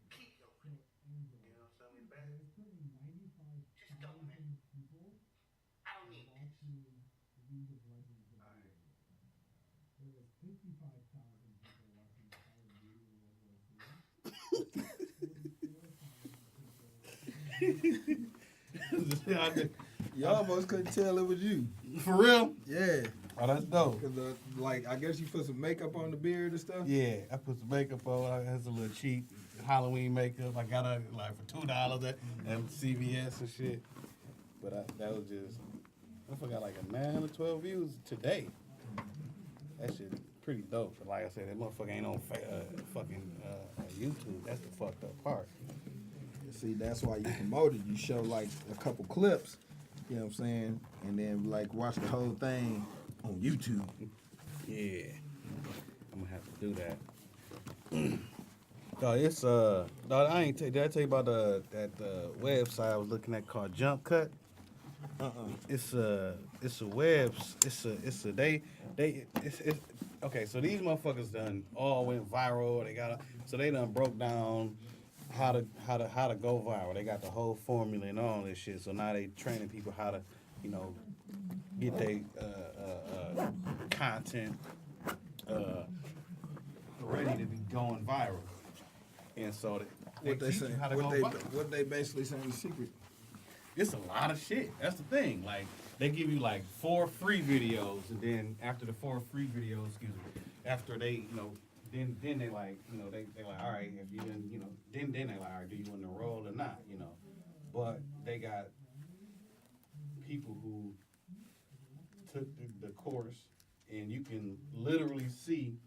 and keep your money. You know what I'm saying? Bag. Just go, man. I don't need this. Alright. You almost couldn't tell it was you. For real? Yeah. Oh, that's dope. Cause like I guess you put some makeup on the beard and stuff. Yeah, I put some makeup on. I had some little cheap Halloween makeup. I got it like for $2 at CVS and shit. But that was just, I forgot like a 9 or 12 views today. That shit pretty dope. But like I said, that motherfucker ain't on fucking YouTube. That's the fucked up part. See, that's why you promote it. You show like a couple clips, you know what I'm saying, and then like watch the whole thing on YouTube. Yeah, I'm gonna have to do that. No, it's no, I ain't. Did I tell you about that website I was looking at called Jump Cut? It's a okay. So these motherfuckers done all went viral. They done broke down how to go viral. They got the whole formula and all this shit. So now they training people how to, get their content ready to be going viral. And so they teach you how to go viral. What they basically saying the secret. It's a lot of shit. That's the thing. Like, they give you like 4 free videos, and then after the 4 free videos, after they, then they like, they like, all right, if you didn't, then they like, all right, do you want to roll or not, But they got people who took the course, and you can literally see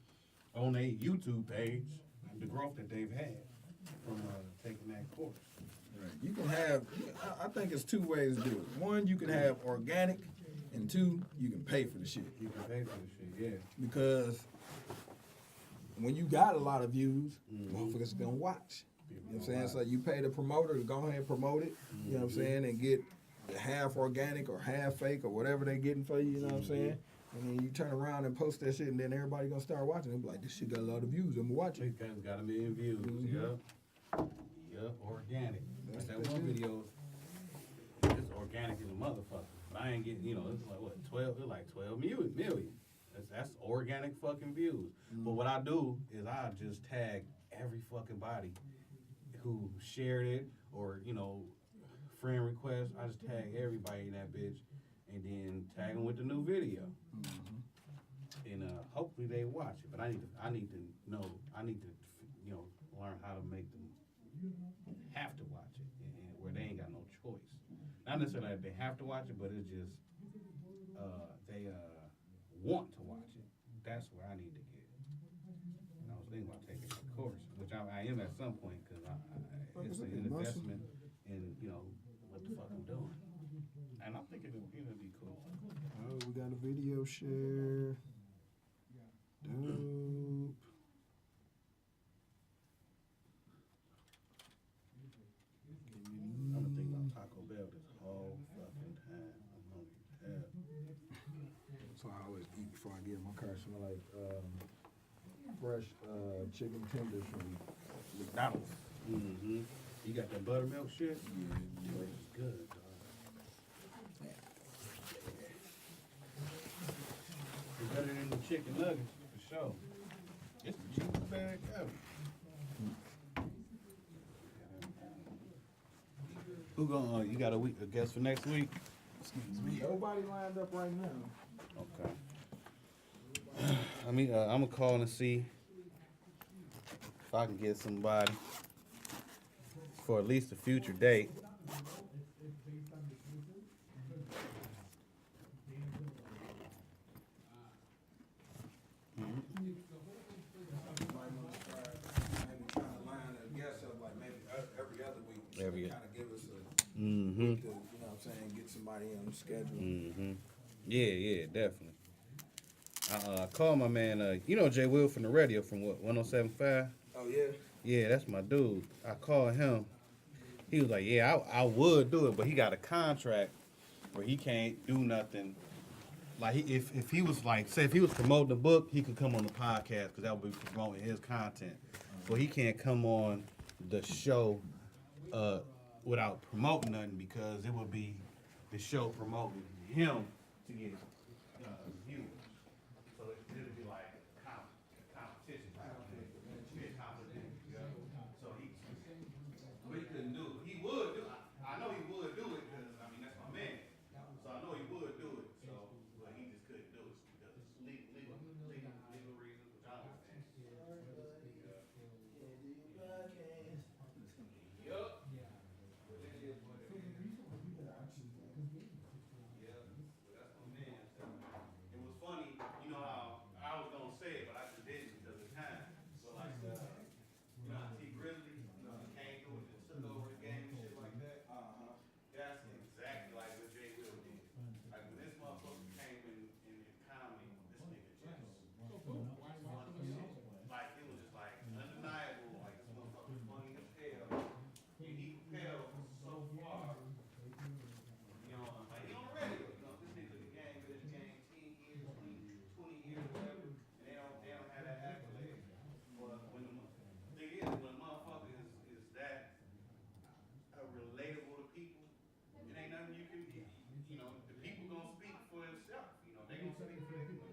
on a YouTube page the growth that they've had from taking that course. You can have, I think it's 2 ways to do it. 1, you can have organic, and 2, you can pay for the shit. You can pay for the shit, yeah. Because when you got a lot of views, motherfuckers gonna watch. You know what I'm saying? So you pay the promoter to go ahead and promote it, you know what I'm saying, and get half organic or half fake or whatever they getting for you, you know what I'm saying? And then you turn around and post that shit, and then everybody gonna start watching. They'll be like, this shit got a lot of views, I'm gonna watch it. This guy's got 1 million views, Yup, organic. Like that one video, it's organic as a motherfucker. But I ain't getting, it's like what, 12 million. That's organic fucking views. But what I do is I just tag every fucking body who shared it or, friend request. I just tag everybody in that bitch and then tag them with the new video. And hopefully they watch it. But I need to learn how to make them have to watch it, and where they ain't got no choice. Not necessarily that they have to watch it, but it's just they want to watch it. That's where I need to get. And I was thinking about taking the course, which I am at some point, because it's an investment in what the fuck I'm doing, and I'm thinking it'll be cool. Oh, we got a video share. Dope. I'm gonna think about Taco Bell this whole fucking time. I'm hungry as hell. So I always eat before I get in my car. Smell like fresh chicken tenders from McDonald's. Mm-hmm. You got that buttermilk shit? Yeah, it's good, dog. It's better than the chicken nuggets, for sure. It's the cheapest bag ever. Who gonna? You got a guest for next week? Nobody lined up right now. Okay. I'm gonna call and see if I can get somebody for at least a future date. Maybe trying to line a guest up like maybe every other week. Every- kind of give us a Mm-hmm. week to, you know what I'm saying, get somebody on the schedule. Mm-hmm. Yeah, definitely. I called my man, you know Jay Will from the radio from what, 107.5? Oh yeah. Yeah, that's my dude. I called him. He was like, yeah, I would do it, but he got a contract where he can't do nothing. Like, if he was like, say if he was promoting the book, he could come on the podcast because that would be promoting his content. But he can't come on the show without promoting nothing because it would be the show promoting him to get viewers. So it'd be like competition. Be a competition. So he couldn't do it. He would do it. I know he would do it because I mean that's my man. So I know he would do it. So but he just couldn't do it because of legal reasons, which I understand. Yup. It was funny, you know how I was gonna say it, but I just didn't because of time. But like, you know, T Grizzly came through and just took over the game and shit like that. That's exactly like what Jay Will did. Like when this motherfucker came in comedy, this nigga just like it was just like undeniable. Like this motherfucker's funny as hell, and he propelled so far. You know, like he on the radio. You know, this nigga the game, been in the game 10 years, 20 years, whatever, and they don't have that accolade. But when the thing is, when a motherfucker is that relatable to people, it ain't nothing you can. You know, the people gonna speak for themselves. You know, they gonna speak for themselves.